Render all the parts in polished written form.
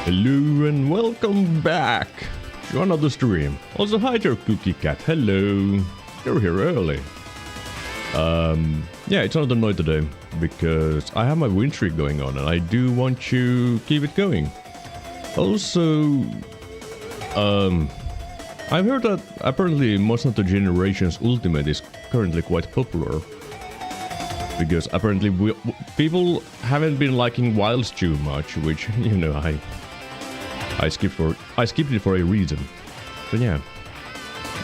Hello and welcome back to another stream. Also, hi there, Cookie Cat. Hello. You're here early. Yeah, it's another night today because I have my win streak going on and I do want to keep it going. Also, I've heard that apparently Monster Hunter Generations Ultimate is currently quite popular. Because apparently people haven't been liking Wilds too much, which, you know, I skipped it for a reason. So yeah.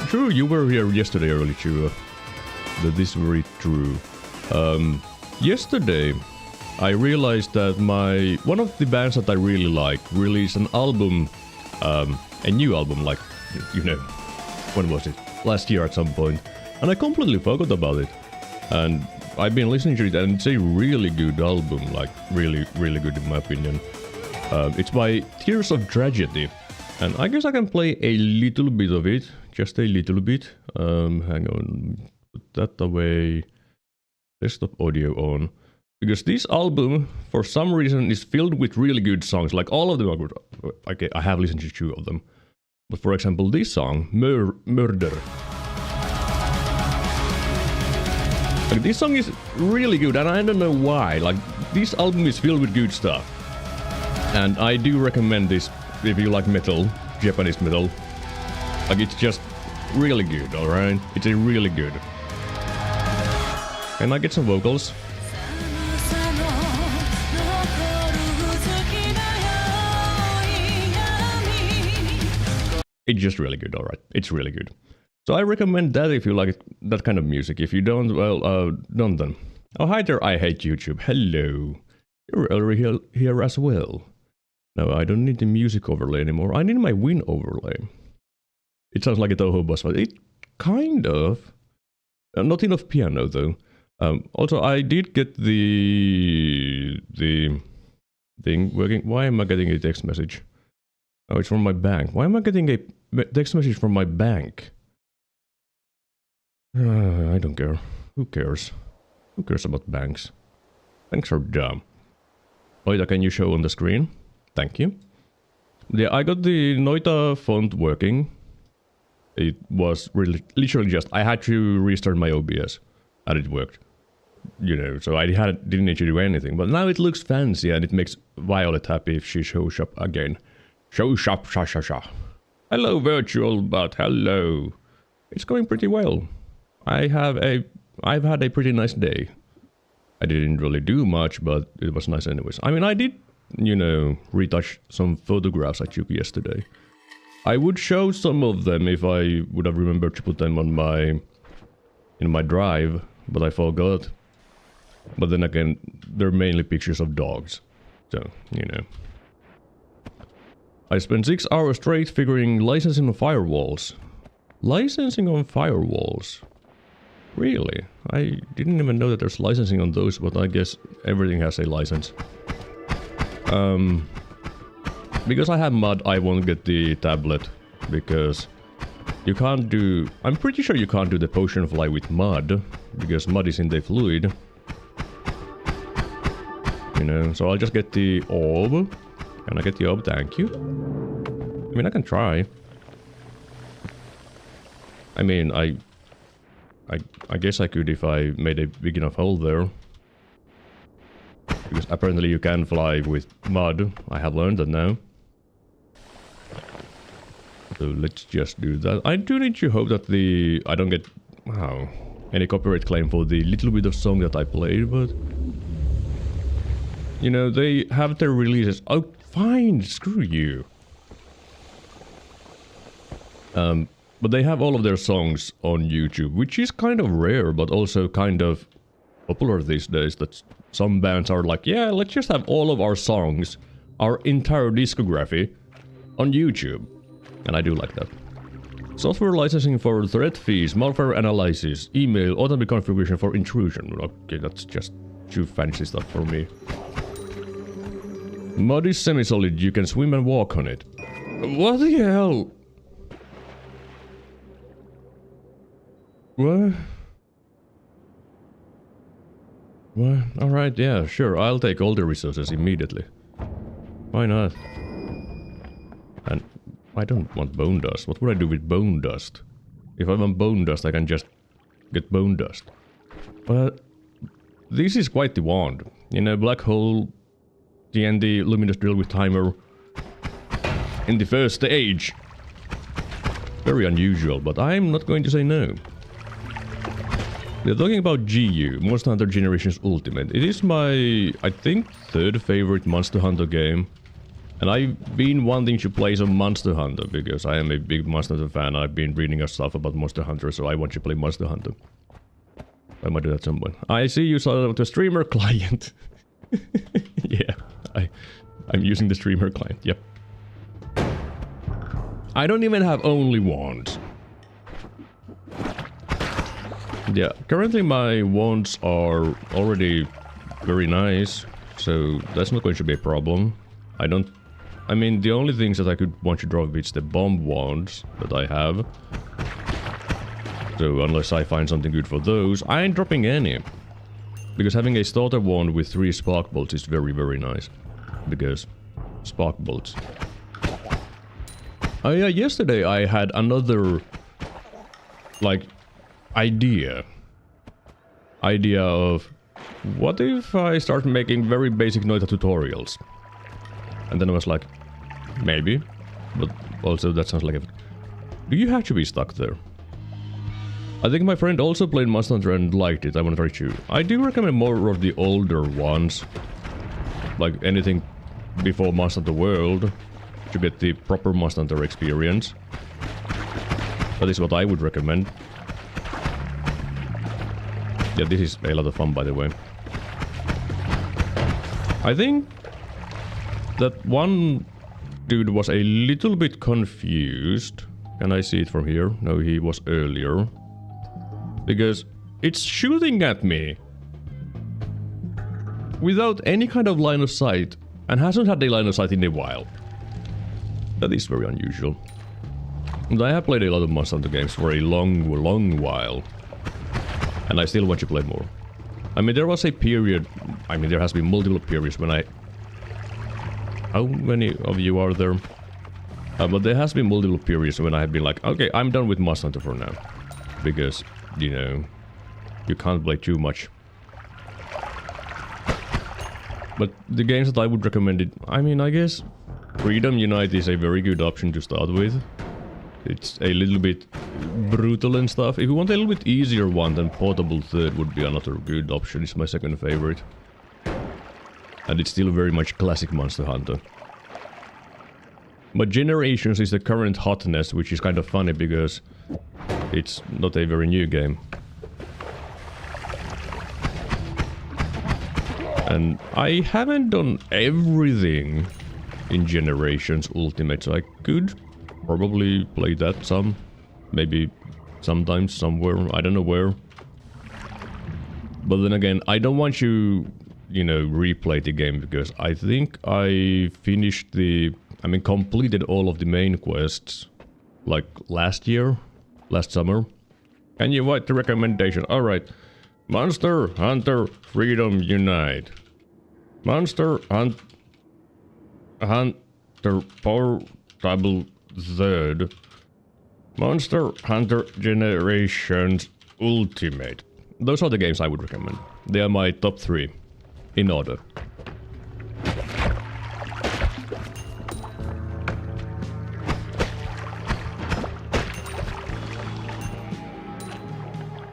True, you were here yesterday early too. That is very true. Yesterday I realized that one of the bands that I really like released an album, a new album, like, you know, when was it? Last year at some point. And I completely forgot about it. And I've been listening to it and it's a really good album, like really, really good in my opinion. It's by Tears of Tragedy. And I guess I can play a little bit of it, just a little bit. Hang on, put that away. Desktop audio on. Because this album, for some reason, is filled with really good songs. Like all of them are good. Okay, I have listened to 2 of them. But for example, this song, Murder. Like, this song is really good and I don't know why. Like, this album is filled with good stuff. And I do recommend this if you like metal, Japanese metal. Like, it's just really good, alright? It's a really good. Can I get some vocals? It's just really good, alright. It's really good. So I recommend that if you like that kind of music. If you don't, well, don't then. Oh, hi there, I hate YouTube. Hello. You're already here as well. No, I don't need the music overlay anymore. I need my win overlay. It sounds like a Toho boss fight. It kind of. Not enough piano though. Also, I did get the thing working. Why am I getting a text message? Oh, it's from my bank. Why am I getting a text message from my bank? I don't care. Who cares? Who cares about banks? Banks are dumb. Noita, can you show on the screen? Thank you. Yeah, I got the Noita font working. It was really literally just I had to restart my OBS and it worked. You know, so I didn't need to do anything. But now it looks fancy and it makes Violet happy if she shows up again. Shows up, sha. Hello, virtual bot. Hello. It's going pretty well. I've had a pretty nice day. I didn't really do much, but it was nice anyways. I mean, I did, you know, retouch some photographs I took yesterday. I would show some of them if I would have remembered to put them on in my drive, but I forgot. But then again, they're mainly pictures of dogs, so, you know. I spent 6 hours straight figuring licensing on firewalls. Licensing on firewalls? Really? I didn't even know that there's licensing on those, but I guess everything has a license. Because I have mod, I won't get the tablet, because you can't do... I'm pretty sure you can't do the potion fly with mod, because mod is in the fluid. You know, so I'll just get the orb. Can I get the orb? Thank you. I mean, I can try. I mean, I guess I could if I made a big enough hole there. Because apparently you can fly with mud. I have learned that now. So let's just do that. I do need to hope that I don't get any copyright claim for the little bit of song that I played, but... You know, they have their releases. Oh, fine, screw you. But they have all of their songs on YouTube, which is kind of rare, but also kind of popular these days, that some bands are like, yeah, let's just have all of our songs, our entire discography, on YouTube. And I do like that. Software licensing for threat fees, malware analysis, email, automatic configuration for intrusion. Okay, that's just too fancy stuff for me. Mud is semi-solid, you can swim and walk on it. What the hell? What? Alright, yeah, sure, I'll take all the resources immediately. Why not? And I don't want bone dust. What would I do with bone dust? If I want bone dust, I can just get bone dust. But this is quite the wand. You know, black hole, TNT, luminous drill with timer. In the first stage. Very unusual, but I'm not going to say no. We're talking about GU, Monster Hunter Generations Ultimate. It is my, I think, third favorite Monster Hunter game. And I've been wanting to play some Monster Hunter because I am a big Monster Hunter fan. I've been reading stuff about Monster Hunter, so I want to play Monster Hunter. I might do that someone. I see you saw the streamer client. Yeah, I'm using the streamer client, yep. I don't even have only wands. Yeah, currently my wands are already very nice, so that's not going to be a problem. I mean, the only things that I could want to drop is the bomb wands that I have. So unless I find something good for those, I ain't dropping any. Because having a starter wand with 3 spark bolts is very, very nice. Because spark bolts. Oh yeah, yesterday I had another, like, idea of what if I start making very basic Noita tutorials? And then I was like, maybe, but also that sounds like a... Do you have to be stuck there? I think my friend also played Monster Hunter and liked it. I want to try too. I do recommend more of the older ones, like anything before Monster Hunter World, to get the proper Monster Hunter experience. That is what I would recommend. Yeah, this is a lot of fun, by the way. I think that one dude was a little bit confused. Can I see it from here? No, he was earlier. Because it's shooting at me without any kind of line of sight and hasn't had a line of sight in a while. That is very unusual. And I have played a lot of Monster Hunter games for a long while. And I still want to play more. I mean, there was a period... I mean, there has been multiple periods when I... How many of you are there? But there has been multiple periods when I have been like, okay, I'm done with Monster Hunter for now. Because, you know, you can't play too much. But the games that I would recommend it... I mean, I guess Freedom Unite is a very good option to start with. It's a little bit brutal and stuff. If you want a little bit easier one, then Portable Third would be another good option. It's my second favorite. And it's still very much classic Monster Hunter. But Generations is the current hotness, which is kind of funny because it's not a very new game. And I haven't done everything in Generations Ultimate, so I could probably play that some. Maybe sometimes, somewhere, I don't know where. But then again, I don't want you, you know, replay the game because I think I finished completed all of the main quests like last summer. Can you write the recommendation? Alright. Monster Hunter Freedom Unite. Monster Hunter Portable Third. Monster Hunter Generations Ultimate. Those are the games I would recommend. They are my top 3 in order.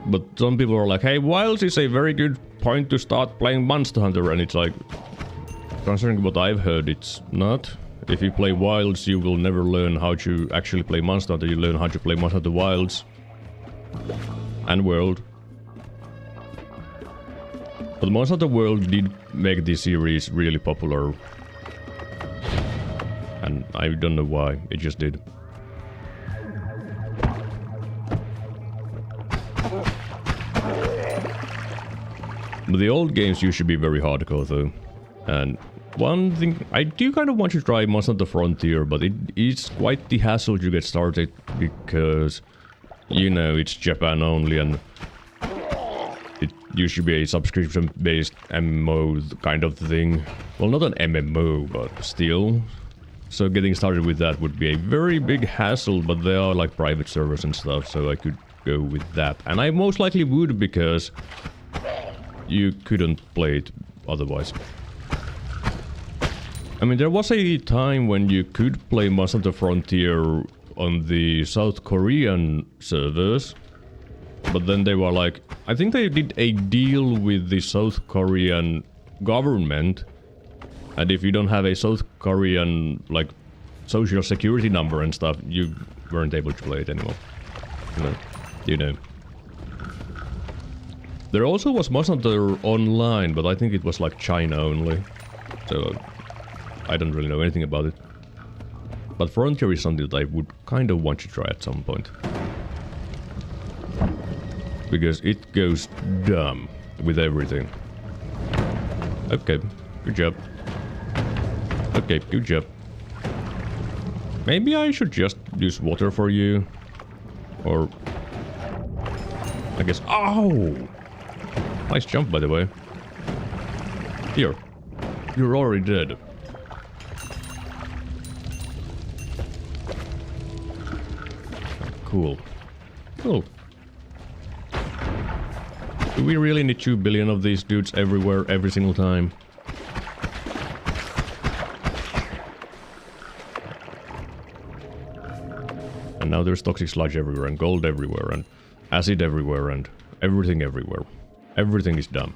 But some people are like, hey, Wilds is a very good point to start playing Monster Hunter, and it's like, considering what I've heard, it's not. If you play Wilds, you will never learn how to actually play Monster Hunter. You learn how to play Monster Hunter Wilds and World. But Monster Hunter World did make this series really popular. And I don't know why, it just did. But the old games used to be very hardcore though. And one thing, I do kind of want to try Monster Hunter Frontier, but it is quite the hassle to get started because, you know, it's Japan only and it used to be a subscription-based MMO kind of thing. Well, not an MMO, but still. So getting started with that would be a very big hassle, but they are like private servers and stuff, so I could go with that. And I most likely would, because you couldn't play it otherwise. I mean, there was a time when you could play Monster Hunter Frontier on the South Korean servers, but then they were like, I think they did a deal with the South Korean government, and if you don't have a South Korean, like, social security number and stuff, you weren't able to play it anymore. You know. There also was Monster Hunter Online, but I think it was like China only, so I don't really know anything about it. But Frontier is something that I would kind of want to try at some point. Because it goes dumb with everything. Okay, good job. Okay, good job. Maybe I should just use water for you. Or... I guess... Oh! Nice jump, by the way. Here. You're already dead. Cool. Cool. Do we really need 2 billion of these dudes everywhere, every single time? And now there's toxic sludge everywhere, and gold everywhere, and acid everywhere, and everything everywhere. Everything is dumb.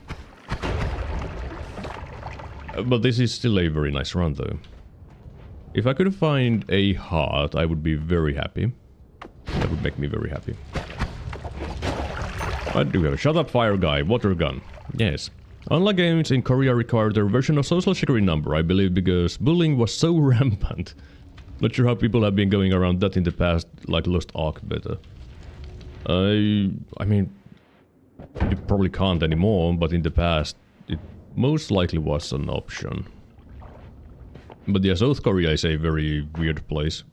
But this is still a very nice run, though. If I could find a heart, I would be very happy. That would make me very happy. I do have a shut up fire guy, water gun. Yes. Online games in Korea required their version of social security number, I believe, because bullying was so rampant. Not sure how people have been going around that in the past, like Lost Ark beta. I mean, you probably can't anymore, but in the past, it most likely was an option. But yeah, South Korea is a very weird place.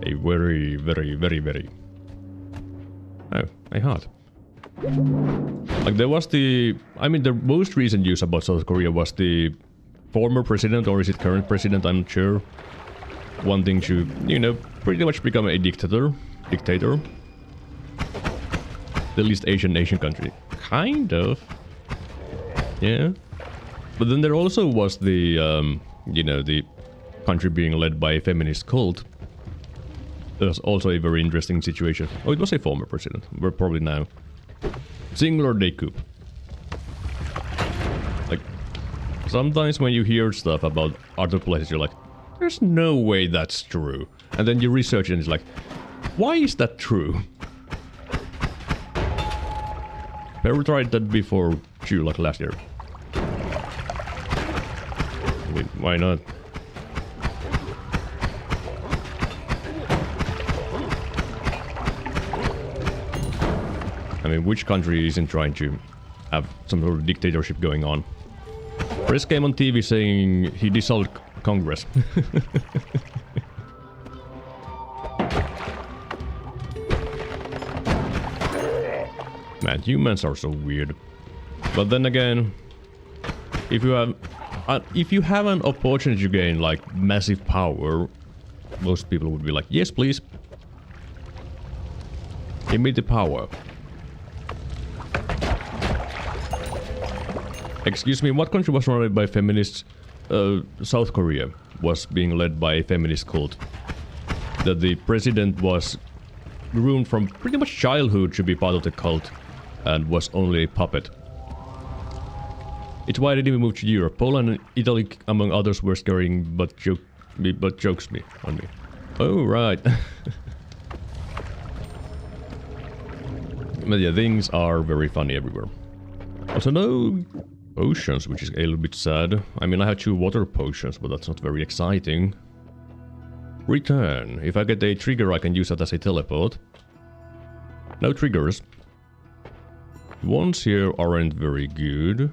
A very... Oh, a heart. Like, there was the... I mean, the most recent news about South Korea was the former president, or is it current president, I'm not sure, wanting to, you know, pretty much become a dictator. The least Asian nation country. Kind of. Yeah. But then there also was the, you know, the country being led by a feminist cult. That was also a very interesting situation. Oh, it was a former president. We're probably now singular day coup. Like, sometimes when you hear stuff about other places, you're like, there's no way that's true. And then you research it and it's like, why is that true? Peru tried that before too, like last year. I mean, why not? I mean, which country isn't trying to have some sort of dictatorship going on? Press came on TV saying he dissolved Congress. Man, humans are so weird. But then again, if you have an opportunity to gain like massive power, most people would be like, yes, please. Give me the power. Excuse me, what country was run by feminists? South Korea was being led by a feminist cult. That the president was groomed from pretty much childhood to be part of the cult and was only a puppet. It's why I didn't even move to Europe. Poland and Italy, among others, were scaring but jokes me on me. Oh, right. But yeah, things are very funny everywhere. Also, no potions, which is a little bit sad. I mean, I have 2 water potions, but that's not very exciting. Return. If I get a trigger, I can use that as a teleport. No triggers. Ones here aren't very good.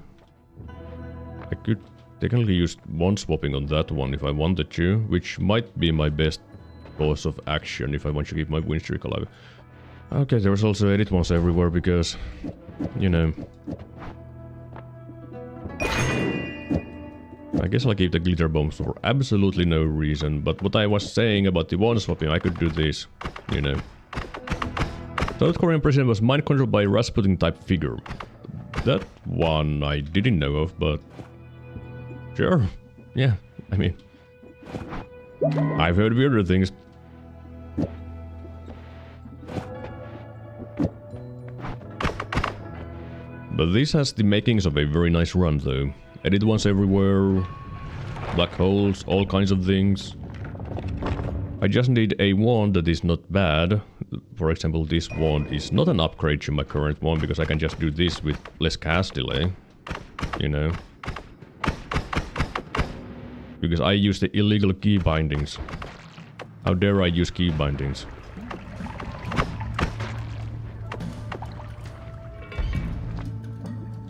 I could technically use one swapping on that one if I wanted to, which might be my best course of action if I want to keep my win streak alive. Okay, there's also edit ones everywhere because, you know... I guess I'll keep the glitter bombs for absolutely no reason, but what I was saying about the wand swapping, I could do this, you know. South Korean president was mind controlled by Rasputin type figure. That one I didn't know of, but sure, yeah, I mean, I've heard weirder things. But this has the makings of a very nice run though. Edit ones everywhere, black holes, all kinds of things. I just need a wand that is not bad. For example, this wand is not an upgrade to my current one because I can just do this with less cast delay, you know. Because I use the illegal key bindings. How dare I use key bindings?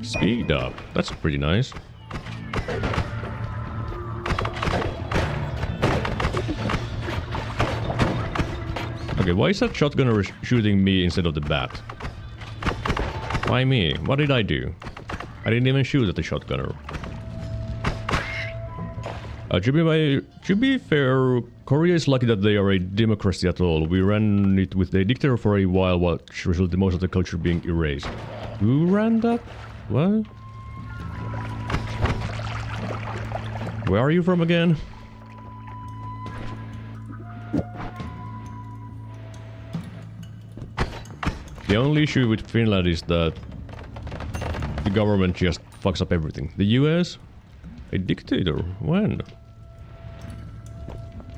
Speed up. That's pretty nice. Okay, why is that shotgunner shooting me instead of the bat? Why me? What did I do? I didn't even shoot at the shotgunner. To be fair, Korea is lucky that they are a democracy at all. We ran it with a dictator for a while, which resulted in most of the culture being erased. Who ran that? What? Where are you from again? The only issue with Finland is that the government just fucks up everything. The US? A dictator? When?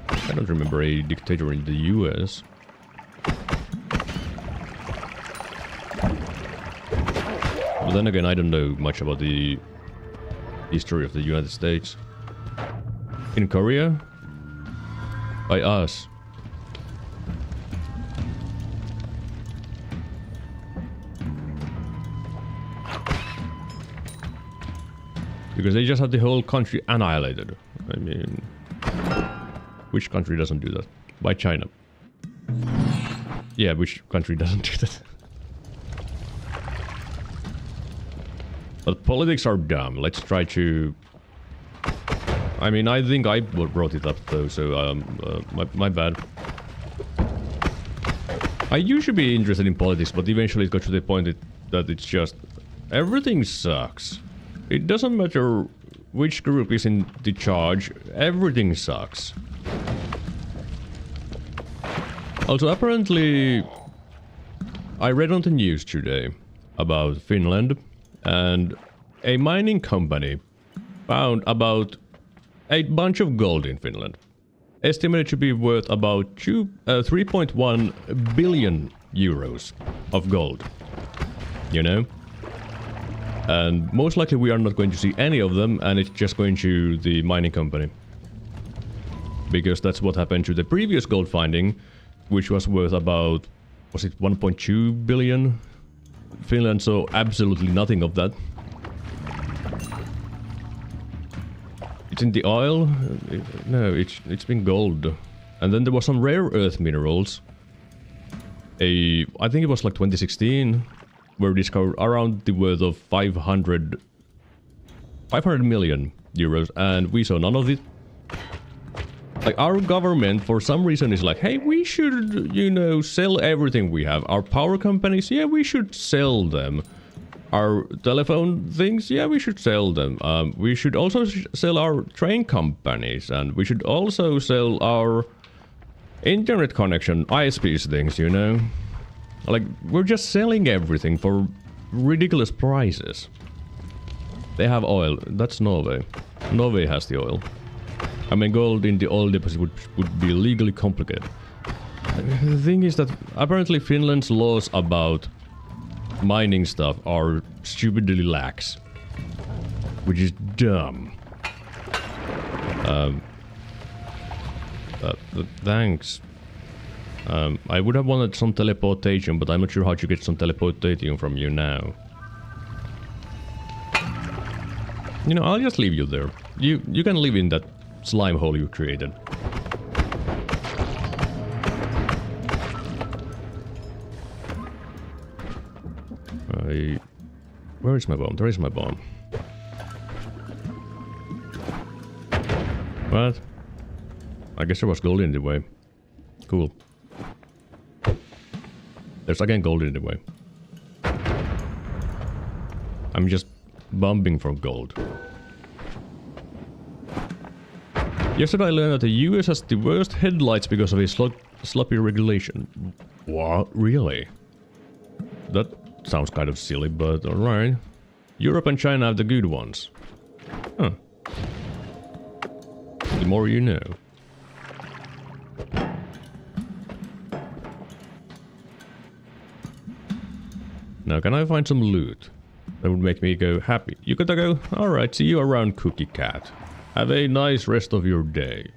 I don't remember a dictator in the US. But then again, I don't know much about the history of the United States. In Korea? By us. Because they just had the whole country annihilated. I mean... Which country doesn't do that? By China. Yeah, which country doesn't do that? But politics are dumb. Let's try to... I mean, I think I brought it up though, so my bad. I used to be interested in politics, but eventually it got to the point that it's just... Everything sucks. It doesn't matter which group is in the charge, everything sucks. Also, apparently, I read on the news today about Finland, and a mining company found about a bunch of gold in Finland. Estimated to be worth about 3.1 billion euros of gold. You know? And most likely we are not going to see any of them, and it's just going to the mining company. Because that's what happened to the previous gold finding, which was worth about, was it 1.2 billion? Finland saw absolutely nothing of that. It's in the oil? No, it's been gold. And then there was some rare earth minerals. I think it was like 2016, were discovered around the worth of 500 million euros, and we saw none of it. Like, our government, for some reason, is like, hey, we should, you know, sell everything we have. Our power companies, yeah, we should sell them. Our telephone things, yeah, we should sell them. We should also sell our train companies, and we should also sell our internet connection, ISPs things, you know? Like, we're just selling everything for ridiculous prices. They have oil. That's Norway. Norway has the oil. I mean, gold in the oil deposit would be legally complicated. The thing is that apparently Finland's laws about mining stuff are stupidly lax. Which is dumb. Thanks. I would have wanted some teleportation, but I'm not sure how to get some teleportation from you now. You know, I'll just leave you there. You can live in that slime hole you created. Where is my bomb? There is my bomb. What? I guess there was gold in the way. Cool. There's again gold in the way. I'm just bumping for gold. Yesterday I learned that the US has the worst headlights because of a sloppy regulation. What? Really? That sounds kind of silly, but alright. Europe and China have the good ones. Huh. The more you know. Now can I find some loot? That would make me go happy. You gotta go, alright, see you around, Cookie Cat. Have a nice rest of your day.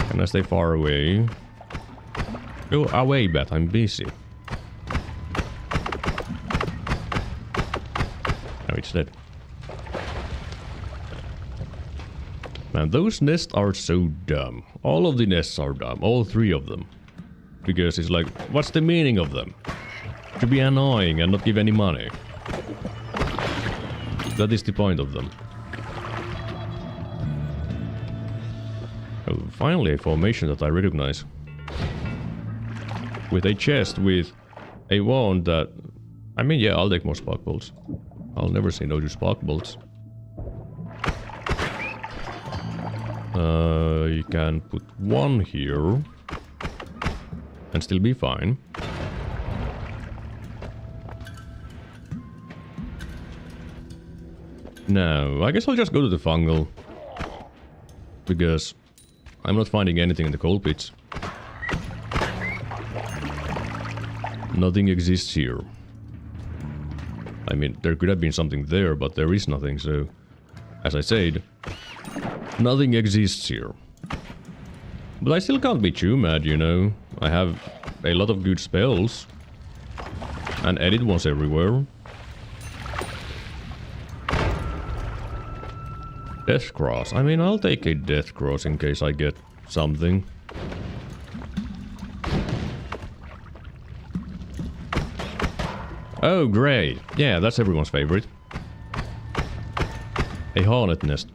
Can I stay far away? Go away, Bat, I'm busy. Now it's dead. Man, those nests are so dumb. All of the nests are dumb. All three of them. Because it's like, what's the meaning of them? To be annoying and not give any money. That is the point of them. Oh, finally a formation that I recognize. With a chest with a wand that... I mean, yeah, I'll take more spark bolts. I'll never say no to spark bolts. You can put one here. And still be fine. Now, I guess I'll just go to the fungal. Because I'm not finding anything in the coal pits. Nothing exists here. I mean, there could have been something there, but there is nothing, so... As I said, nothing exists here. But I still can't be too mad, you know. I have a lot of good spells. And edit ones everywhere. Death Cross. I mean, I'll take a Death Cross in case I get something. Oh, great. Yeah, that's everyone's favorite. A hornet nest.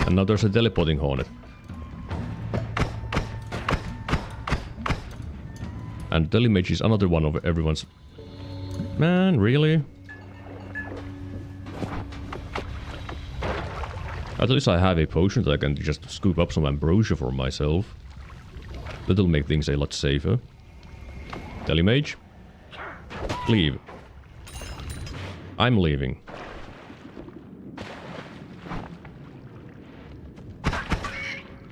And now there's a teleporting hornet. And Telemage is another one of everyone's... Man, really? At least I have a potion that I can just scoop up some ambrosia for myself. That'll make things a lot safer. Telemage? Leave. I'm leaving.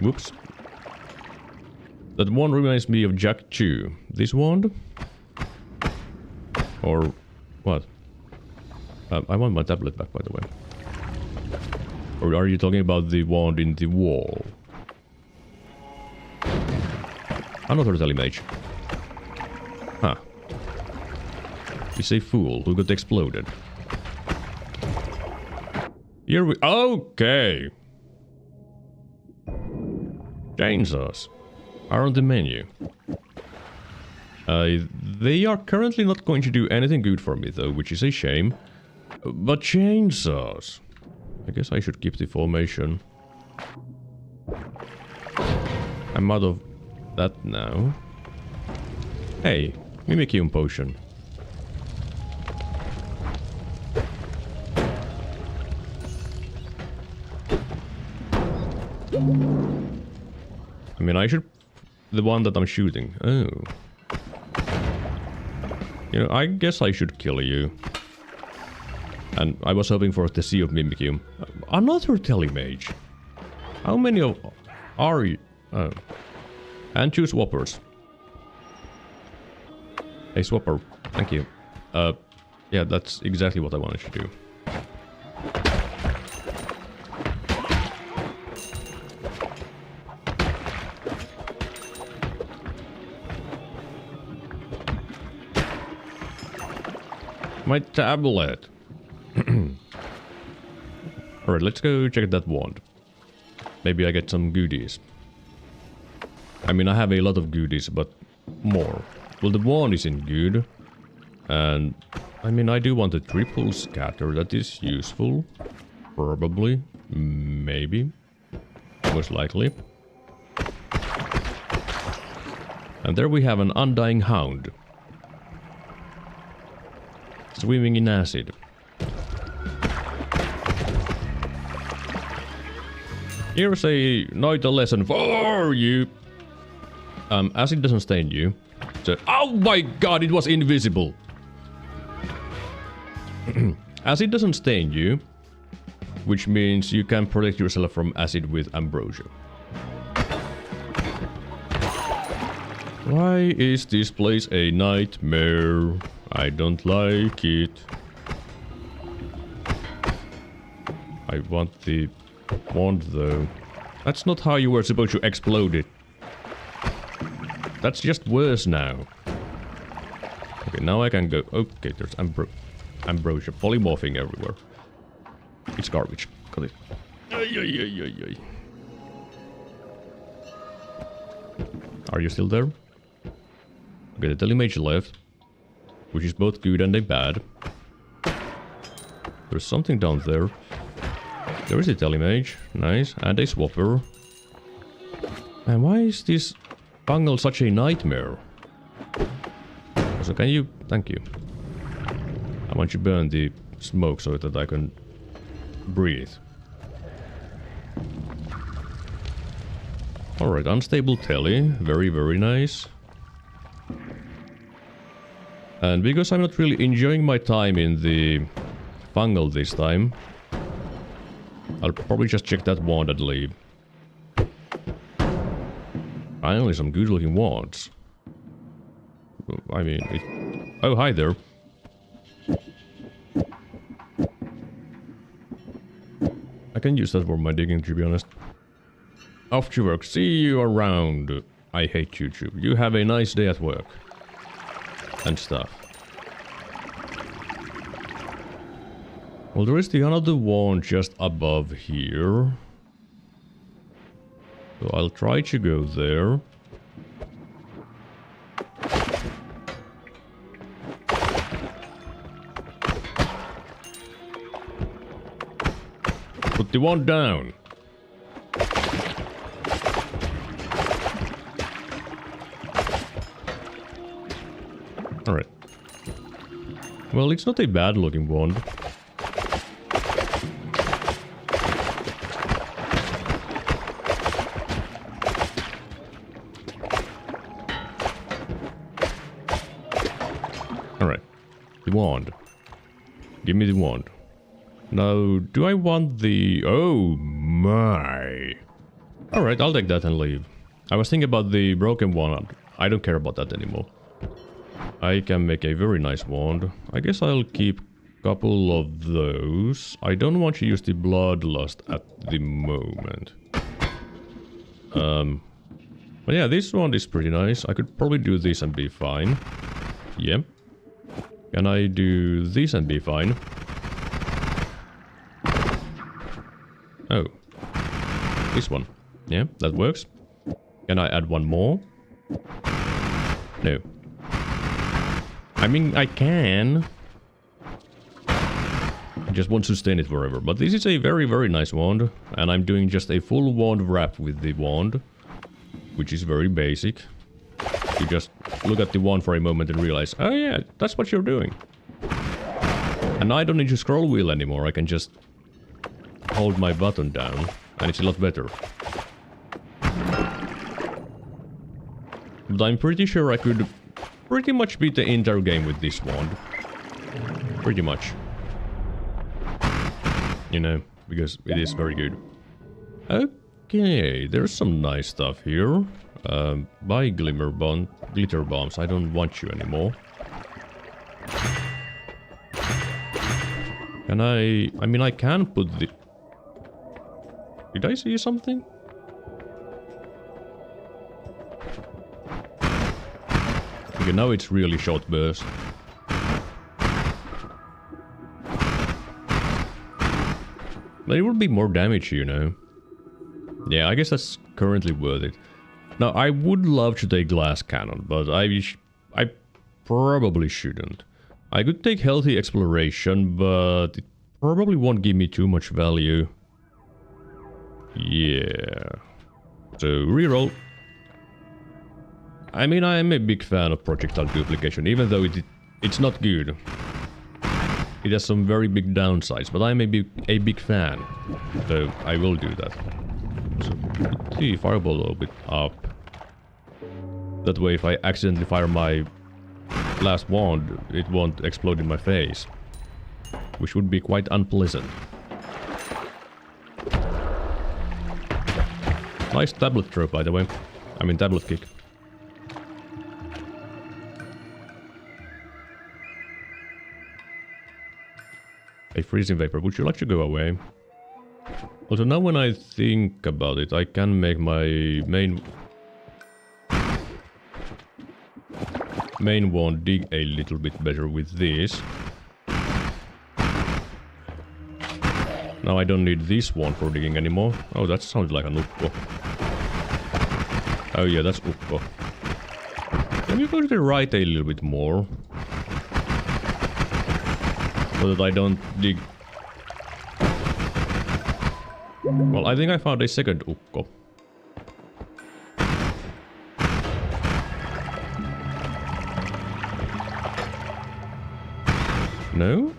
Whoops. That wand reminds me of Jack Chew. This wand? Or... what? I want my tablet back, by the way. Or are you talking about the wand in the wall? Another Telemage. Huh. He's a fool who got exploded. Here we... Okay! Chainsaws are on the menu. They are currently not going to do anything good for me though, which is a shame. But chainsaws... I guess I should keep the formation. I'm out of that now. Hey, Mimikyu potion. I mean, I should... the one that I'm shooting. Oh. You know, I guess I should kill you. And I was hoping for the Sea of Mimikyu. Another Telemage. How many of... are you... oh. And two swappers. Hey, swapper. Thank you. Yeah, that's exactly what I wanted to do. My tablet. Alright, let's go check that wand. Maybe I get some goodies. I mean, I have a lot of goodies, but more. Well, the wand isn't good. And I mean, I do want a triple scatter. That is useful. Probably. Maybe. Most likely. And there we have an undying hound. Swimming in acid. Here's a Noita lesson for you. Acid doesn't stain you. So, oh my god, it was invisible. Acid doesn't stain you, which means you can protect yourself from acid with ambrosia. Why is this place a nightmare? I don't like it. I want the wand though. That's not how you were supposed to explode it. That's just worse now. Okay, now I can go. Okay, there's ambrosia polymorphing everywhere. It's garbage. Got it. Ay, ay, ay, ay, ay. Are you still there? Okay, the telemage left, which is both good and a bad. There's something down there. There is a telemage, nice, and a swapper. And why is this bungle such a nightmare? So can you... Thank you. I want you to burn the smoke so that I can breathe. Alright, unstable tele. Very, very nice. And because I'm not really enjoying my time in the fungal this time, I'll probably just check that wand and leave. Finally, some good looking wands. I mean, it... Oh, hi there. I can use that for my digging, to be honest. Off to work. See you around. I hate YouTube. You have a nice day at work. And stuff. Well, there is the another wand just above here. So I'll try to go there. Put the wand down. Alright. Well, it's not a bad looking wand. Alright. The wand. Give me the wand. Now, do I want the... Oh my. Alright, I'll take that and leave. I was thinking about the broken wand. I don't care about that anymore. I can make a very nice wand. I guess I'll keep a couple of those. I don't want to use the bloodlust at the moment. But yeah, this wand is pretty nice. I could probably do this and be fine. Yeah. Can I do this and be fine? Oh. This one. Yeah, that works. Can I add one more? No. I mean, I can. I just won't sustain it forever. But this is a very, very nice wand. And I'm doing just a full wand wrap with the wand. Which is very basic. You just look at the wand for a moment and realize, oh yeah, that's what you're doing. And I don't need to scroll wheel anymore. I can just hold my button down. And it's a lot better. But I'm pretty sure I could pretty much beat the entire game with this wand. Pretty much. You know, because it is very good. Okay, there's some nice stuff here. Buy glitter bombs. I don't want you anymore. Can I mean, I can put the... Did I see something? Okay, now it's really short burst. But it would be more damage, you know. Yeah, I guess that's currently worth it. Now, I would love to take glass cannon, but I probably shouldn't. I could take healthy exploration, but it probably won't give me too much value. Yeah. So, reroll. I mean, I am a big fan of projectile duplication, even though it's not good. It has some very big downsides, but I'm a big fan. So, I will do that. So, put the fireball a little bit up. That way, if I accidentally fire my last wand, it won't explode in my face. Which would be quite unpleasant. Nice tablet throw, by the way. I mean, tablet kick. A freezing vapor. Would you like to go away? Also, now when I think about it, I can make my main wand dig a little bit better with this. Now I don't need this one for digging anymore. Oh, that sounds like an ukko. Oh yeah, that's ukko. Can you go to the right a little bit more? So that I don't dig... Well, I think I found a second ukko. No?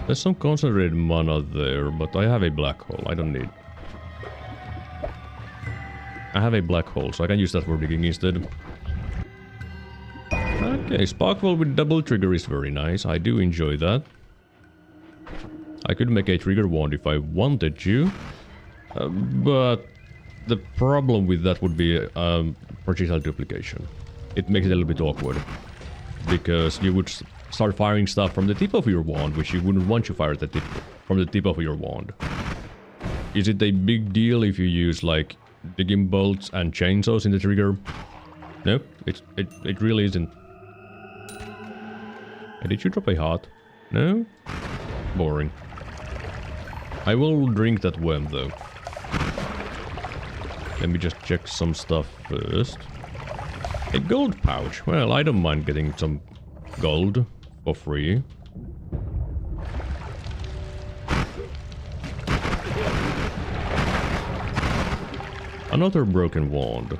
There's some concentrated mana there, but I have a black hole. I don't need... I have a black hole, so I can use that for digging instead. Okay, Sparkwell with double trigger is very nice. I do enjoy that. I could make a trigger wand if I wanted to. But the problem with that would be projectile duplication. It makes it a little bit awkward. Because you would start firing stuff from the tip of your wand, which you wouldn't want to fire at the tip, from the tip of your wand. Is it a big deal if you use like digging bolts and chainsaws in the trigger? No, it really isn't. Did you drop a heart? No? Boring. I will drink that worm though. Let me just check some stuff first. A gold pouch. Well, I don't mind getting some gold for free. Another broken wand.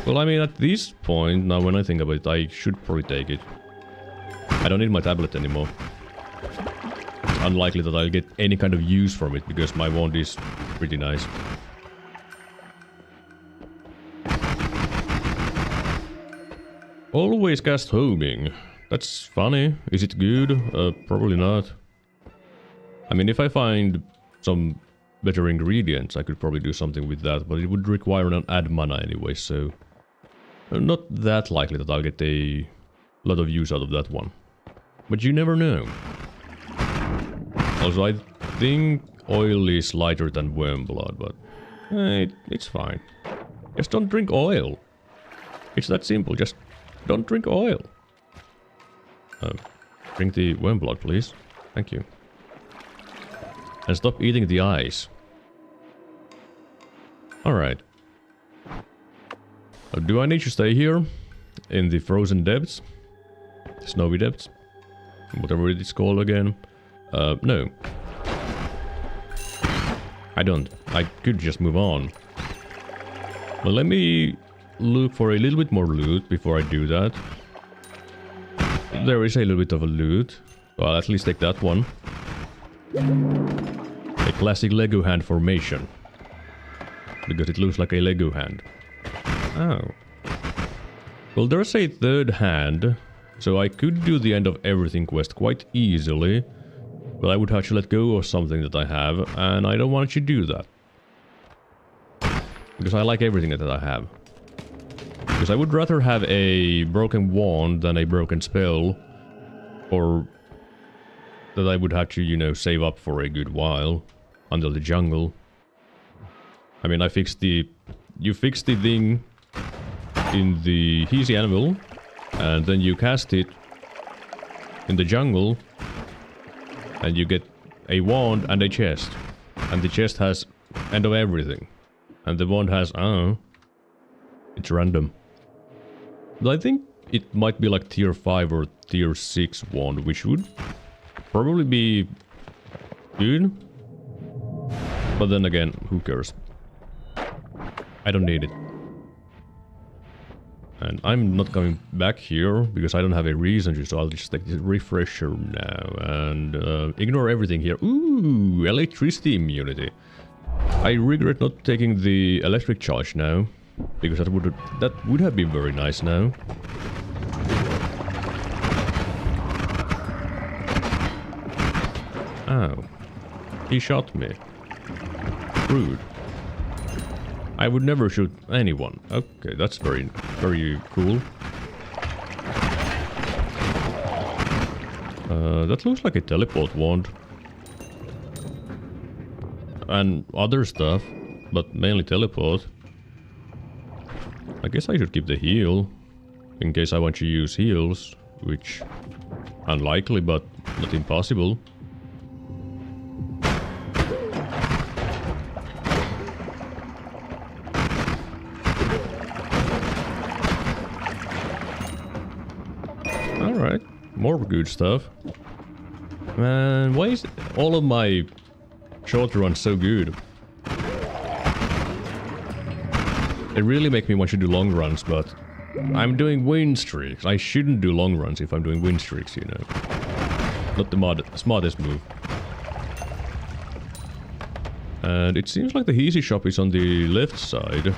Well, I mean, at this point, now when I think about it, I should probably take it. I don't need my tablet anymore. It's unlikely that I'll get any kind of use from it, because my wand is pretty nice. Always cast homing. That's funny. Is it good? Probably not. I mean, if I find some better ingredients, I could probably do something with that, but it would require an add mana anyway, so... not that likely that I'll get a lot of use out of that one. But you never know. Also, I think oil is lighter than worm blood, but... it's fine. Just don't drink oil. It's that simple, just... don't drink oil. Drink the worm blood, please. Thank you. And stop eating the ice. Alright. Do I need to stay here? In the frozen depths? Snowy depths? Whatever it is called again. No. I don't. I could just move on. But let me look for a little bit more loot before I do that. There is a little bit of a loot. Well, at least take that one. A classic Lego hand formation. Because it looks like a Lego hand. Oh. Well, there's a third hand. So I could do the end of everything quest quite easily. But I would have to let go of something that I have. And I don't want to do that. Because I like everything that I have. Because I would rather have a broken wand than a broken spell. Or that I would have to, you know, save up for a good while. Until the jungle. I mean, I fixed the... You fix the thing in the Easy Anvil. And then you cast it in the jungle. And you get a wand and a chest. And the chest has end of everything. And the wand has, I don't know. It's random. I think it might be like tier 5 or tier 6 wand, which would probably be good. But then again, who cares? I don't need it. And I'm not coming back here because I don't have a reason to, so I'll just take this refresher now and ignore everything here. Ooh, electricity immunity. I regret not taking the electric charge now, because that would have been very nice now. Oh, he shot me. Rude. I would never shoot anyone. Okay, that's very, very cool. That looks like a teleport wand. And other stuff, but mainly teleport. I guess I should keep the heal, in case I want to use heals, which unlikely, but not impossible. Alright, more good stuff. Man, why is all of my short runs so good? They really make me want to do long runs, but I'm doing win streaks. I shouldn't do long runs if I'm doing win streaks, you know. Not the smartest move. And it seems like the easy shop is on the left side.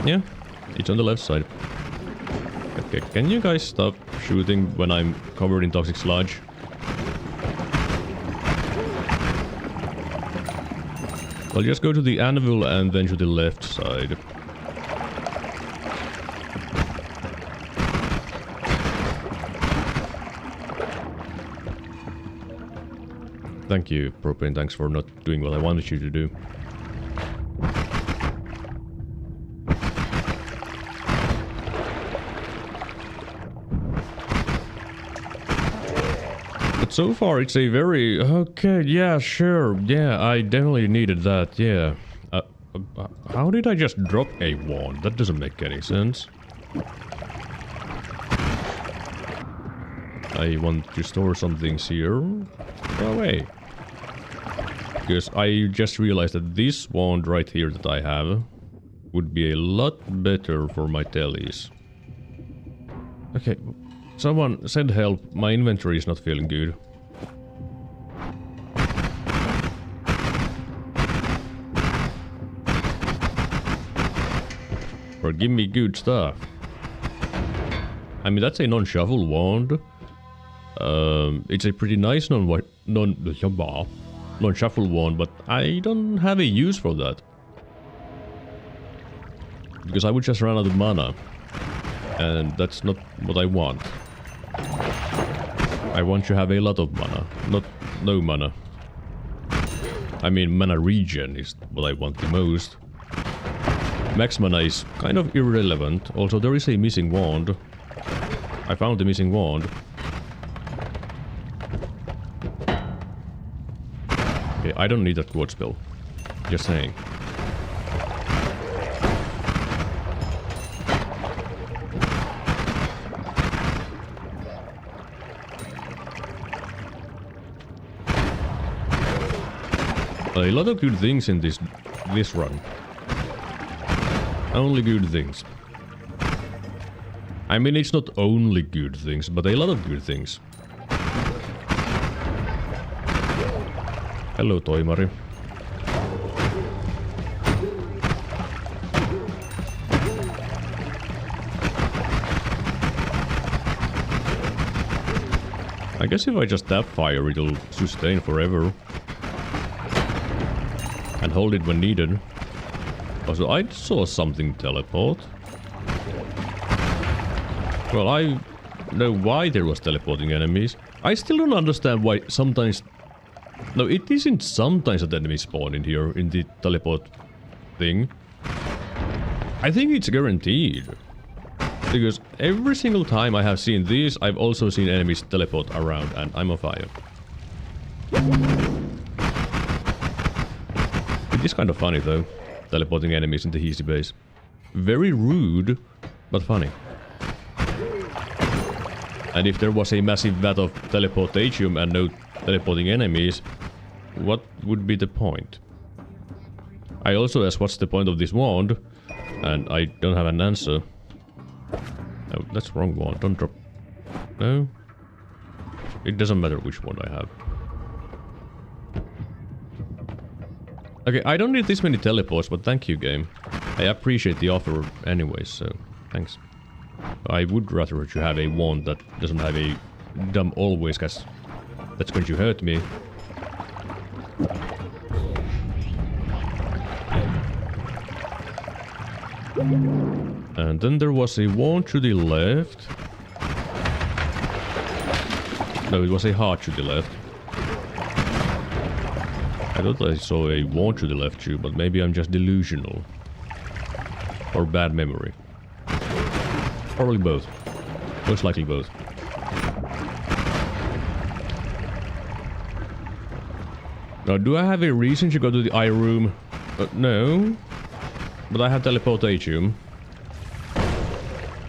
Yeah, it's on the left side. Okay, can you guys stop shooting when I'm covered in toxic sludge? I'll just go to the anvil and then to the left side. Thank you, Propane, thanks for not doing what I wanted you to do. But so far it's a very... Okay, yeah, sure, yeah, I definitely needed that, yeah. How did I just drop a wand? That doesn't make any sense. I want to store some things here. Go away. Because I just realized that this wand right here that I have would be a lot better for my tellies. Okay, someone send help. My inventory is not feeling good. Or give me good stuff. I mean, that's a non-shuffle wand. It's a pretty nice non-shuffle wand, but I don't have a use for that. Because I would just run out of mana. And that's not what I want. I want to have a lot of mana, not no mana. I mean, mana regen is what I want the most. Max mana is kind of irrelevant. Also, there is a missing wand. I found the missing wand. Okay, I don't need that quad spell. Just saying. A lot of good things in this run. Only good things. I mean, it's not only good things, but a lot of good things. Hello, Toimari. I guess if I just tap fire, it'll sustain forever. And hold it when needed. Also, I saw something teleport. Well, I know why there was teleporting enemies. I still don't understand why sometimes... No, it isn't sometimes that enemies spawn in here, in the teleport thing. I think it's guaranteed. Because every single time I have seen these, I've also seen enemies teleport around, and I'm on fire. It is kind of funny though, teleporting enemies in the easy base. Very rude, but funny. And if there was a massive vat of teleportation and no teleporting enemies, what would be the point? I also asked what's the point of this wand, and I don't have an answer. Oh, that's the wrong wand. Don't drop. No? It doesn't matter which wand I have. Okay, I don't need this many teleports, but thank you, game. I appreciate the offer anyways, so thanks. I would rather that you have a wand that doesn't have a dumb always, cause that's going to hurt me. And then there was a wand to the left. No, it was a heart to the left. I thought I saw a wand to the left too, but maybe I'm just delusional. Or bad memory. Probably both. Most likely both. Now, do I have a reason to go to the eye room? No. But I have teleportation.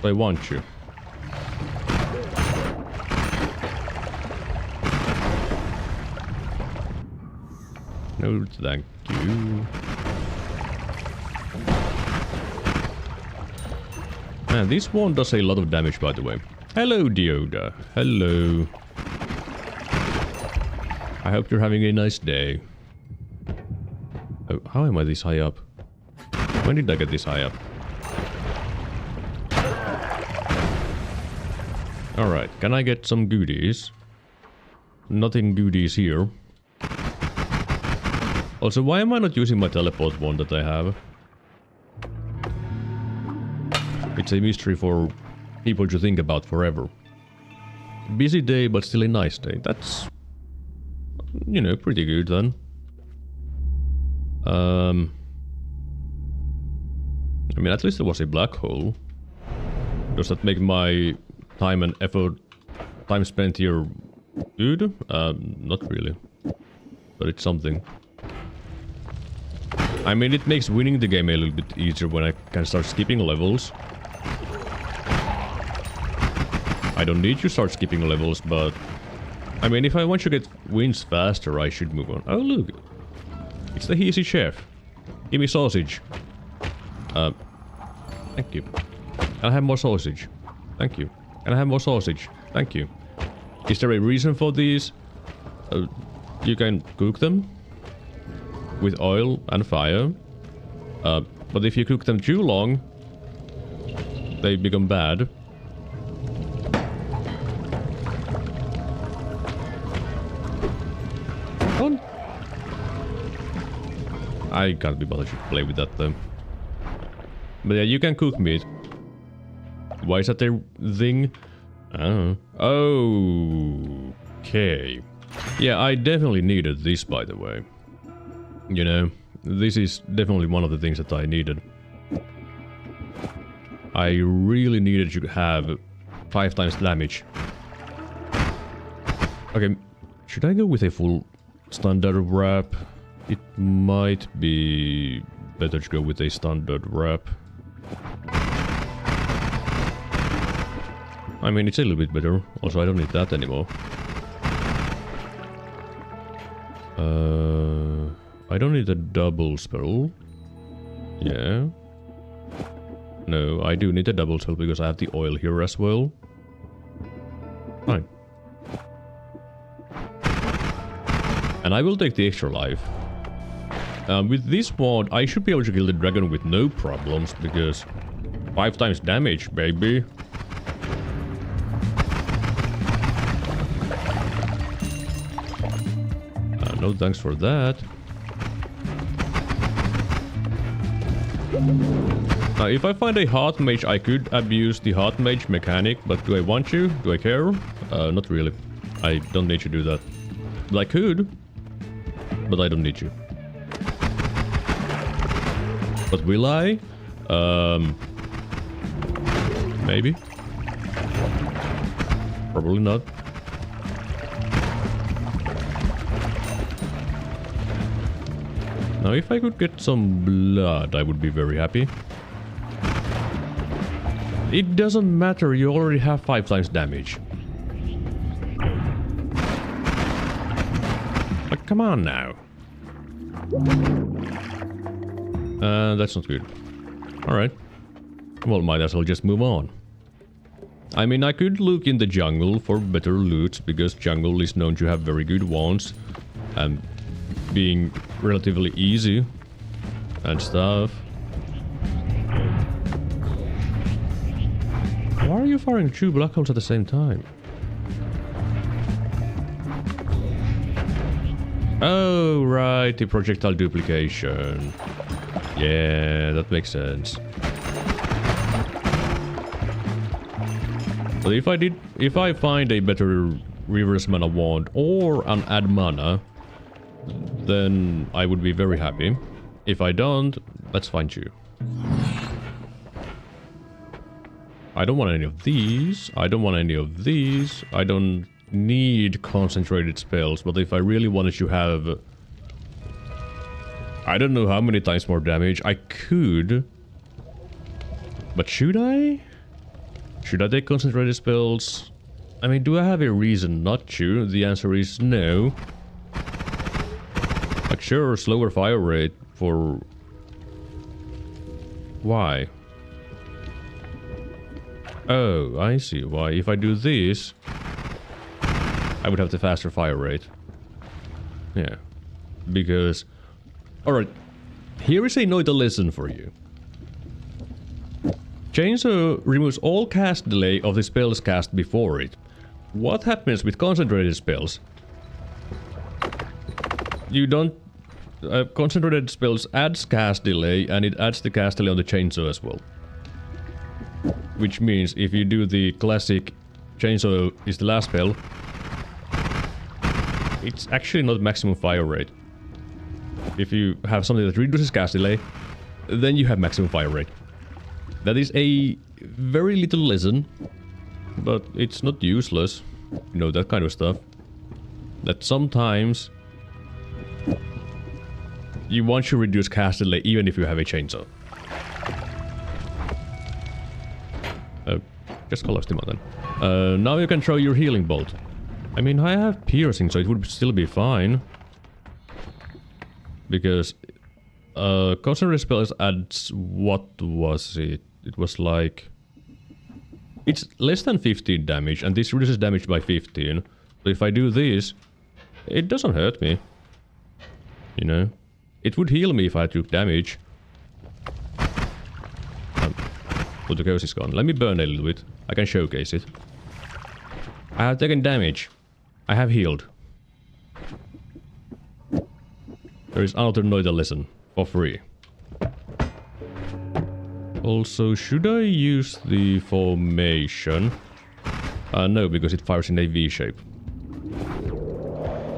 So I want you. No, thank you. Man, this one does a lot of damage, by the way. Hello, Dioda. Hello. I hope you're having a nice day. Oh, how am I this high up? When did I get this high up? Alright, can I get some goodies? Nothing goodies here. Also, why am I not using my teleport wand that I have? It's a mystery for people to think about forever. Busy day, but still a nice day. That's, you know, pretty good then. I mean, at least there was a black hole. Does that make my time and effort, time spent here, good? Not really. But it's something. I mean, it makes winning the game a little bit easier when I can start skipping levels. I don't need to start skipping levels, but... I mean, if I want to get wins faster, I should move on. Oh, look! It's the Easy Chef. Give me sausage. Thank you. Can I have more sausage? Thank you. Can I have more sausage? Thank you. Is there a reason for these? You can cook them with oil and fire. But if you cook them too long, they become bad. Come on. I can't be bothered to play with that though. But yeah, you can cook meat. Why is that a thing? I don't know. Okay. Yeah, I definitely needed this, by the way. You know, this is definitely one of the things that I needed. I really needed to have 5 times damage. Okay, should I go with a full standard wrap? It might be better to go with a standard wrap. I mean, it's a little bit better. Also, I don't need that anymore. I don't need a double spell. Yeah. No, I do need a double spell because I have the oil here as well. Fine. And I will take the extra life. With this wand, I should be able to kill the dragon with no problems because 5 times damage, baby. No thanks for that. Now, if I find a heart mage, I could abuse the heart mage mechanic, but do I want to? Do I care? Not really. I don't need to do that. But I could, but I don't need to. But will I? Maybe. Probably not. Now, if I could get some blood, I would be very happy. It doesn't matter, you already have 5 times damage. Like, come on now. That's not good. Alright. Well, might as well just move on. I mean, I could look in the jungle for better loot, because jungle is known to have very good wands. And being relatively easy and stuff. Why are you firing 2 black holes at the same time? Oh, right, the projectile duplication. Yeah, that makes sense. But if I find a better reverse mana wand or an add mana, then I would be very happy. If I don't, that's fine too. I don't want any of these. I don't want any of these. I don't need concentrated spells, but if I really wanted to have... I don't know how many times more damage. I could. But should I? Should I take concentrated spells? I mean, do I have a reason not to? The answer is no. Like, sure, slower fire rate for... Why? Oh, I see why. If I do this, I would have the faster fire rate. Yeah. Because... Alright. Here is a Noita lesson for you. Chainsaw removes all cast delay of the spells cast before it. What happens with concentrated spells? You don't... concentrated spells adds cast delay, and it adds the cast delay on the chainsaw as well. Which means if you do the classic chainsaw is the last spell, it's actually not maximum fire rate. If you have something that reduces cast delay, then you have maximum fire rate. That is a very little lesson, but it's not useless. You know, that kind of stuff. That sometimes you want to reduce cast delay even if you have a chainsaw. Just collapsed him out then. Now you can throw your healing bolt. I mean, I have piercing, so it would still be fine. Because concentrated spells adds... What was it? It was like... It's less than 15 damage, and this reduces damage by 15. So if I do this, it doesn't hurt me. You know? It would heal me if I took damage. But the ghost is gone. Let me burn a little bit. I can showcase it. I have taken damage. I have healed. There is another Noita lesson. For free. Also, should I use the formation? No, because it fires in a V shape.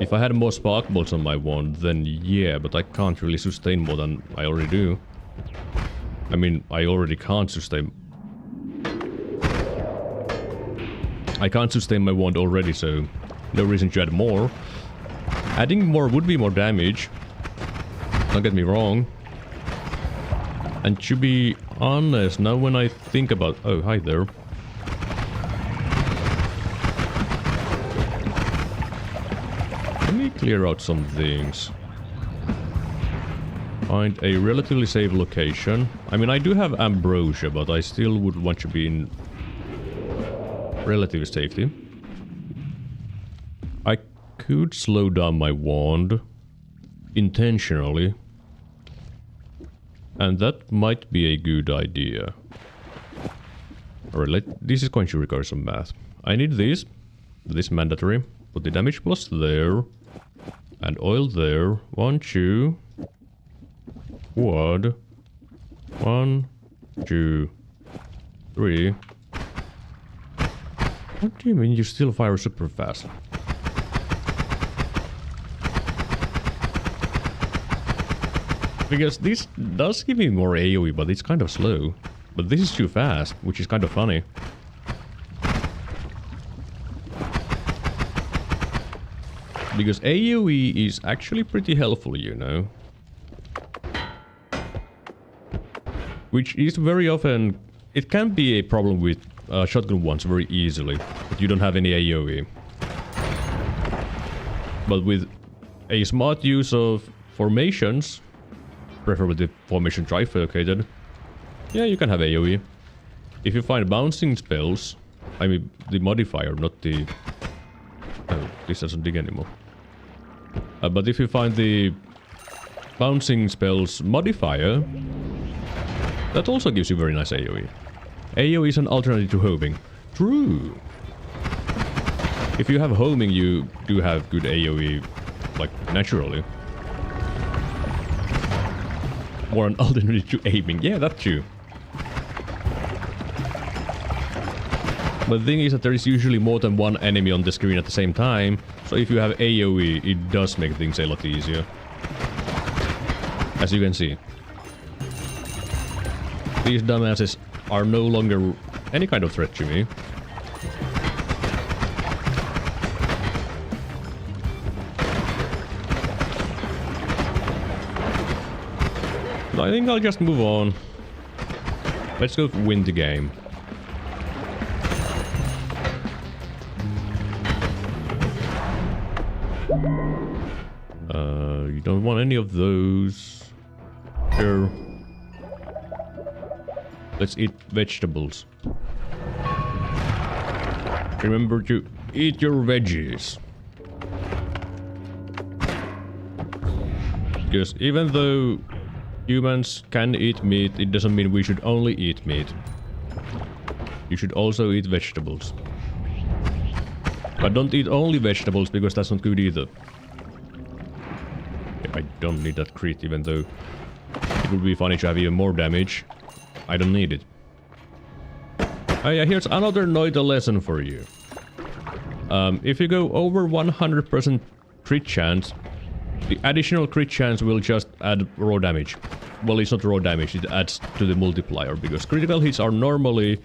If I had more spark bolts on my wand, then yeah, but I can't really sustain more than I already do. I mean, I already can't sustain... I can't sustain my wand already, so no reason to add more. Adding more would be more damage. Don't get me wrong. And to be honest, now when I think about... Oh, hi there. Let me clear out some things. Find a relatively safe location. I mean, I do have ambrosia, but I still would want to be in relative safety. I could slow down my wand intentionally. And that might be a good idea. Alright, this is going to require some math. I need this. This mandatory. Put the damage plus there. And oil there. 1, 2. Quad. 1, 2, 3. What do you mean you still fire super fast? Because this does give me more AoE, but it's kind of slow. But this is too fast, which is kind of funny. Because AoE is actually pretty helpful, you know. Which is very often it can be a problem with shotgun ones very easily, but you don't have any AoE. But with a smart use of formations, preferably the formation trifurcated, yeah, you can have AoE. If you find bouncing spells, I mean the modifier, not the... Oh, this doesn't dig anymore. But if you find the bouncing spells modifier, that also gives you very nice AoE. AoE is an alternative to homing. True! If you have homing, you do have good AoE, like, naturally. Or an alternative to aiming. Yeah, that's true. But the thing is that there is usually more than one enemy on the screen at the same time, so if you have AoE, it does make things a lot easier. As you can see. These dumbasses are no longer any kind of threat to me. I think I'll just move on. Let's go win the game. You don't want any of those. Sure. Let's eat vegetables. Remember to eat your veggies. Because even though humans can eat meat, it doesn't mean we should only eat meat. You should also eat vegetables. But don't eat only vegetables, because that's not good either. I don't need that crit, even though it would be funny to have even more damage. I don't need it. Oh yeah, here's another Noita lesson for you. If you go over 100% crit chance, the additional crit chance will just add raw damage. Well, it's not raw damage, it adds to the multiplier, because critical hits are normally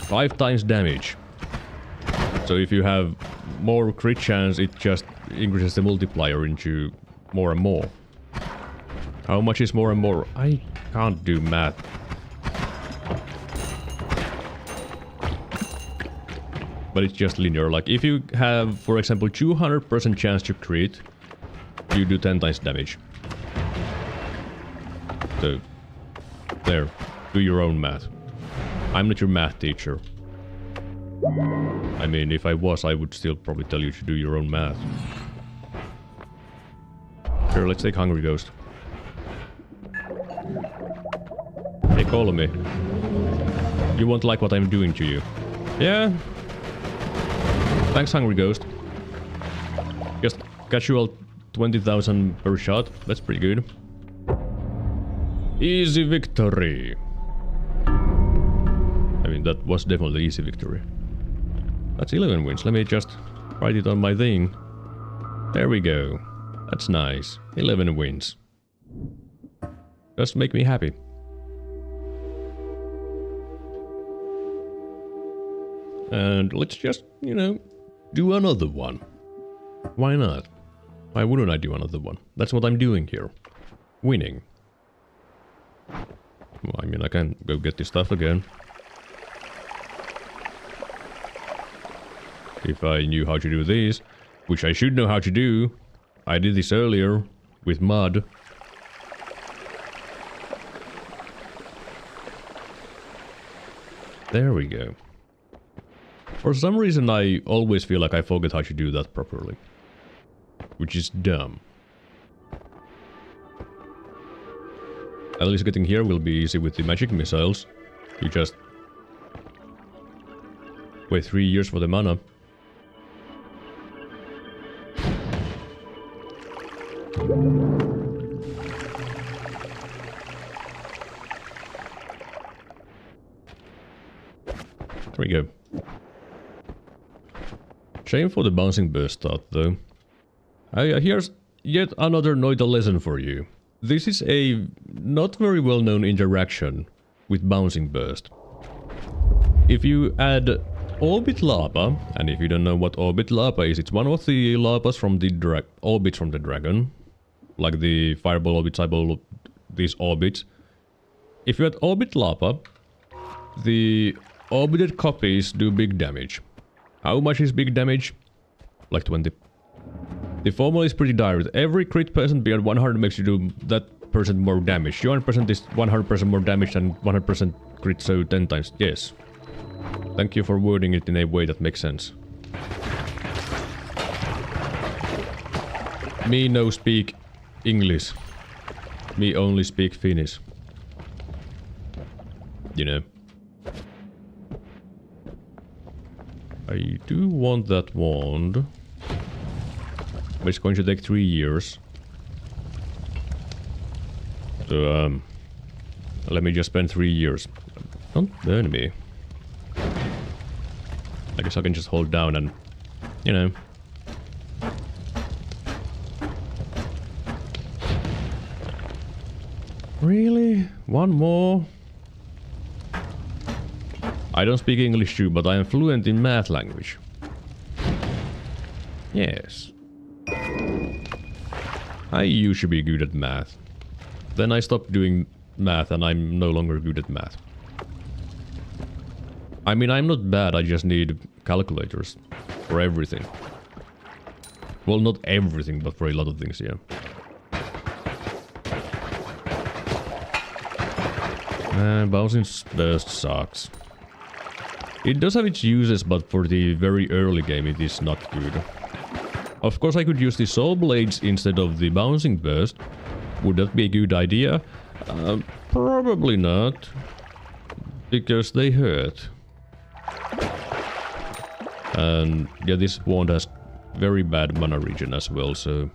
5 times damage. So if you have more crit chance, it just increases the multiplier into more and more. How much is more and more? I can't do math. But it's just linear. Like if you have, for example, 200% chance to crit, you do 10 times damage. So, there. Do your own math. I'm not your math teacher. I mean, if I was, I would still probably tell you to do your own math. Sure, let's take Hungry Ghost. Hey, call me. You won't like what I'm doing to you. Yeah. Thanks, Hungry Ghost. Just casual 20,000 per shot. That's pretty good. Easy victory. I mean, that was definitely easy victory. That's 11 wins. Let me just write it on my thing. There we go. That's nice. 11 wins. Just make me happy. And let's just, you know, do another one. Why not? Why wouldn't I do another one? That's what I'm doing here. Winning. Well, I mean, I can go get this stuff again. If I knew how to do this, which I should know how to do. I did this earlier with mud. There we go. For some reason I always feel like I forget how to do that properly. Which is dumb. At least getting here will be easy with the magic missiles. You just wait 3 years for the mana. There we go. Shame for the bouncing burst start though. Here's yet another Noita lesson for you. This is a not very well known interaction with bouncing burst. If you add orbit lava, and if you don't know what orbit lava is, it's one of the lavas from the orbits from the dragon. Like the fireball orbit, cyber, these orbits. If you add orbit lava, The orbited copies do big damage. How much is big damage? Like 20. The formula is pretty direct. Every crit percent beyond 100 makes you do that percent more damage. 200% is 100% more damage than 100% crit, so 10 times. Yes. Thank you for wording it in a way that makes sense. Me no speak English. Me only speak Finnish. You know. I do want that wand. But it's going to take 3 years. So, let me just spend 3 years. Don't burn me. I guess I can just hold down and, you know. Really? One more? I don't speak English too, but I am fluent in math language. Yes. I used to be good at math. Then I stopped doing math and I'm no longer good at math. I mean, I'm not bad, I just need calculators for everything. Well, not everything, but for a lot of things, yeah. Bouncing burst sucks. It does have its uses, but for the very early game it is not good. Of course I could use the soul blades instead of the bouncing burst. Would that be a good idea? Probably not. Because they hurt. And yeah, this wand has very bad mana regen as well, so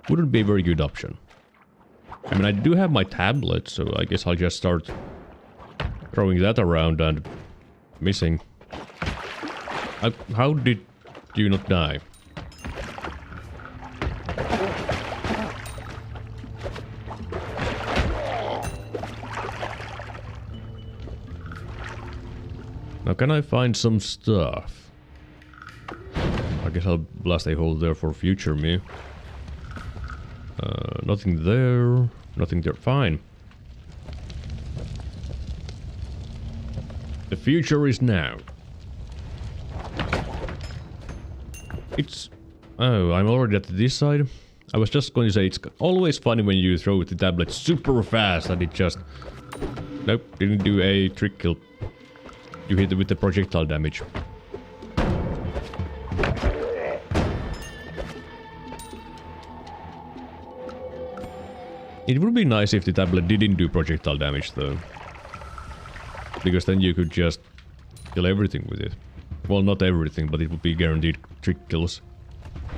wouldn't be a very good option. I mean, I do have my tablet, so I guess I'll just start throwing that around and missing. How did you not die? Now can I find some stuff? I guess I'll blast a hole there for future me. Nothing there. Nothing there. Fine. The future is now. It's... Oh, I'm already at this side. I was just going to say, it's always funny when you throw the tablet super fast and it just... Nope, didn't do a trick kill. You hit it with the projectile damage. It would be nice if the tablet didn't do projectile damage though. Because then you could just kill everything with it. Well, not everything, but it would be guaranteed trick kills.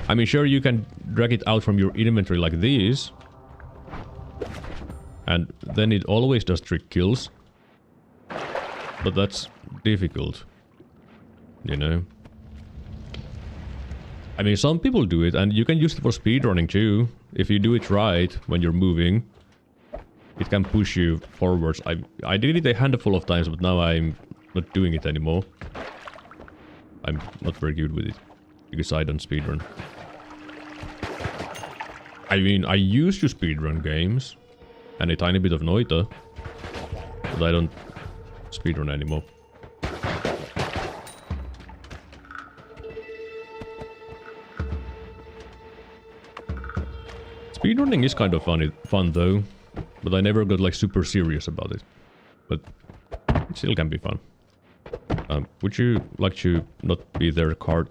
I mean, sure, you can drag it out from your inventory like this. And then it always does trick kills. But that's difficult. You know? I mean, some people do it, and you can use it for speedrunning too. If you do it right when you're moving, it can push you forwards. I did it a handful of times, but now I'm not doing it anymore. I'm not very good with it, because I don't speedrun. I mean, I used to speedrun games, and a tiny bit of Noita, but I don't speedrun anymore. Speedrunning is kind of fun though, but I never got like super serious about it. But it still can be fun. Would you like to not be there? Card.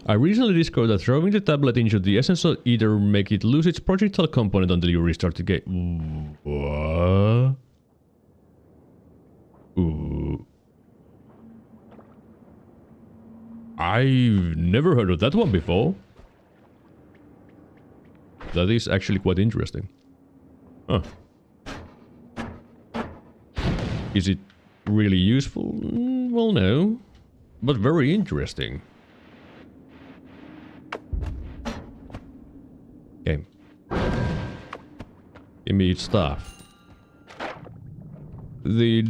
I recently discovered that throwing the tablet into the essence will either make it lose its projectile component until you restart the game. What? Ooh. I've never heard of that one before. That is actually quite interesting. Huh. Is it really useful? Well, no. But very interesting. Okay. Give me stuff. The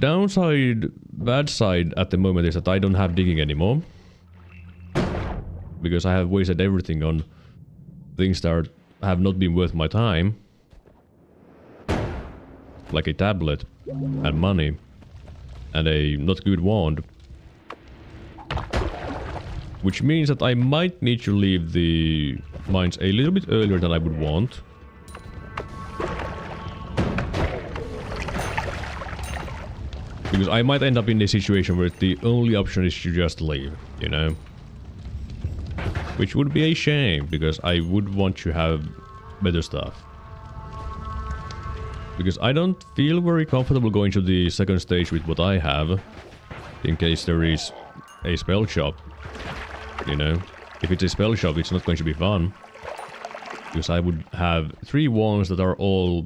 bad side at the moment is that I don't have digging anymore. Because I have wasted everything on things that have not been worth my time. like a tablet and money and a not good wand. Which means that I might need to leave the mines a little bit earlier than I would want. Because I might end up in a situation where the only option is to just leave, you know? Which would be a shame, because I would want to have better stuff. Because I don't feel very comfortable going to the second stage with what I have. In case there is a spell shop. You know? If it's a spell shop, it's not going to be fun. Because I would have 3 wands that are all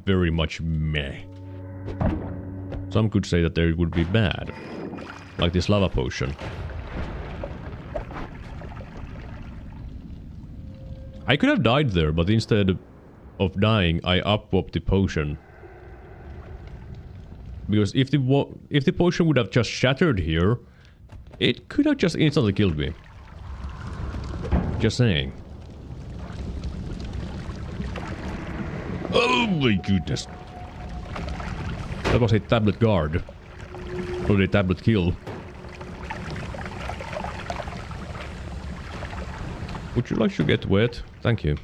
very much meh. Some could say that they would be bad. Like this lava potion. I could have died there, but instead of dying, I up-whopped the potion. Because if the potion would have just shattered here, it could have just instantly killed me. Just saying. Oh my goodness. That was a tablet guard. Or a tablet kill. Would you like to get wet? Thank you.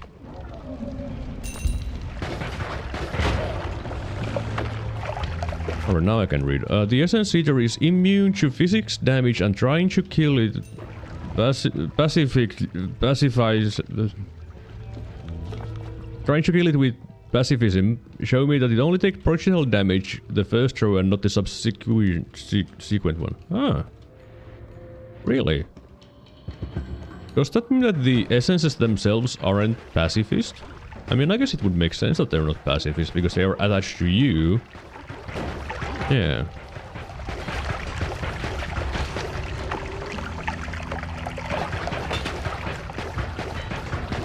Alright, now I can read. The essence eater is immune to physics damage and trying to kill it pacifies... Trying to kill it with pacifism show me that it only takes projectile damage the first throw and not the subsequent one. Ah. Really? Does that mean that the essences themselves aren't pacifist? I mean, I guess it would make sense that they're not pacifist because they are attached to you. Yeah.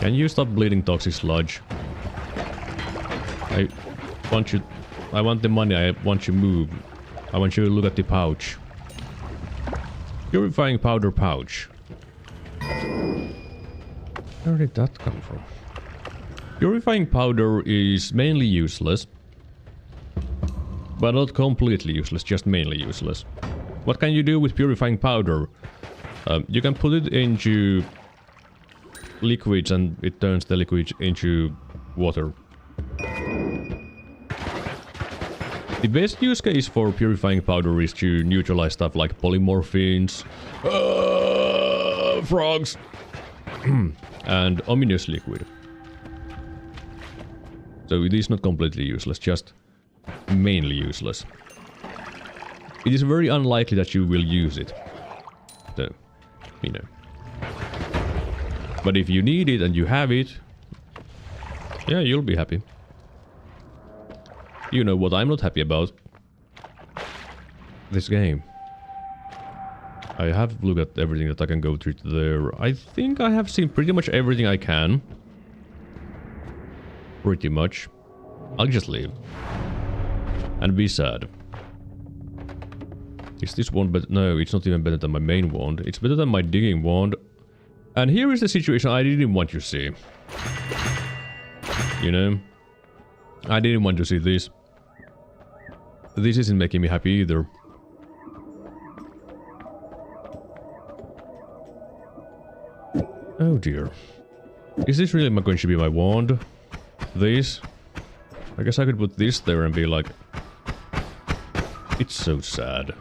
Can you stop bleeding toxic sludge? I want the money, I want you to move. I want you to look at the pouch. Purifying powder pouch. Where did that come from? Purifying powder is mainly useless. But not completely useless, just mainly useless. What can you do with purifying powder? You can put it into liquids and it turns the liquids into water. The best use case for purifying powder is to neutralize stuff like polymorphines, frogs, and ominous liquid. So it is not completely useless, just mainly useless. It is very unlikely that you will use it. So, you know. But if you need it and you have it, yeah, you'll be happy. You know what I'm not happy about? This game. I have looked at everything that I can go through there. I think I have seen pretty much everything I can. Pretty much. I'll just leave. And be sad. Is this one better? No, it's not even better than my main wand. It's better than my digging wand. And here is the situation I didn't want you to see. You know? I didn't want to see this. This isn't making me happy either. Oh dear. Is this really going to be my wand? This? I guess I could put this there and be like... It's so sad.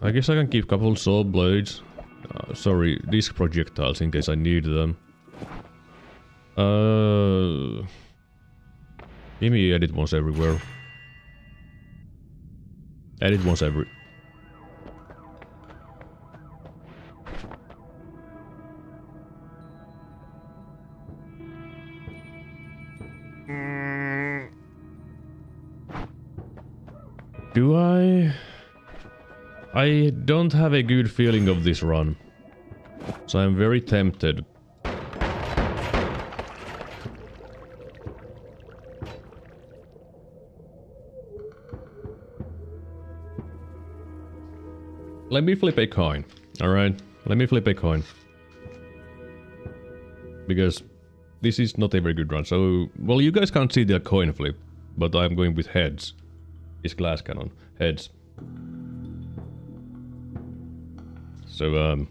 I guess I can keep a couple saw blades. Sorry, disc projectiles in case I need them. Give me edit ones everywhere. Edit ones every... Do I don't have a good feeling of this run. So I'm very tempted. Let me flip a coin. Alright? Let me flip a coin. Because this is not a very good run. So, well, you guys can't see the coin flip, but I'm going with heads. It's glass cannon. Heads. So,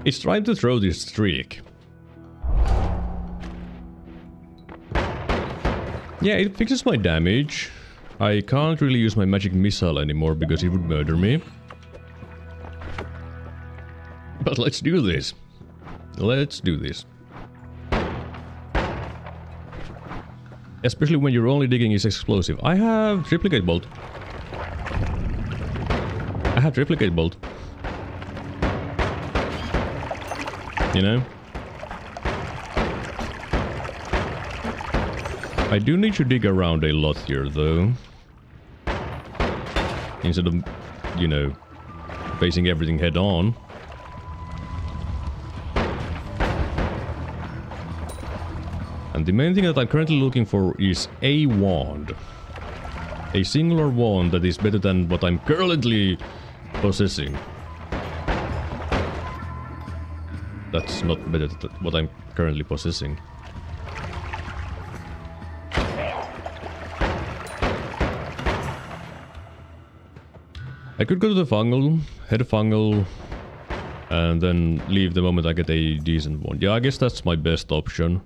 it's trying to throw this streak. Yeah, it fixes my damage. I can't really use my magic missile anymore because it would murder me. But let's do this. Let's do this. Especially when your only digging is explosive. I have triplicate bolt. I have triplicate bolt. You know? I do need to dig around a lot here, though. Instead of, you know, facing everything head on. And the main thing that I'm currently looking for is a wand. A singular wand that is better than what I'm currently possessing. That's not better than what I'm currently possessing. I could go to the fungal, head fungal, and then leave the moment I get a decent one. Yeah, I guess that's my best option.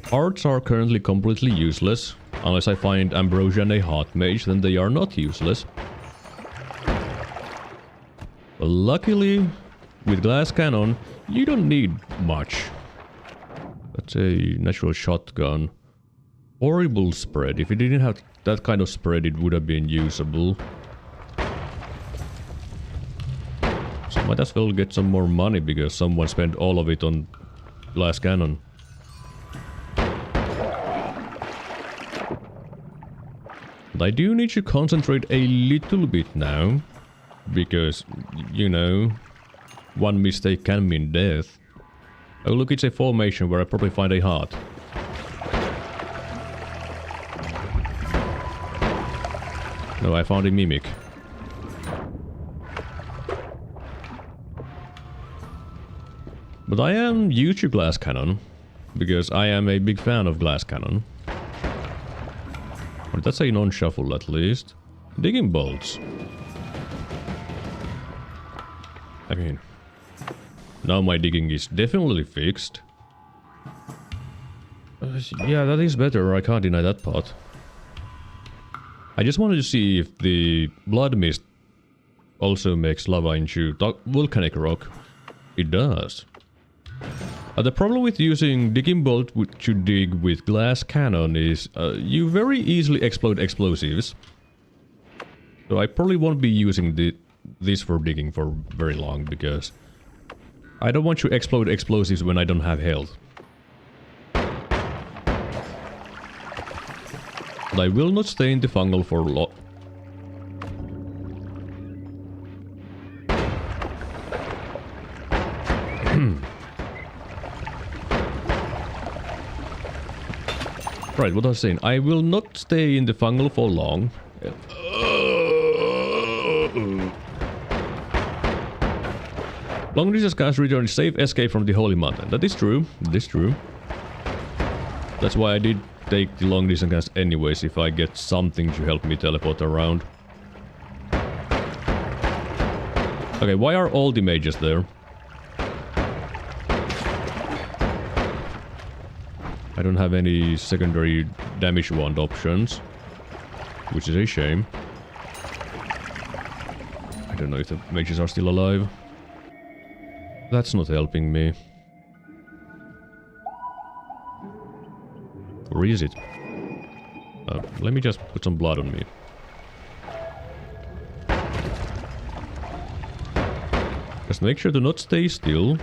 Hearts are currently completely useless. Unless I find Ambrosia and a Heart Mage, then they are not useless. But luckily, with Glass Cannon, you don't need much. That's a natural shotgun. Horrible spread. If it didn't have that kind of spread, it would have been usable. So might as well get some more money because someone spent all of it on Glass Cannon. But I do need to concentrate a little bit now. Because, you know, one mistake can mean death. Oh look, it's a formation where I probably find a heart. No, I found a mimic. But I am used to Glass Cannon. Because I am a big fan of Glass Cannon. But that's a non-shuffle at least. Digging bolts. I mean, now my digging is definitely fixed. Yeah, that is better, I can't deny that part. I just wanted to see if the blood mist also makes lava into volcanic rock. It does. The problem with using digging bolt to dig with Glass Cannon is you very easily explode explosives. So I probably won't be using this for digging for very long because I don't want to explode explosives when I don't have health. But I will not stay in the fungal for long. Right, what I was saying, I will not stay in the fungal for long. Long distance cast return safe escape from the Holy Mountain. That is true. That is true. That's why I did take the long distance cast anyways, if I get something to help me teleport around. Okay, why are all the mages there? I don't have any secondary damage wand options, which is a shame. I don't know if the mages are still alive. That's not helping me. Or is it? Let me just put some blood on me. Just make sure to not stay still.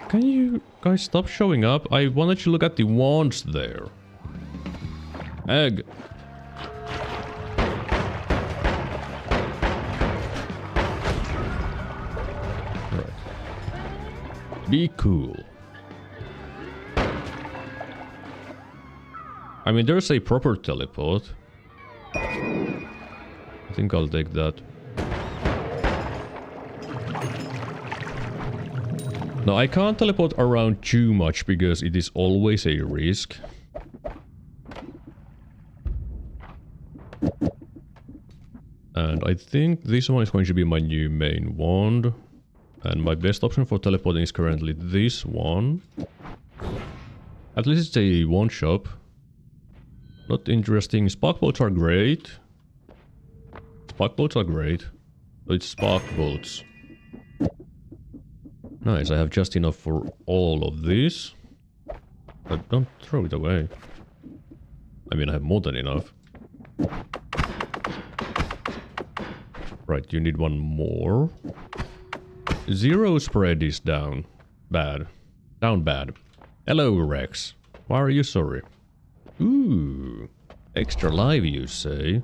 Can you guys stop showing up? I wanted to look at the wands there. Egg. Right. Be cool. I mean, there's a proper teleport. think I'll take that. No, I can't teleport around too much because it is always a risk. And I think this one is going to be my new main wand. And my best option for teleporting is currently this one. At least it's a one shop. Not interesting. Spark bolts are great. Spark bolts are great. So it's spark bolts. Nice, I have just enough for all of this. But don't throw it away. I mean, I have more than enough. Right, you need one more. Zero spread is down. Bad. Down bad. Hello, Rex. Why are you sorry? Ooh. Extra live, you say?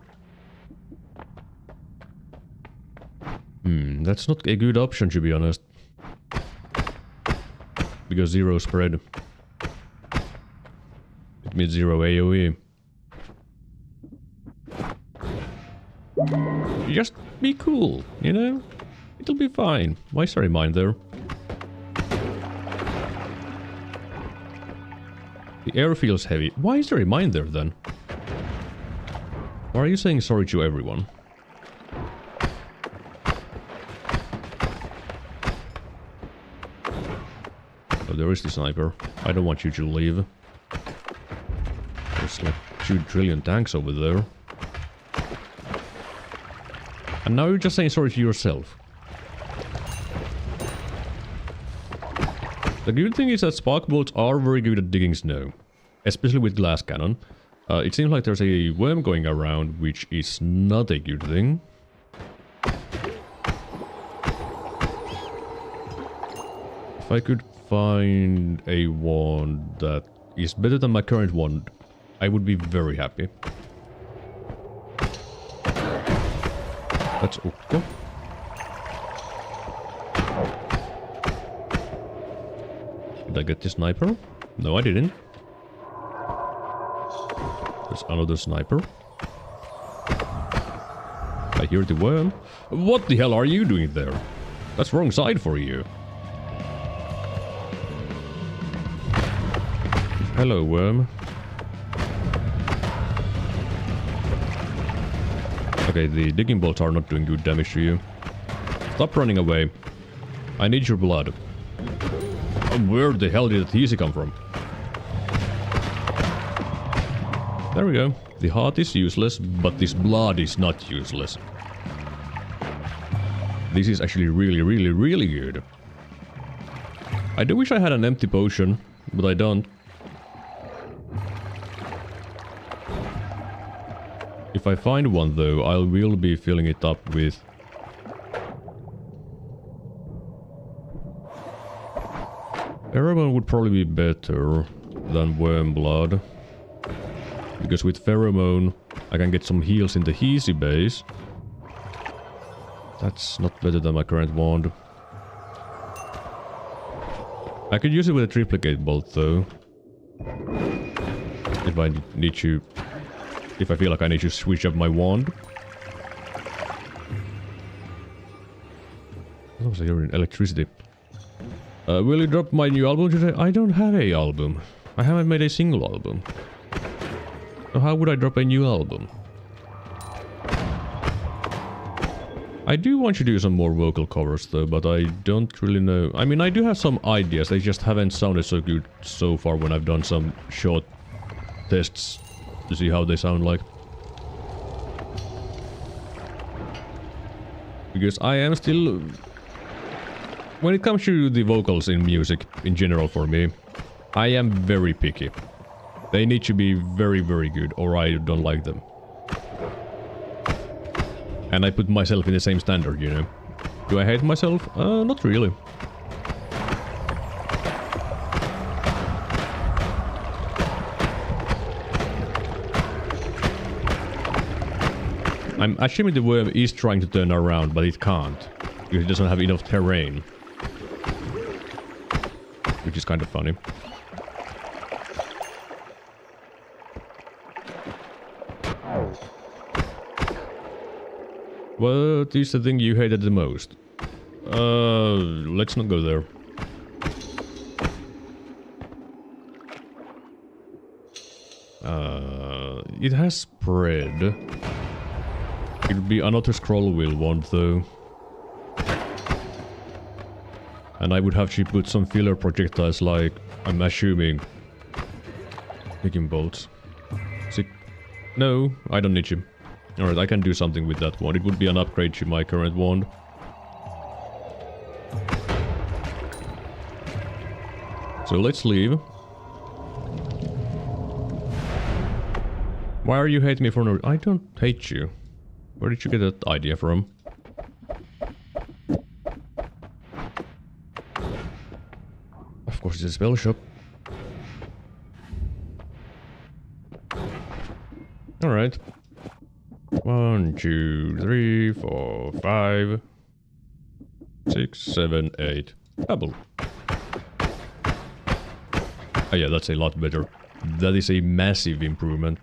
That's not a good option, to be honest. Because zero spread. It means zero AoE. Just be cool, you know? It'll be fine. Why is there a mine there? The air feels heavy. Why is there a mine there then? Why are you saying sorry to everyone? Oh, there is the sniper. I don't want you to leave. There's like 2 trillion tanks over there. And now you're just saying sorry to yourself. The good thing is that spark bolts are very good at digging snow. Especially with glass cannon. It seems like there's a worm going around, which is not a good thing. If I could find a wand that is better than my current wand, I would be very happy. That's okay. Did I get the sniper? No, I didn't. There's another sniper. I hear the worm. What the hell are you doing there? That's wrong side for you. Hello, worm. Okay, the digging bolts are not doing good damage to you. Stop running away. I need your blood. Where the hell did that easy come from? There we go. The heart is useless, but this blood is not useless. This is actually really good. I do wish I had an empty potion, but I don't. If I find one though, I will be filling it up with... Pheromone would probably be better than worm blood. Because with pheromone, I can get some heals in the Heasy base. That's not better than my current wand. I could use it with a triplicate bolt though. If I need to... If I feel like I need to switch up my wand. What was I hearing? Electricity. Will you drop my new album today? I don't have a album. I haven't made a single album. So how would I drop a new album? I do want to do some more vocal covers though, but I don't really know. I mean, I do have some ideas. They just haven't sounded so good so far when I've done some short tests to see how they sound like. Because I am still... When it comes to the vocals in music, in general for me, I am very picky. They need to be very good, or I don't like them. And I put myself in the same standard, you know. Do I hate myself? Not really. I'm assuming the worm is trying to turn around, but it can't. Because it doesn't have enough terrain. Which is kind of funny. What is the thing you hated the most? Let's not go there. It has spread. It would be another scroll wheel wand though. And I would have to put some filler projectiles like, I'm assuming, picking bolts. No, I don't need you. Alright, I can do something with that wand. It would be an upgrade to my current wand. So let's leave. Why are you hating me for no... I don't hate you. Where did you get that idea from? Of course it's a spell shop. Alright. 1, 2, 3, 4, 5, 6, 7, 8. Double. Oh yeah, that's a lot better. That is a massive improvement.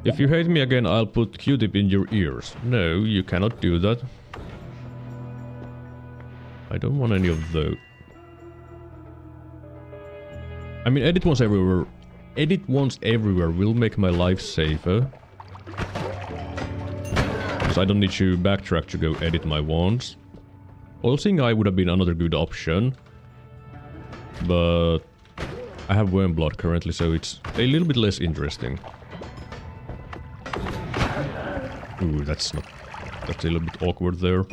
If you hate me again, I'll put Q-tip in your ears. No, you cannot do that. I don't want any of those. I mean, edit once everywhere. Edit once everywhere will make my life safer. Because I don't need to backtrack to go edit my wands. Pulsing Eye would have been another good option. But I have worm blood currently, so it's a little bit less interesting. Ooh, that's not... That's a little bit awkward there.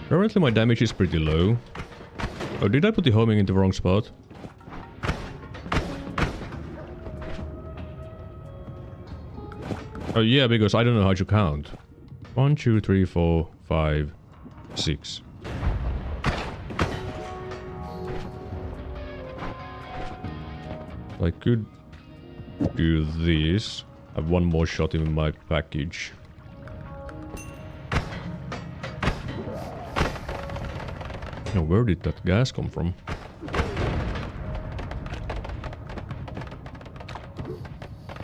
Currently my damage is pretty low. Oh, did I put the homing in the wrong spot? Oh yeah, because I don't know how to count. 1, 2, 3, 4, 5, 6. I could do this. I have one more shot in my package. Now, where did that gas come from?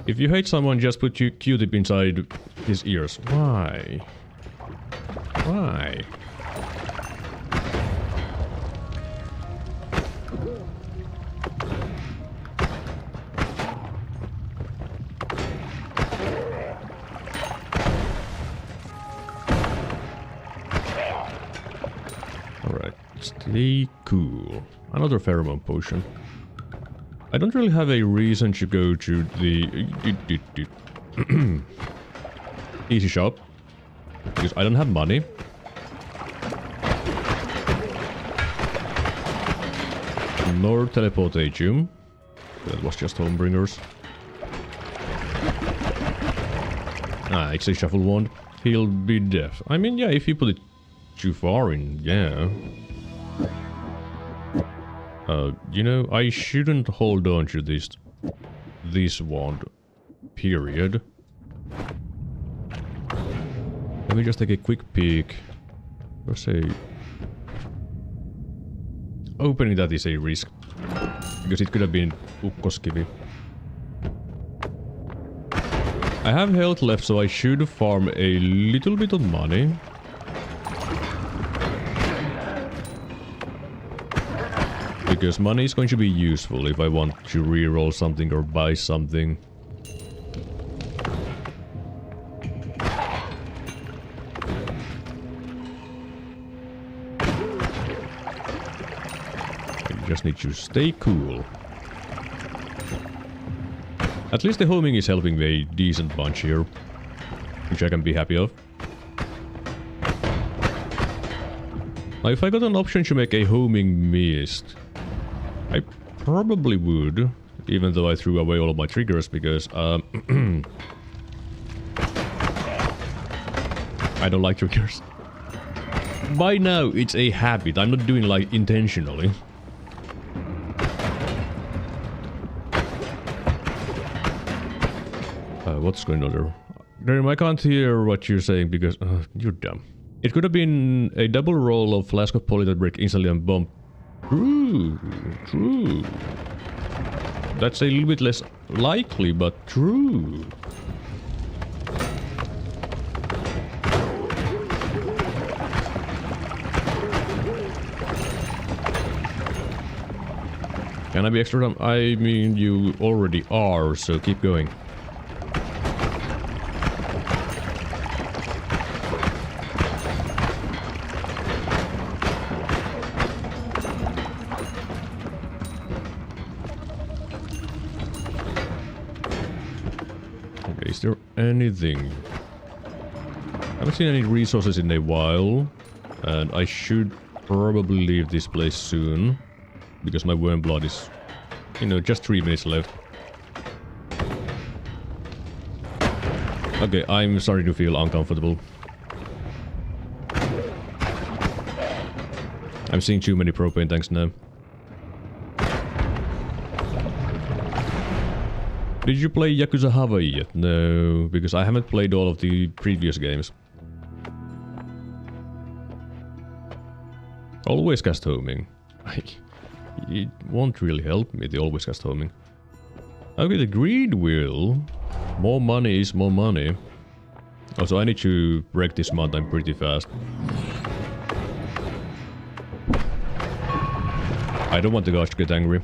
If you hate someone, just put your Q-tip inside his ears. Why? Why? Stay cool. Another pheromone potion. I don't really have a reason to go to the easy shop because I don't have money. Nor teleportation. That was just homebringers. Ah, it's a shuffle wand. He'll be deaf. I mean, yeah, if you put it too far in, yeah. You know, I shouldn't hold on to this wand, period. Let me just take a quick peek. Let's say... Opening that is a risk. Because it could have been ukkoskivi. I have health left, so I should farm a little bit of money. Because money is going to be useful if I want to reroll something or buy something. I just need to stay cool. At least the homing is helping me a decent bunch here, which I can be happy of. Now if I got an option to make a homing mist, I probably would, even though I threw away all of my triggers because I don't like triggers. By now it's a habit, I'm not doing like intentionally. What's going on there? Grim, I can't hear what you're saying because you're dumb. It could have been a double roll of Flask of Polytite Brick instantly and bomb True, true. That's a little bit less likely, but true. Can I be extra dumb? I mean, you already are, so keep going. Okay, is there anything? I haven't seen any resources in a while, and I should probably leave this place soon. Because my worm blood is, you know, just 3 minutes left. Okay, I'm starting to feel uncomfortable. I'm seeing too many propane tanks now. Did you play Yakuza Hawaii yet? No, because I haven't played all of the previous games. Always cast homing. It won't really help me, the always cast homing. Okay, the greed wheel. More money is more money. Also, I need to break this mountain pretty fast. I don't want the guys to get angry.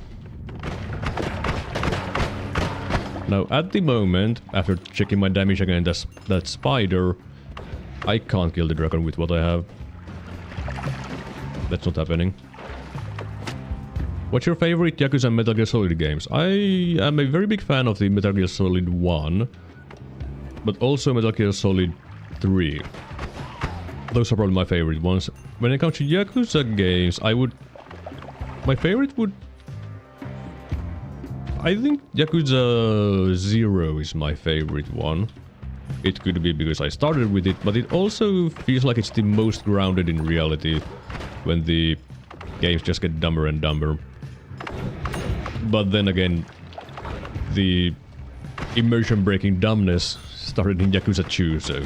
Now, at the moment, after checking my damage against that spider, I can't kill the dragon with what I have. That's not happening. What's your favorite Yakuza and Metal Gear Solid games? I am a very big fan of the Metal Gear Solid 1, but also Metal Gear Solid 3. Those are probably my favorite ones. When it comes to Yakuza games, my favorite would... I think Yakuza 0 is my favorite one. It could be because I started with it, but it also feels like it's the most grounded in reality when the games just get dumber and dumber. But then again, the immersion-breaking dumbness started in Yakuza 2, so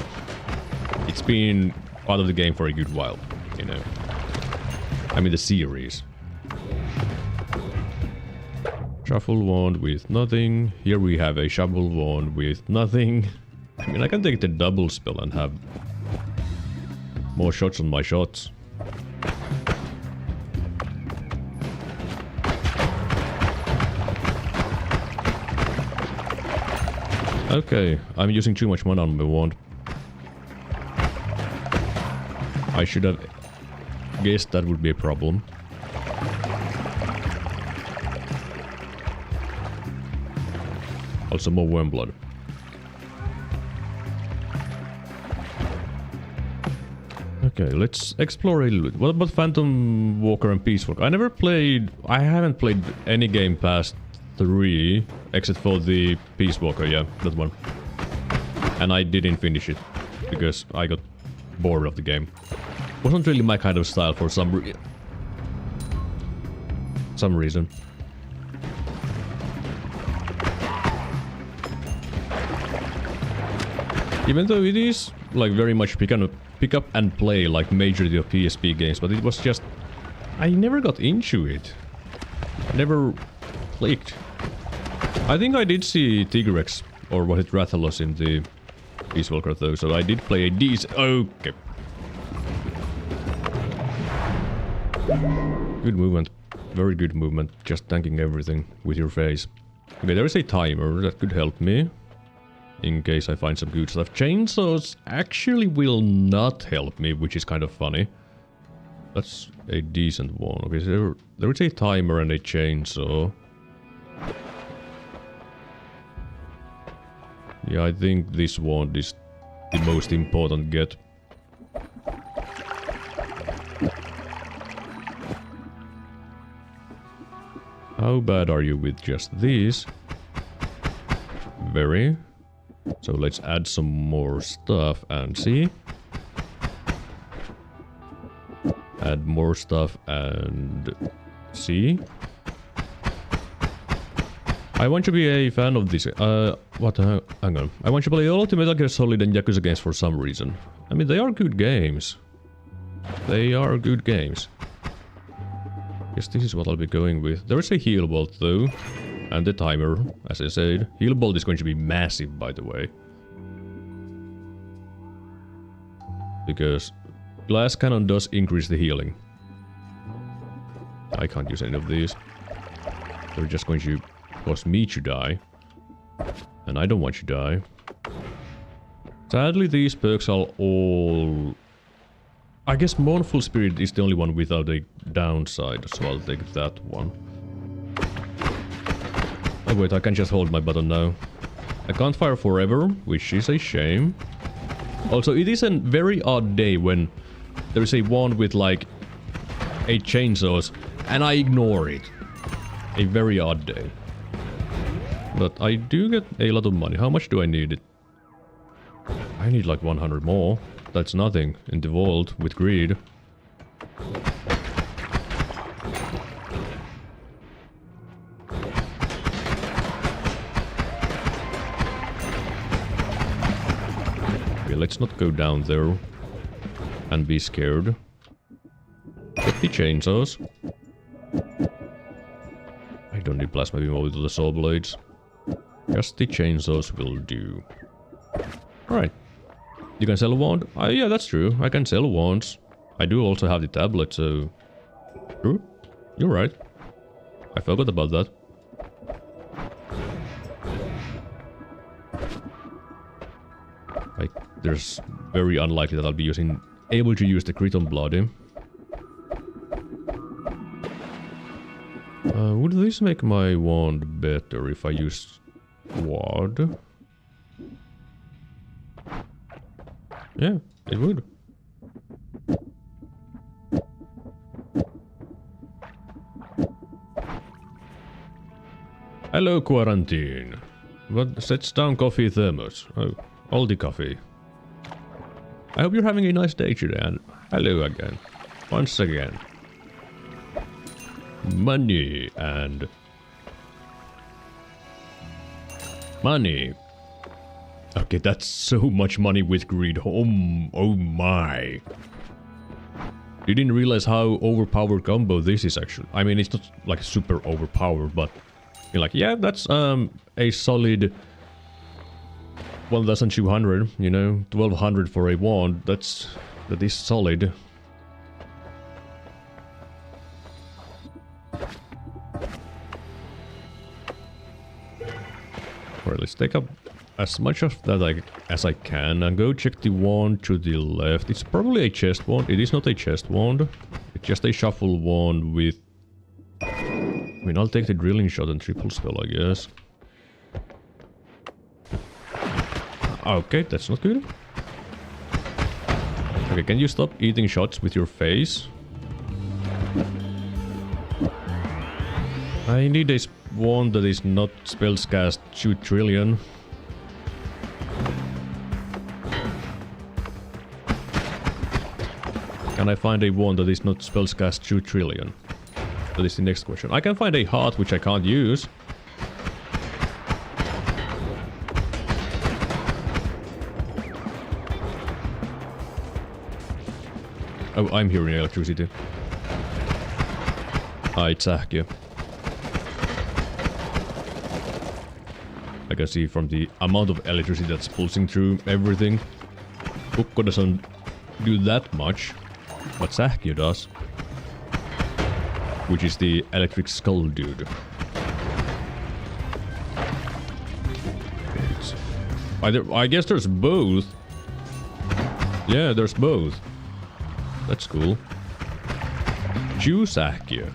it's been part of the game for a good while, you know. I mean the series. Shuffle wand with nothing. Here we have a shuffle wand with nothing. I mean, I can take the double spell and have more shots on my shots. Okay, I'm using too much mana on my wand. I should have guessed that would be a problem. Also more worm blood. Okay, let's explore a little bit. What about Phantom Walker and Peace Walker? I haven't played any game past 3, except for the Peace Walker, yeah, that one. And I didn't finish it, because I got bored of the game. Wasn't really my kind of style for some reason. Even though it is like very much pick up and play like majority of PSP games, but it was just... I never got into it. Never clicked. I think I did see Tigrex, or was it Rathalos in the Peace Walker though, so I did play a decent... Okay. Good movement. Very good movement. Just tanking everything with your face. Okay, there is a timer that could help me. In case I find some good stuff. Chainsaws actually will not help me, which is kind of funny. That's a decent one. Okay, so there is a timer and a chainsaw. Yeah, I think this wand is the most important get. How bad are you with just these? Very. So let's add some more stuff and see. Add more stuff and see. I want to be a fan of this. What the hell? Hang on. I want to play all of the Metal Gear Solid and Yakuza games for some reason. I mean, they are good games. They are good games. Yes, this is what I'll be going with. There is a heal bolt though. And the timer, as I said. Heal bolt is going to be massive, by the way. Because glass cannon does increase the healing. I can't use any of these. They're just going to cause me to die. And I don't want to die. Sadly, these perks are all... I guess Mournful Spirit is the only one without a downside, so I'll take that one. Oh wait, I can just hold my button now. I can't fire forever, which is a shame. Also, it is a very odd day when there is a wand with like 8 chainsaws, and I ignore it. A very odd day. But I do get a lot of money. How much do I need? I need like 100 more. That's nothing in the vault with greed. Okay, let's not go down there and be scared. Get the chainsaws. I don't need plasma beam over to the saw blades. Just the chainsaws will do. Alright. You can sell a wand? Yeah, that's true. I can sell wands. I do also have the tablet, so... True. You're right. I forgot about that. There's very unlikely that I'll be able to use the crit on bloody. Would this make my wand better if I use ward? Yeah, it would. Hello, quarantine. What sets down coffee thermos? Oh, all the coffee. I hope you're having a nice day today, and hello again. Once again. Money and... money. Okay, that's so much money with greed. Oh my. You didn't realize how overpowered combo this is actually. I mean, it's not like super overpowered, but you're like, yeah, that's a solid 1200, you know, 1200 for a wand. That is solid. Alright, let's take up as much of that as I can and go check the wand to the left. It's probably a chest wand. It is not a chest wand. It's just a shuffle wand with... I mean, I'll take the drilling shot and triple spell, I guess. Okay, that's not good. Okay, can you stop eating shots with your face? I need a wand that is not spells cast 2 trillion. Can I find a wand that is not spells cast 2 trillion? That is the next question. I can find a heart which I can't use. Oh, I'm hearing electricity. Ah, it's Sähkö. I can see from the amount of electricity that's pulsing through everything. Ukko doesn't do that much, but Sähkö does. Which is the electric skull dude. I guess there's both. Yeah, there's both. That's cool. Sähkö.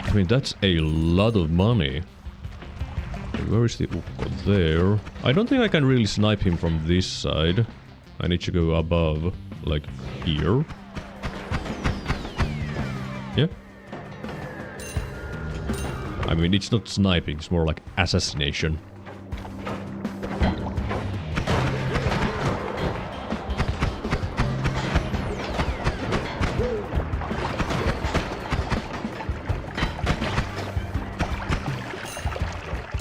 I mean, that's a lot of money. Where is the Ukko? There. I don't think I can really snipe him from this side. I need to go above, like here. Yeah. I mean, it's not sniping, it's more like assassination.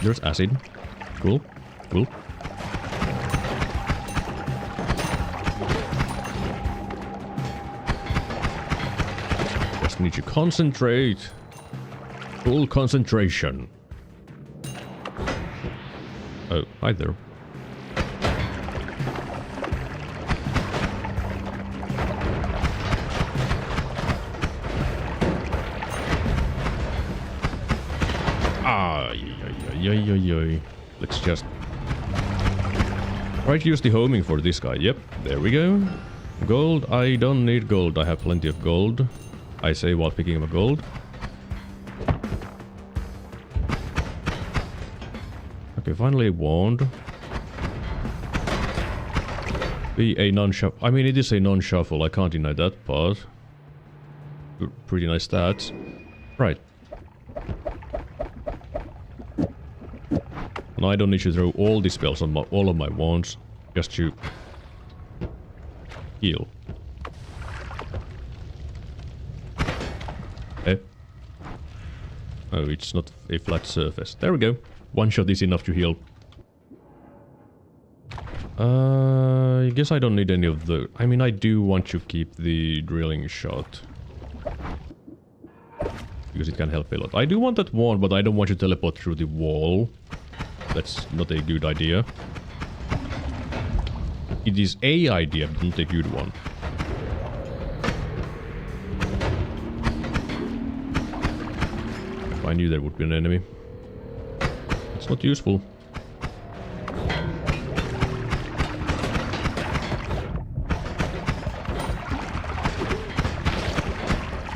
There's acid. Cool. Cool. need to concentrate. Full concentration. Oh, hi there. Let's just try to use the homing for this guy. Yep, there we go. Gold, I don't need gold. I have plenty of gold. I say while picking up gold. Okay, finally a wand. Be a non-shuffle. I mean, it is a non-shuffle. I can't deny that part. Pretty nice stats. Right. Now I don't need to throw all the spells on all of my wands, just to heal. Eh? Oh, it's not a flat surface. There we go. One shot is enough to heal. I guess I don't need any of the... I mean, I do want to keep the drilling shot. Because it can help a lot. I do want that wand, but I don't want to teleport through the wall. That's not a good idea. It is a idea, but not a good one. I knew there would be an enemy. It's not useful.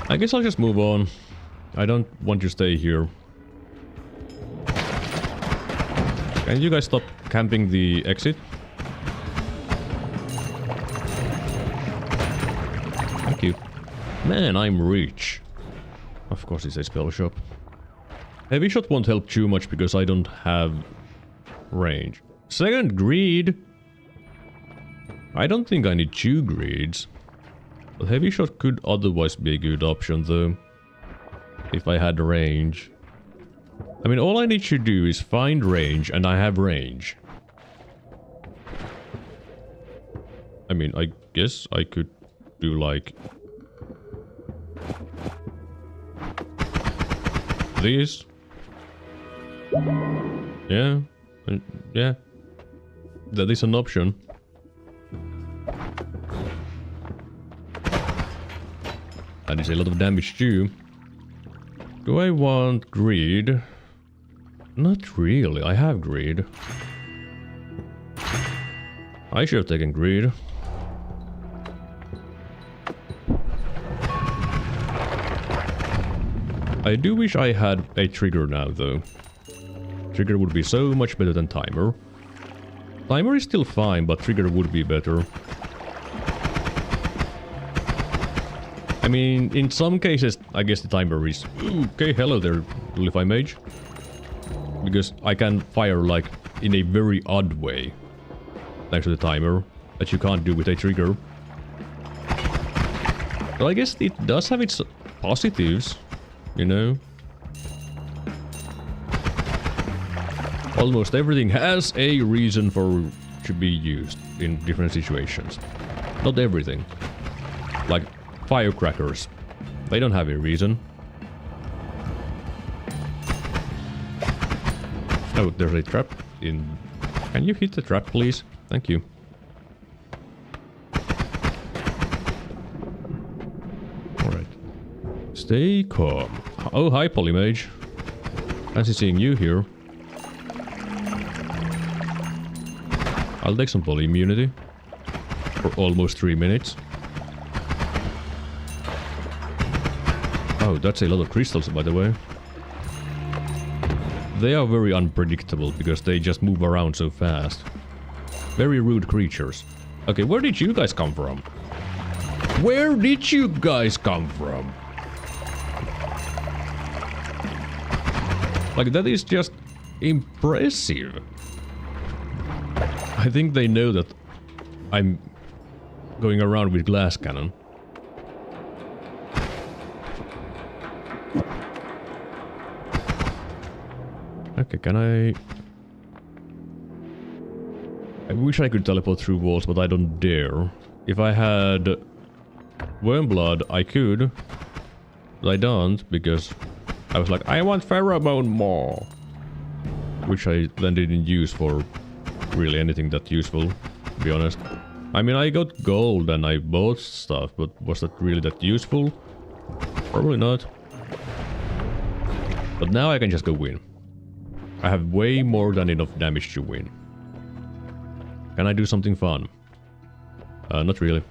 I guess I'll just move on. I don't want to stay here. Can you guys stop camping the exit? Thank you. Man, I'm rich. Of course it's a spell shop. Heavy shot won't help too much because I don't have range. Second greed! I don't think I need 2 greeds. But heavy shot could otherwise be a good option though. If I had range. I mean, all I need to do is find range, and I have range. I mean, I guess I could do like... this. Yeah. Yeah. That is an option. That is a lot of damage too. Do I want greed? Not really, I have greed. I should have taken greed. I do wish I had a trigger now though. Trigger would be so much better than timer. Timer is still fine, but trigger would be better. I mean, in some cases, I guess the timer is... Okay, hello there, Lify Mage. Because I can fire, like, in a very odd way. Thanks to the timer. That you can't do with a trigger. But I guess it does have its positives. You know? Almost everything has a reason for to be used in different situations. Not everything. Like firecrackers. They don't have a reason. Oh, there's a trap in... Can you hit the trap, please? Thank you. Alright. Stay calm. Oh, hi, Polymage. Fancy seeing you here. I'll take some poly immunity. For almost 3 minutes. Oh, that's a lot of crystals, by the way. They are very unpredictable because they just move around so fast. Very rude creatures. Okay, where did you guys come from? Where did you guys come from? Like, that is just impressive. I think they know that I'm going around with glass cannon. Okay, can I wish I could teleport through walls, but I don't dare. If I had Wormblood, I could. But I don't, because I was like, I want pheromone more. Which I then didn't use for really anything that useful, to be honest. I mean, I got gold and I bought stuff, but was that really that useful? Probably not. But now I can just go win. I have way more than enough damage to win. Can I do something fun? Not really.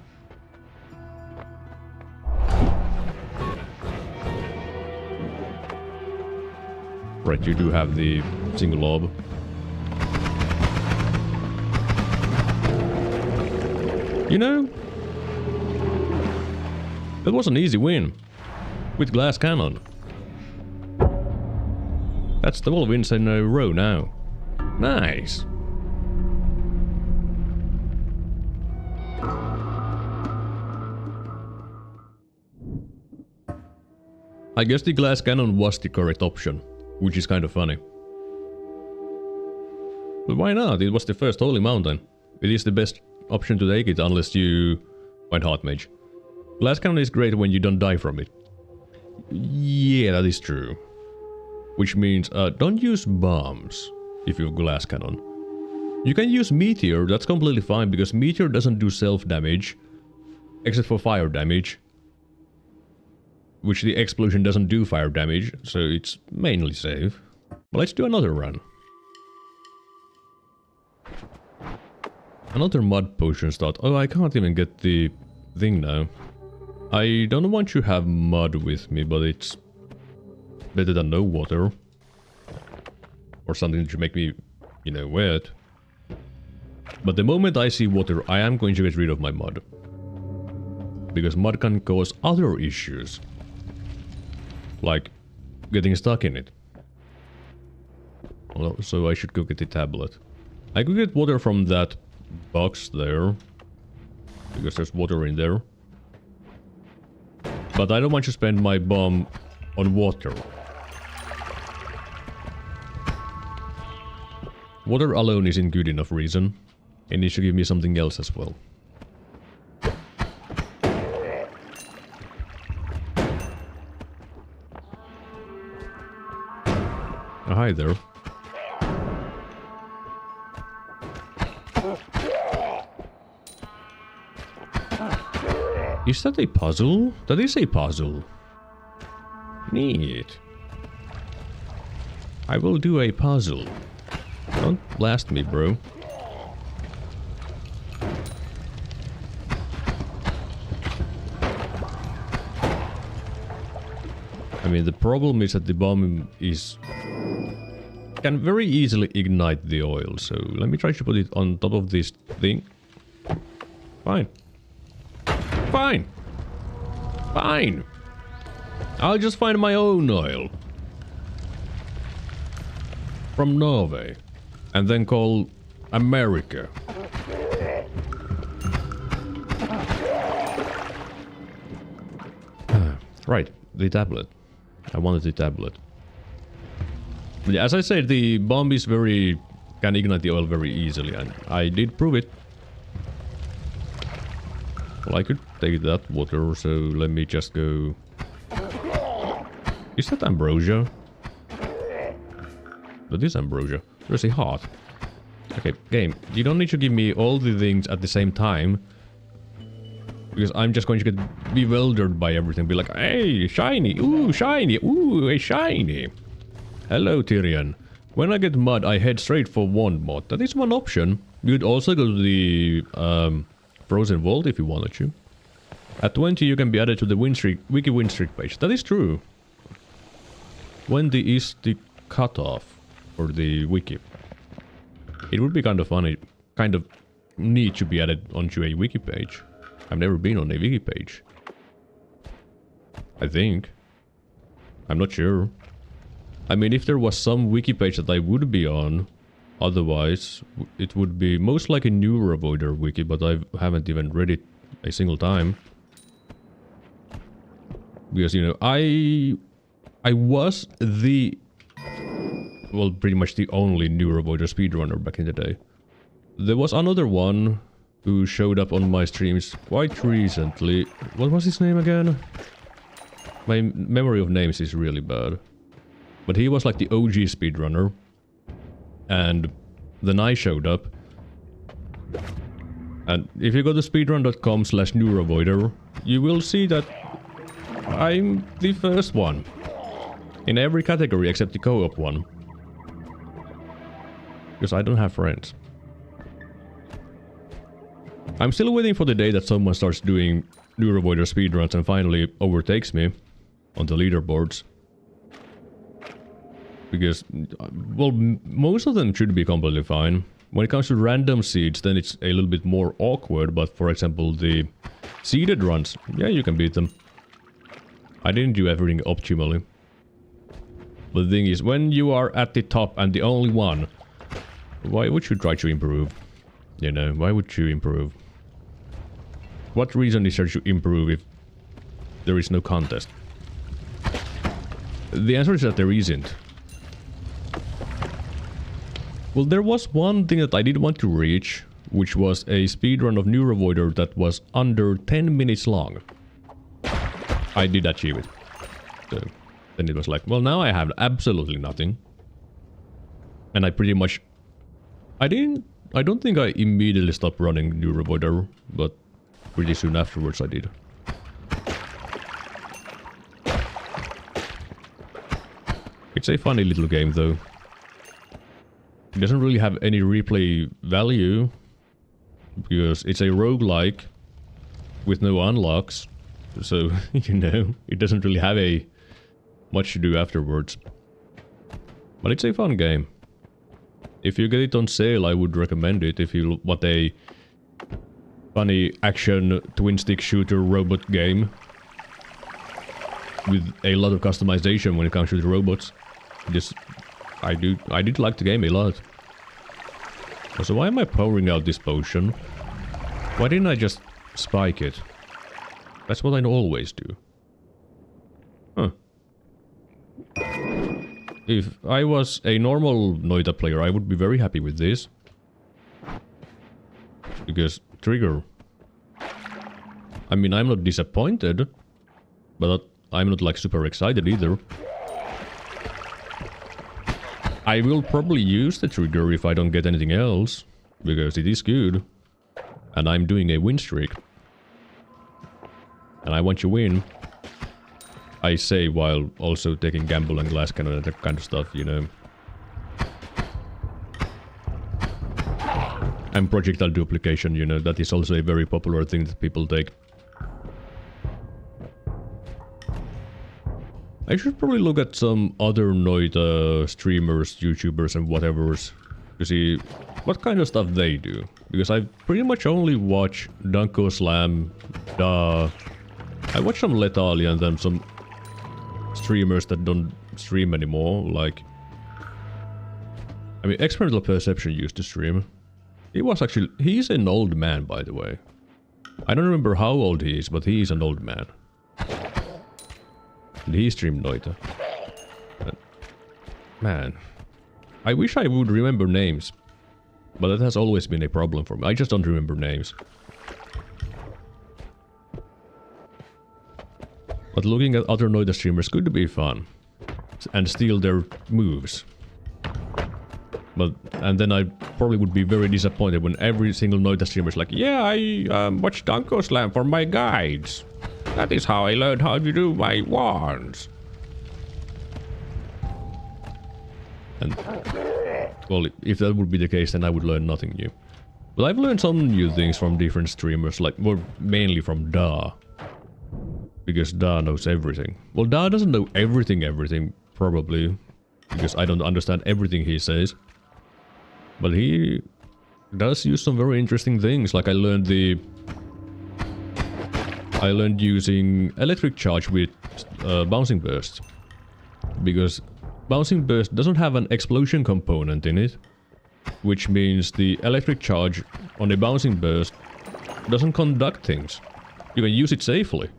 Right, you do have the single orb. You know, that was an easy win. With glass cannon. That's 12 wins in a row now. Nice. I guess the glass cannon was the correct option. Which is kind of funny. But why not? It was the first holy mountain. It is the best option to take it unless you find Heart Mage. Glass cannon is great when you don't die from it. Yeah, that is true. Which means don't use bombs if you have glass cannon. You can use meteor, that's completely fine because meteor doesn't do self damage. Except for fire damage. Which the explosion doesn't do fire damage, so it's mainly safe. But let's do another run. Another mud potion start. Oh, I can't even get the thing now. I don't want to have mud with me, but it's better than no water. Or something to make me, you know, wet. But the moment I see water, I am going to get rid of my mud. Because mud can cause other issues. Like, getting stuck in it. Well, so I should go get the tablet. I could get water from that box there. Because there's water in there. But I don't want to spend my bomb on water. Water alone isn't good enough reason. It needs to give me something else as well. Oh, hi there. Is that a puzzle? That is a puzzle. Neat. I will do a puzzle. Don't blast me, bro. I mean, the problem is that the bomb can very easily ignite the oil, so let me try to put it on top of this thing. Fine. Fine. Fine. I'll just find my own oil. From Norway. And then call America. Right, the tablet. I wanted the tablet. Yeah, as I said, the bomb is can ignite the oil very easily, and I did prove it. Well, I could take that water, so let me just go... Is that ambrosia? That is ambrosia. There's a heart. Okay, game, you don't need to give me all the things at the same time. Because I'm just going to get bewildered by everything. Be like, hey, shiny, ooh, a shiny. Hello, Tyrion. When I get mud, I head straight for wand mod. That is one option. You could also go to the Frozen Vault if you wanted to. At 20, you can be added to the wiki winstreak page. That is true. When is the cutoff for the wiki? It would be kind of funny, kind of neat to be added onto a wiki page. I've never been on a wiki page. I think. I'm not sure. I mean, if there was some wiki page that I would be on, otherwise, it would be most like a Neurovoider wiki, but I haven't even read it a single time. Because, you know, I was the... Well, pretty much the only Neurovoider speedrunner back in the day. There was another one who showed up on my streams quite recently. What was his name again? My memory of names is really bad. But he was like the OG speedrunner. And then I showed up. And if you go to speedrun.com/neurovoider, you will see that I'm the first one. In every category except the co-op one. Because I don't have friends. I'm still waiting for the day that someone starts doing Neurovoider speedruns and finally overtakes me on the leaderboards. Because, well, most of them should be completely fine. When it comes to random seeds, then it's a little bit more awkward, but for example, the seeded runs, yeah, you can beat them. I didn't do everything optimally. But the thing is, when you are at the top and the only one, why would you try to improve? You know, why would you improve? What reason is there to improve if there is no contest? The answer is that there isn't. Well, there was one thing that I did want to reach, which was a speedrun of Neurovoider that was under 10 minutes long. I did achieve it. So then it was like, well, now I have absolutely nothing. And I pretty much... I don't think I immediately stopped running Neurovoider, but pretty soon afterwards I did. It's a funny little game though. It doesn't really have any replay value, because it's a roguelike with no unlocks, so, you know, it doesn't really have much to do afterwards. But it's a fun game. If you get it on sale, I would recommend it if you want a funny action twin-stick shooter robot game with a lot of customization when it comes to the robots. I did like the game a lot. So why am I powering out this potion? Why didn't I just spike it? That's what I always do. Huh. If I was a normal Noita player, I would be very happy with this. Because trigger. I mean, I'm not disappointed, but I'm not like super excited either. I will probably use the trigger if I don't get anything else, because it is good. And I'm doing a win streak. And I want to win. I say while also taking gamble and glass cannon and that kind of stuff, you know. And projectile duplication, you know, that is also a very popular thing that people take. I should probably look at some other Noita streamers, YouTubers and whatevers to see what kind of stuff they do. Because I pretty much only watch Danko Slam, I watch some Letali and then some streamers that don't stream anymore, like... I mean, Experimental Perception used to stream. He's an old man, by the way. I don't remember how old he is, but he is an old man. And he streamed Noita. But, man, I wish I would remember names. But that has always been a problem for me. I just don't remember names. But looking at other Noita streamers could be fun. And steal their moves. And then I probably would be very disappointed when every single Noita streamer is like, yeah, I watched Danko Slam for my guides. That is how I learned how to do my wands. And, well, if that would be the case, then I would learn nothing new. But I've learned some new things from different streamers, like, well, mainly from Da. Because Da knows everything. Well, Da doesn't know everything, probably. Because I don't understand everything he says. But he does use some very interesting things, like I learned using electric charge with bouncing bursts. Because bouncing burst doesn't have an explosion component in it. Which means the electric charge on a bouncing burst doesn't conduct things. You can use it safely.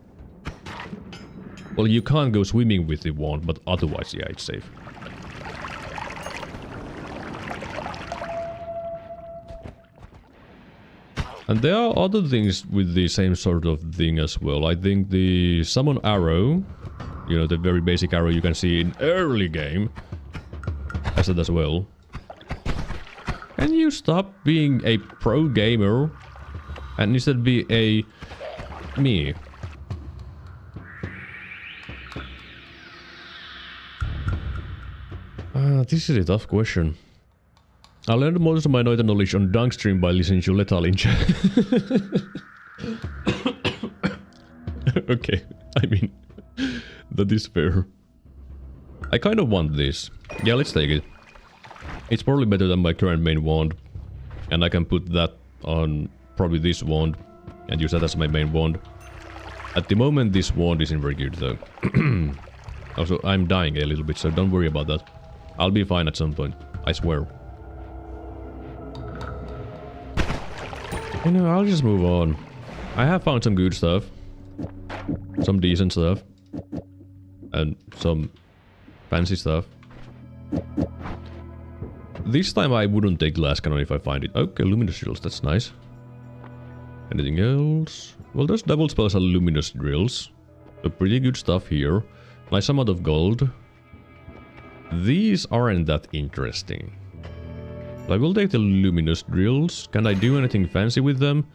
Well, you can't go swimming with the wand, but otherwise, yeah, it's safe. And there are other things with the same sort of thing as well. I think the summon arrow You know, the very basic arrow you can see in early game. Has that as well. Can you stop being a pro gamer and instead be a me? This is a tough question. I learned most of my Noita knowledge on Dunk Stream by listening to Lethal in chat. Okay, I mean, that is fair. I kind of want this. Yeah, let's take it. It's probably better than my current main wand. And I can put that on probably this wand and use that as my main wand. At the moment, this wand isn't very good though. Also, I'm dying a little bit, so don't worry about that. I'll be fine at some point, I swear. You know, I'll just move on. I have found some good stuff. Some decent stuff. And some fancy stuff. This time I wouldn't take glass cannon if I find it. Okay, luminous drills, that's nice. Anything else? Well, those double spells are luminous drills. So pretty good stuff here. Nice amount of gold. These aren't that interesting. I will take the luminous drills. Can I do anything fancy with them?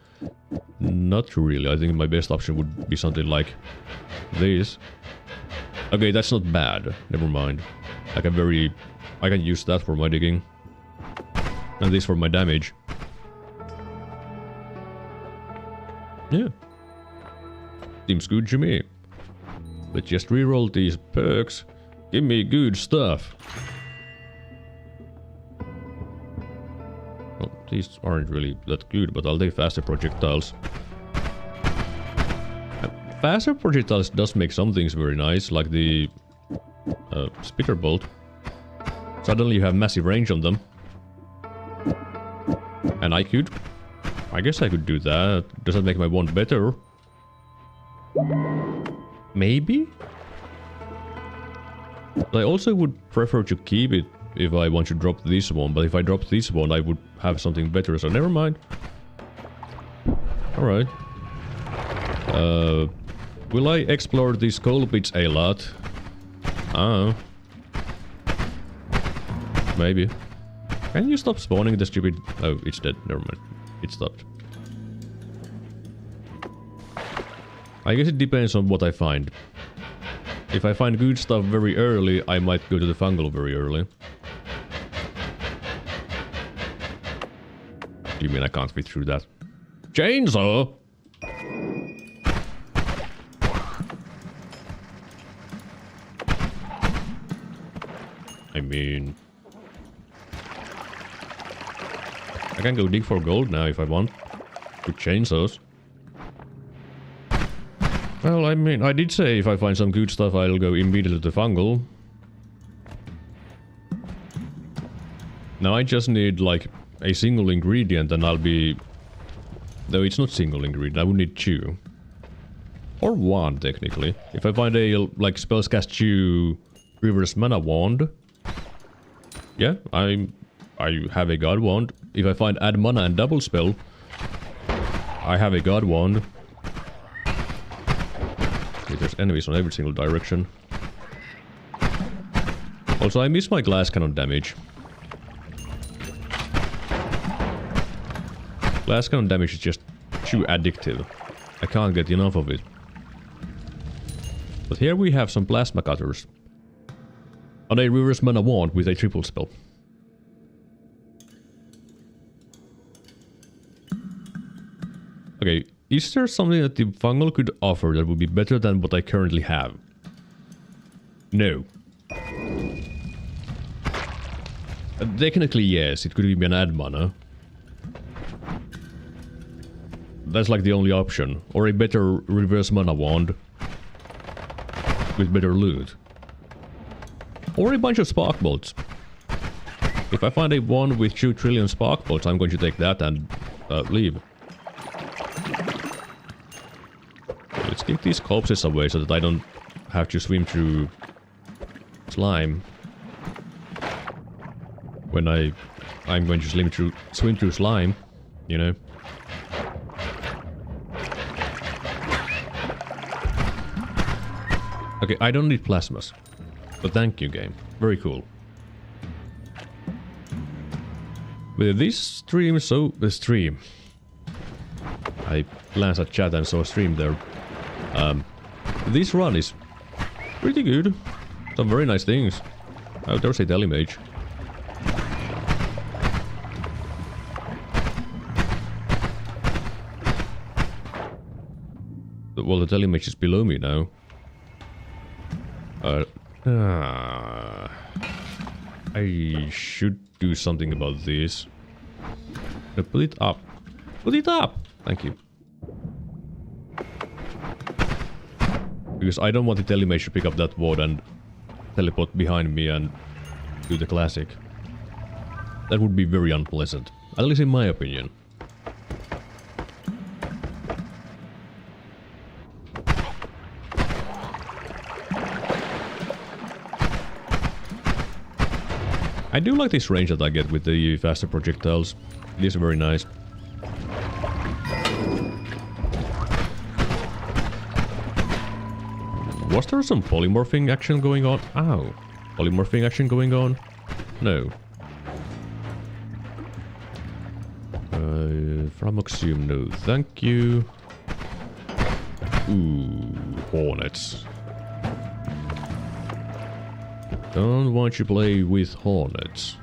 Not really. I think my best option would be something like this. Okay, that's not bad. Never mind. I can use that for my digging. And this for my damage. Yeah. Seems good to me. Let's just reroll these perks. Give me good stuff. Well, these aren't really that good, but I'll take faster projectiles. Faster projectiles does make some things very nice, like the spitter bolt. Suddenly you have massive range on them. And I guess I could do that. Does that make my wand better? Maybe? I also would prefer to keep it if I want to drop this one, but if I drop this one I would have something better, so never mind. Alright. Will I explore these coal pits a lot? Maybe. Can you stop spawning the stupid... Oh, it's dead. Never mind. It stopped. I guess it depends on what I find. If I find good stuff very early, I might go to the fungal very early. Do you mean I can't fit through that? Chainsaw! I mean... I can go dig for gold now if I want. With chainsaws. Well, I mean, I did say if I find some good stuff I'll go immediately to the fungal. Now I just need like a single ingredient and I'll be... Though it's not single ingredient, I would need 2. Or 1 technically. If I find a like spells cast 2 reverse mana wand. Yeah, I have a god wand. If I find add mana and double spell, I have a god wand. Okay, there's enemies on every single direction. Also, I miss my glass cannon damage. Glass cannon damage is just too addictive. I can't get enough of it. But here we have some plasma cutters. On a reverse mana wand with a triple spell. Okay, is there something that the fungal could offer that would be better than what I currently have? No. Technically yes, it could be an add mana. That's like the only option. Or a better reverse mana wand. With better loot. Or a bunch of spark bolts. If I find a wand with 2 trillion spark bolts, I'm going to take that and leave. Let's get these corpses away so that I don't have to swim through slime. When I'm going to swim through slime, you know. Okay, I don't need plasmas. But thank you, game. Very cool. With this stream, stream. I glanced at chat and saw a stream there. This run is pretty good. Some very nice things. Oh, there's a telemage. Well, the telemage is below me now. I should do something about this. Put it up. Put it up! Thank you. Because I don't want the telemage to pick up that ward and teleport behind me and do the classic. That would be very unpleasant. At least in my opinion. I do like this range that I get with the faster projectiles. It is very nice. Was there some polymorphing action going on? Ow. Polymorphing action going on? No. Framoxium, no. Thank you. Ooh, hornets. Don't want you to play with hornets.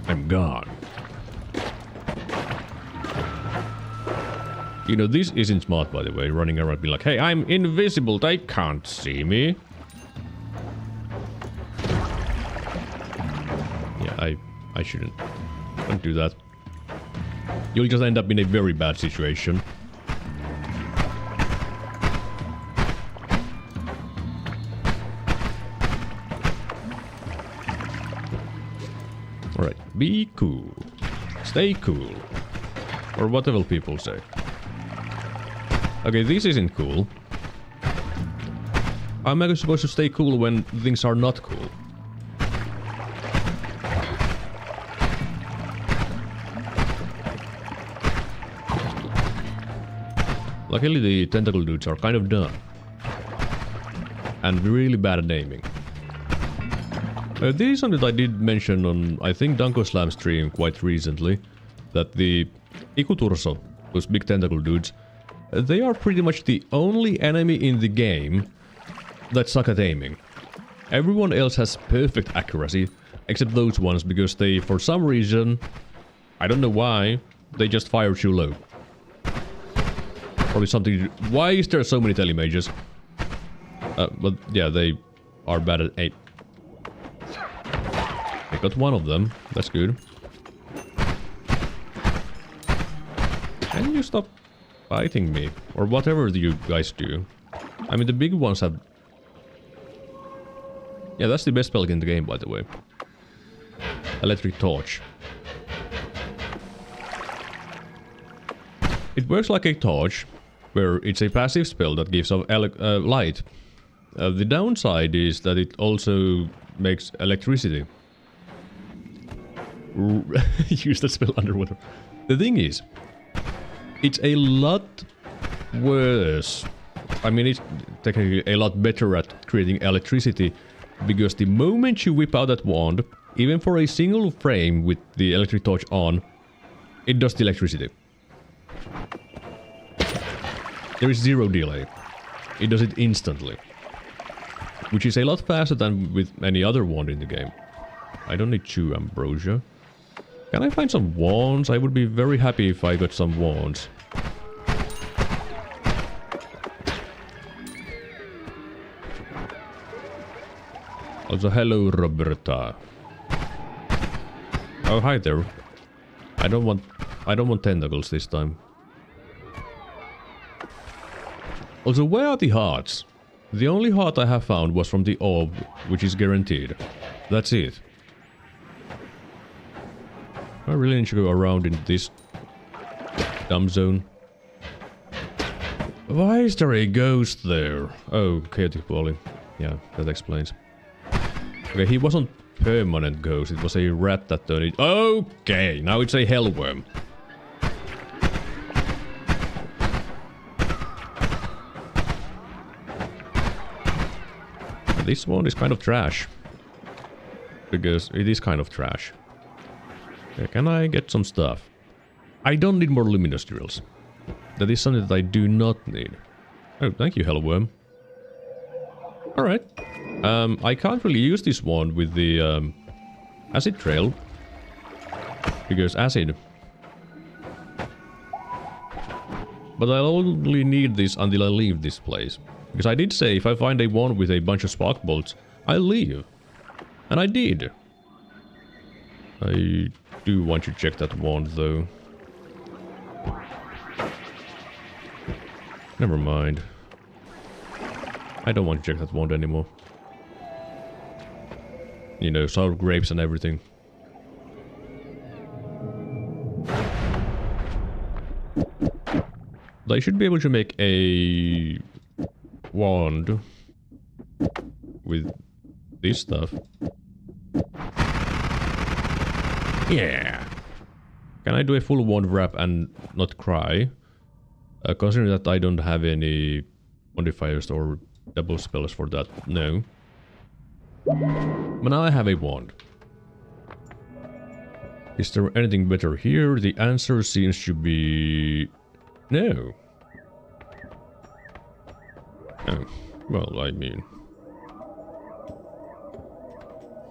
I'm gone. You know, this isn't smart, by the way, running around being like, hey, I'm invisible, they can't see me. Yeah, I shouldn't. Don't do that. You'll just end up in a very bad situation. Alright, be cool. Stay cool. Or whatever people say. Okay, this isn't cool. How am I supposed to stay cool when things are not cool? Luckily the tentacle dudes are kind of dumb. And really bad at aiming. This is something that I did mention on, I think, Danko Slam stream quite recently. That the Ikuturso, those big tentacle dudes, they are pretty much the only enemy in the game that suck at aiming. Everyone else has perfect accuracy, except those ones, because they, for some reason, I don't know why, they just fire too low. Probably something... Why is there so many telemages? But yeah, they are bad at aim. I got one of them. That's good. Can you stop fighting me? Or whatever you guys do. I mean, the big ones have... Yeah, that's the best spell in the game, by the way. Electric Torch. It works like a torch, where it's a passive spell that gives off light. The downside is that it also makes electricity. Use that spell underwater. The thing is, it's a lot worse. I mean, it's technically a lot better at creating electricity, because the moment you whip out that wand, even for a single frame with the electric torch on, it does the electricity. There is zero delay. It does it instantly. Which is a lot faster than with any other wand in the game. I don't need 2 ambrosia. Can I find some wands? I would be very happy if I got some wands. Also, hello, Roberta. Oh, hi there. I don't want tentacles this time. Also, where are the hearts? The only heart I have found was from the orb, which is guaranteed. That's it. I really need to go around in this dumb zone. Why is there a ghost there? Oh, chaotic poly. Yeah, that explains. Okay, he wasn't permanent ghost, it was a rat that turned it. Okay, now it's a hellworm. this one is kind of trash. Because it is kind of trash. Okay, can I get some stuff? I don't need more luminous drills. That is something that I do not need. Oh, thank you, hello worm. Alright. I can't really use this one with the acid trail. Because acid. But I'll only need this until I leave this place. Because I did say if I find a wand with a bunch of spark bolts, I'll leave. And I did. I do want to check that wand though. Never mind. I don't want to check that wand anymore. You know, sour grapes and everything. I should be able to make a wand with this stuff. Yeah. Can I do a full wand wrap and not cry? Considering that I don't have any modifiers or double spells for that, no. But now I have a wand. Is there anything better here? The answer seems to be... no. Oh, well, I mean...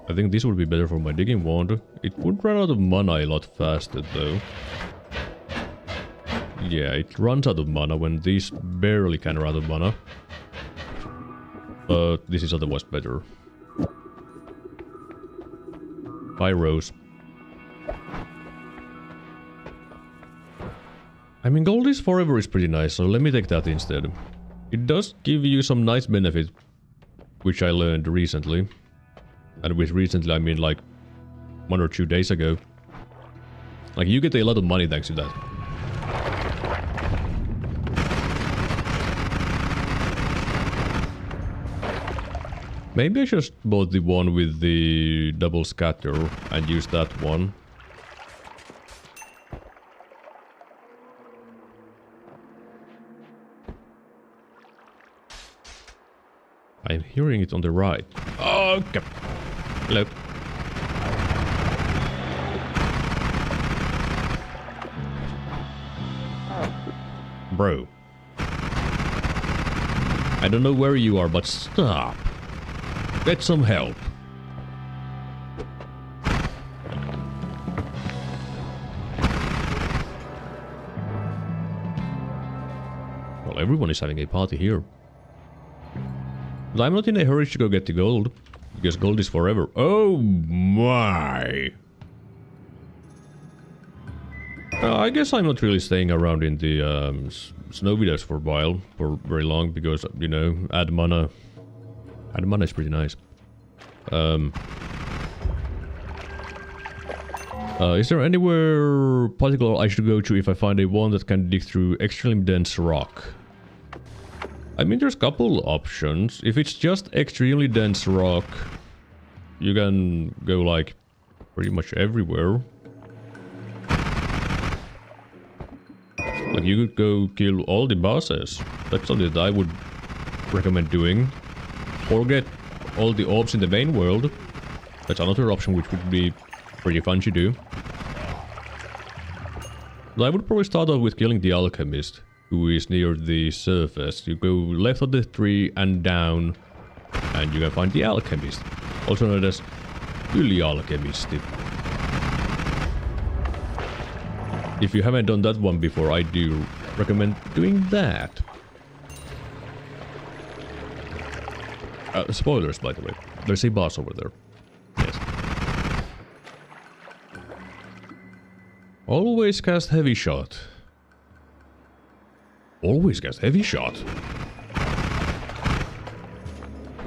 I think this would be better for my digging wand. It would run out of mana a lot faster, though. Yeah, it runs out of mana when these barely can run out of mana. But this is otherwise better. Bye, Rose. I mean, gold is forever is pretty nice, so let me take that instead. It does give you some nice benefit, which I learned recently. And with recently, I mean like 1 or 2 days ago. Like, you get a lot of money thanks to that. Maybe I just bought the one with the double scatter and used that one. I'm hearing it on the right. Okay. Hello. Bro. I don't know where you are, but stop. Get some help. Well, everyone is having a party here. But I'm not in a hurry to go get the gold. Because gold is forever. Oh my! I guess I'm not really staying around in the snow videos for a while, for very long, because, you know, add mana. Add mana is pretty nice. Is there anywhere particular I should go to if I find a wand that can dig through extremely dense rock? I mean, there's a couple options. If it's just extremely dense rock, you can go, like, pretty much everywhere. Like, you could go kill all the bosses. That's something that I would recommend doing. Or get all the orbs in the main world. That's another option which would be pretty fun to do. But I would probably start off with killing the alchemist, who is near the surface. You go left of the tree and down, and you can find the alchemist, also known as Ylialchemisti. If you haven't done that one before, I do recommend doing that. Spoilers, by the way. There's a boss over there. Yes. Always cast heavy shot. Always cast heavy shot.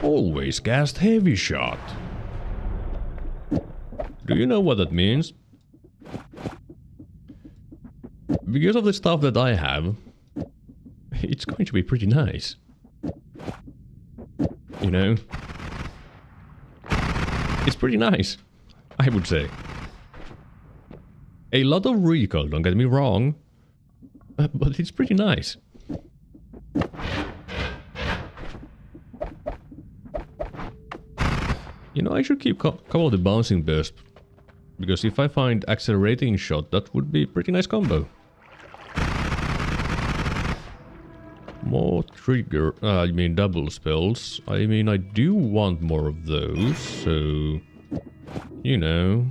Always cast heavy shot. Do you know what that means? Because of the stuff that I have, it's going to be pretty nice. You know? It's pretty nice, I would say. A lot of recoil, don't get me wrong. But it's pretty nice. You know, I should keep couple of the bouncing burst. Because if I find accelerating shot, that would be a pretty nice combo. More trigger, I mean double spells. I mean, I do want more of those, so... You know...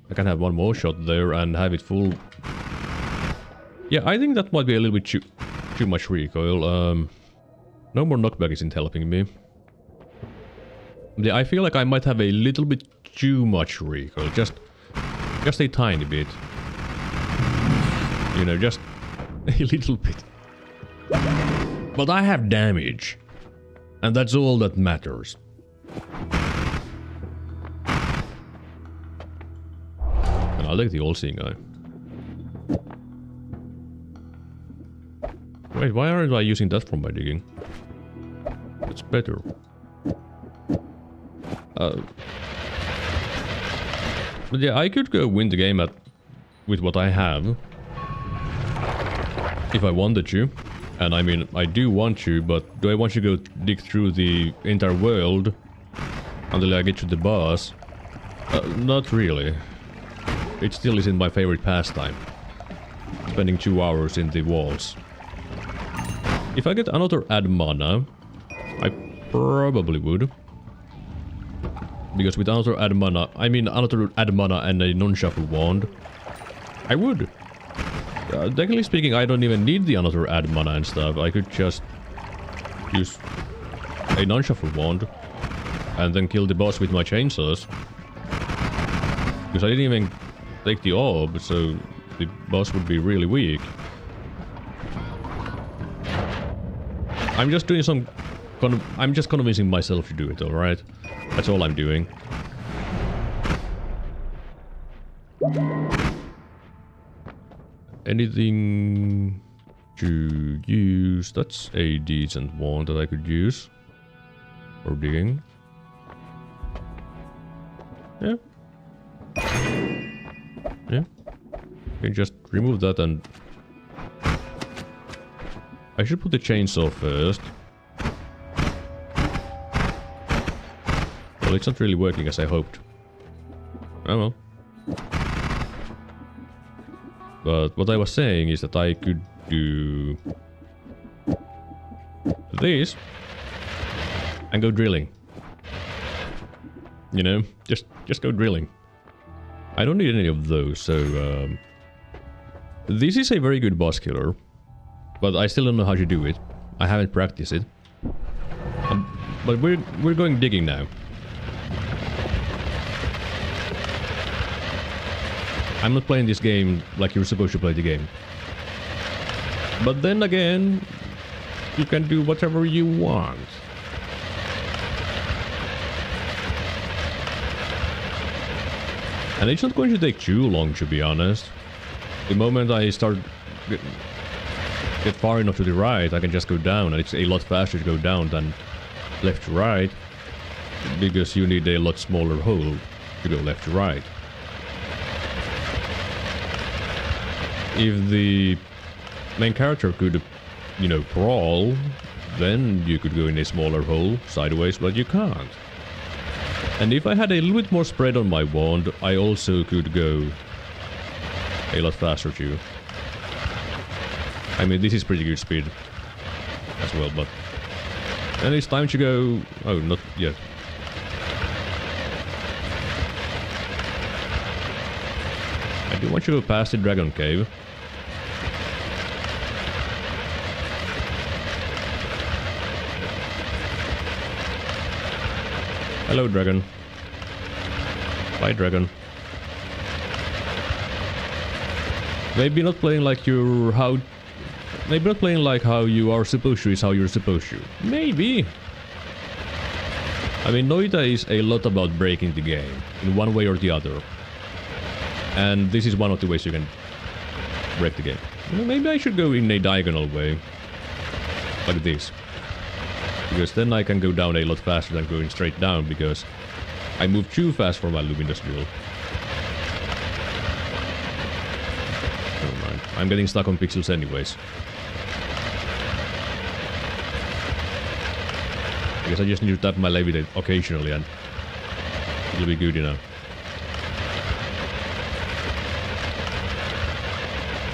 I can have one more shot there and have it full. Yeah, I think that might be a little bit too much recoil. No more knockback isn't helping me. Yeah, I feel like I might have a little bit too much recoil. Just a tiny bit. You know, just a little bit. But I have damage. And that's all that matters. And I'll take the all-seeing eye. Wait, why aren't I using that for my digging? It's better. But yeah, I could go win the game with what I have. If I wanted to. And I mean, I do want to, but do I want to go dig through the entire world until I get to the boss? Not really. It still isn't my favorite pastime. Spending 2 hours in the walls. If I get another add mana, I probably would. Because with another add mana, I mean another add mana and a non-shuffle wand, I would. Technically speaking, I don't even need the another add mana and stuff. I could just use a non-shuffle wand and then kill the boss with my chainsaws. Because I didn't even take the orb, so the boss would be really weak. I'm just doing some... I'm just convincing myself to do it, alright? That's all I'm doing. Anything to use? That's a decent one that I could use. For digging. Yeah. Yeah. You can just remove that and... I should put the chainsaw first. Well, it's not really working as I hoped. Oh well. But what I was saying is that I could do this and go drilling. You know, just go drilling. I don't need any of those, so this is a very good boss killer, but I still don't know how to do it. I haven't practiced it. But we're going digging now. I'm not playing this game like you're supposed to play the game. But then again, you can do whatever you want. And it's not going to take too long, to be honest. The moment I start get far enough to the right, I can just go down, and it's a lot faster to go down than left to right, because you need a lot smaller hole to go left to right. If the main character could, you know, crawl, then you could go in a smaller hole sideways, but you can't. And if I had a little bit more spread on my wand, I also could go a lot faster too. I mean, this is pretty good speed as well, but then it's time to go... Oh, not yet. I do want to go past the dragon cave. Hello, dragon. Bye, dragon. Maybe not playing like you're how... Maybe not playing like how you are supposed to is how you're supposed to. Maybe. I mean, Noita is a lot about breaking the game in one way or the other. And this is one of the ways you can break the game. Maybe I should go in a diagonal way. Like this. Because then I can go down a lot faster than going straight down, because I move too fast for my luminous drill. Never mind. I'm getting stuck on pixels anyways. I guess I just need to tap my levitate occasionally and It'll be good enough.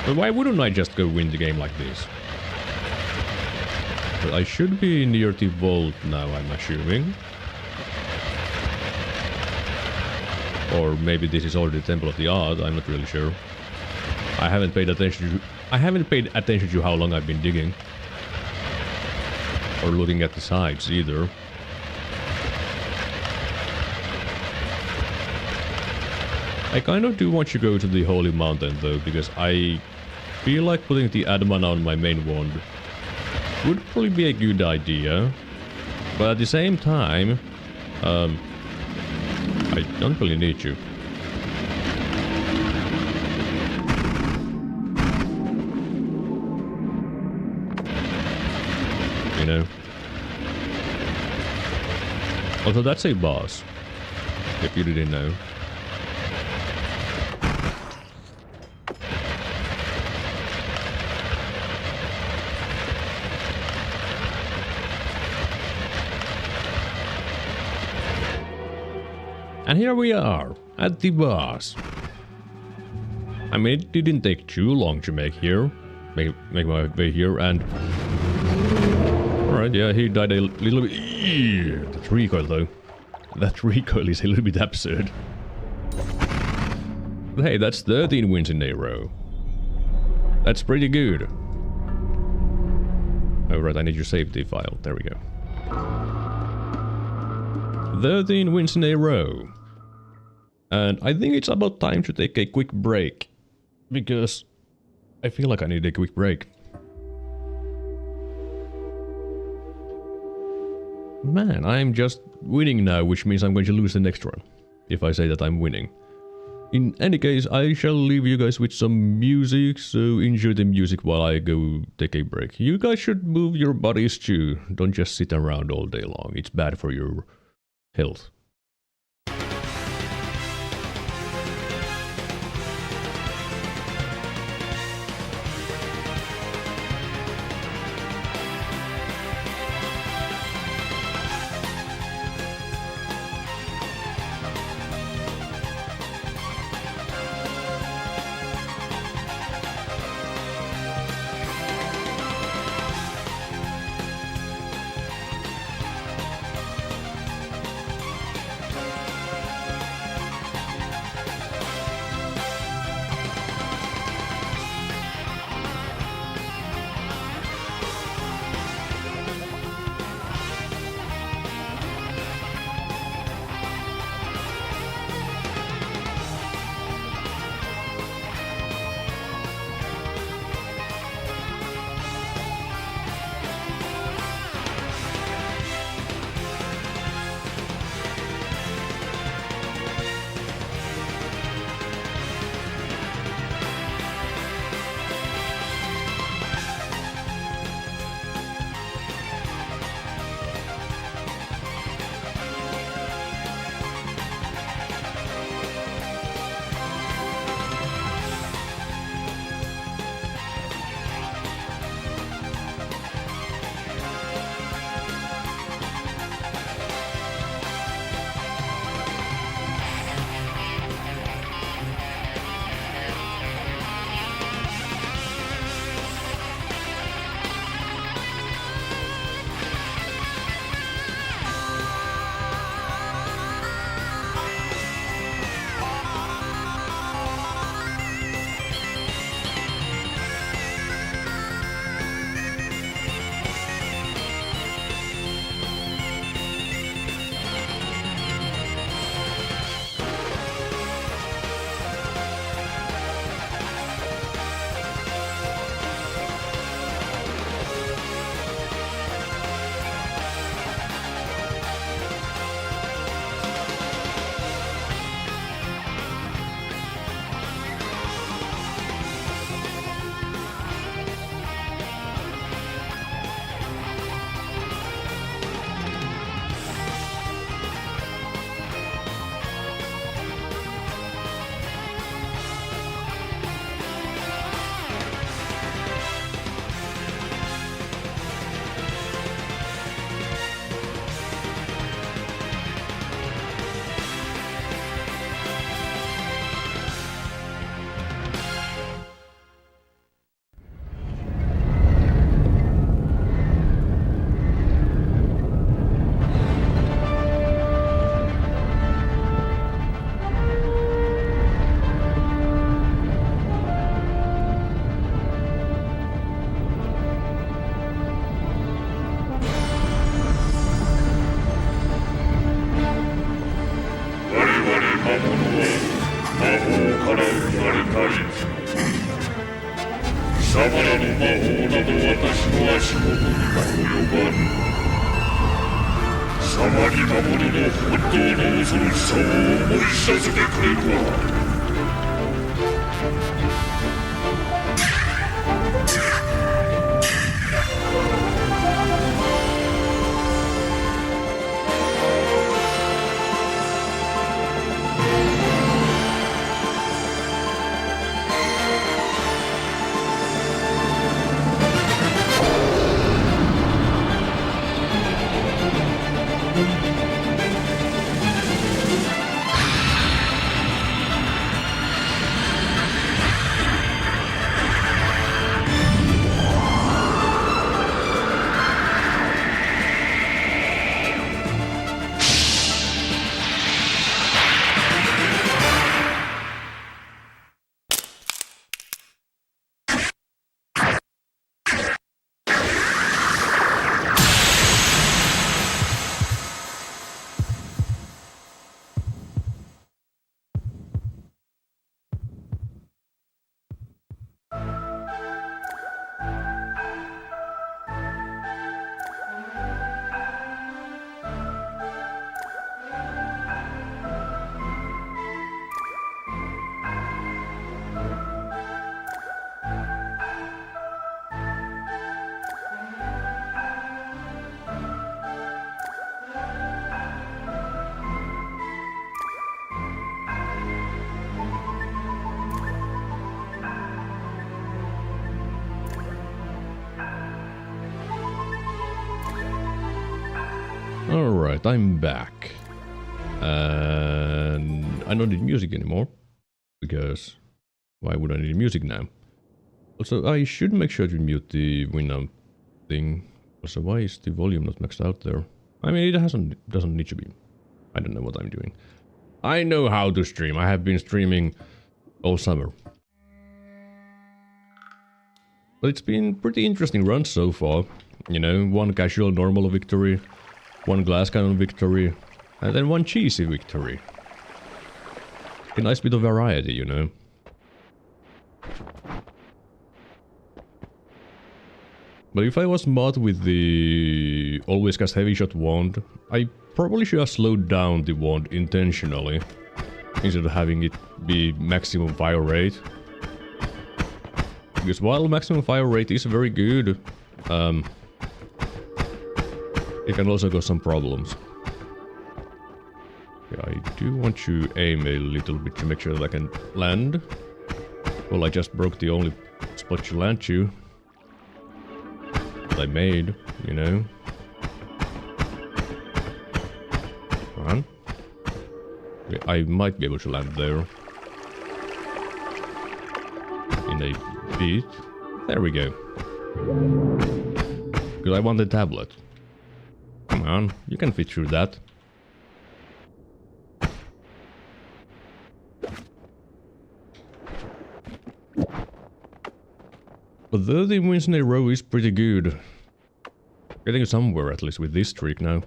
But why wouldn't I just go win the game like this? But I should be near the vault now, I'm assuming. Or maybe this is already the Temple of the Art, I'm not really sure. I haven't paid attention to how long I've been digging. Or looking at the sides either. I kind of do want to go to the Holy Mountain though, because I feel like putting the Adamana on my main wand would probably be a good idea. But at the same time, I don't really need to. You know? Although that's a boss, if you didn't know. And here we are, at the boss. I mean, it didn't take too long to make my way here, and... Alright, yeah, he died a little bit... That recoil, though. That recoil is a little bit absurd. But hey, that's 13 wins in a row. That's pretty good. Oh, right, I need your safety file. There we go. 13 wins in a row. And I think it's about time to take a quick break. Because I feel like I need a quick break. Man, I'm just winning now, which means I'm going to lose the next one. If I say that I'm winning. In any case, I shall leave you guys with some music, so enjoy the music while I go take a break. You guys should move your bodies too. Don't just sit around all day long. It's bad for your health. Alright, I'm back. And I don't need music anymore. Because why would I need music now? Also, I should make sure to mute the winamp thing. Also, why is the volume not maxed out there? I mean, it doesn't need to be. I don't know what I'm doing. I know how to stream. I have been streaming all summer. But it's been pretty interesting run so far. You know, one casual normal victory, one glass cannon victory, and then one cheesy victory. A nice bit of variety, you know. But if I was mod with the always cast heavy shot wand, I probably should have slowed down the wand intentionally, instead of having it be maximum fire rate. Because while maximum fire rate is very good, it can also cause some problems. Yeah, I do want to aim a little bit to make sure that I can land. Well, I just broke the only spot to land to. That I made, you know. Come on. Okay, I might be able to land there. In a bit. There we go. Because I want the tablet. Come on, you can fit through that. But 30 wins in a row is pretty good. Getting somewhere at least with this streak now.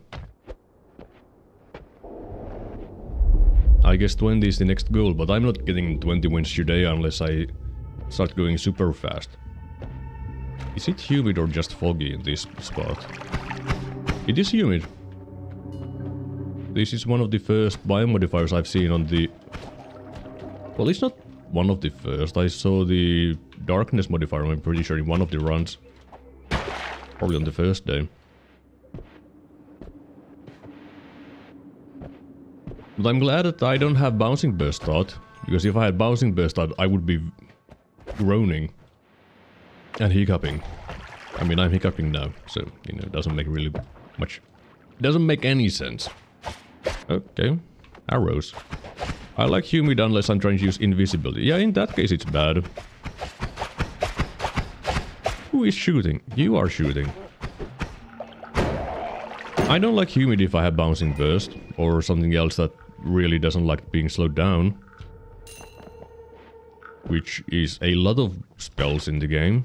I guess 20 is the next goal, but I'm not getting 20 wins today unless I start going super fast. Is it humid or just foggy in this spot? It is humid. This is one of the first biomodifiers I've seen on the... Well, it's not one of the first. I saw the darkness modifier, I'm pretty sure, in one of the runs. Probably on the first day. But I'm glad that I don't have bouncing burst thought, because if I had bouncing burst thought, I would be groaning and hiccuping. I mean, I'm hiccuping now, so, you know, it doesn't make really much... Doesn't make any sense. Okay. Arrows. I like humid unless I'm trying to use invisibility. Yeah, in that case it's bad. Who is shooting? You are shooting. I don't like humid if I have bouncing burst, or something else that really doesn't like being slowed down. Which is a lot of spells in the game.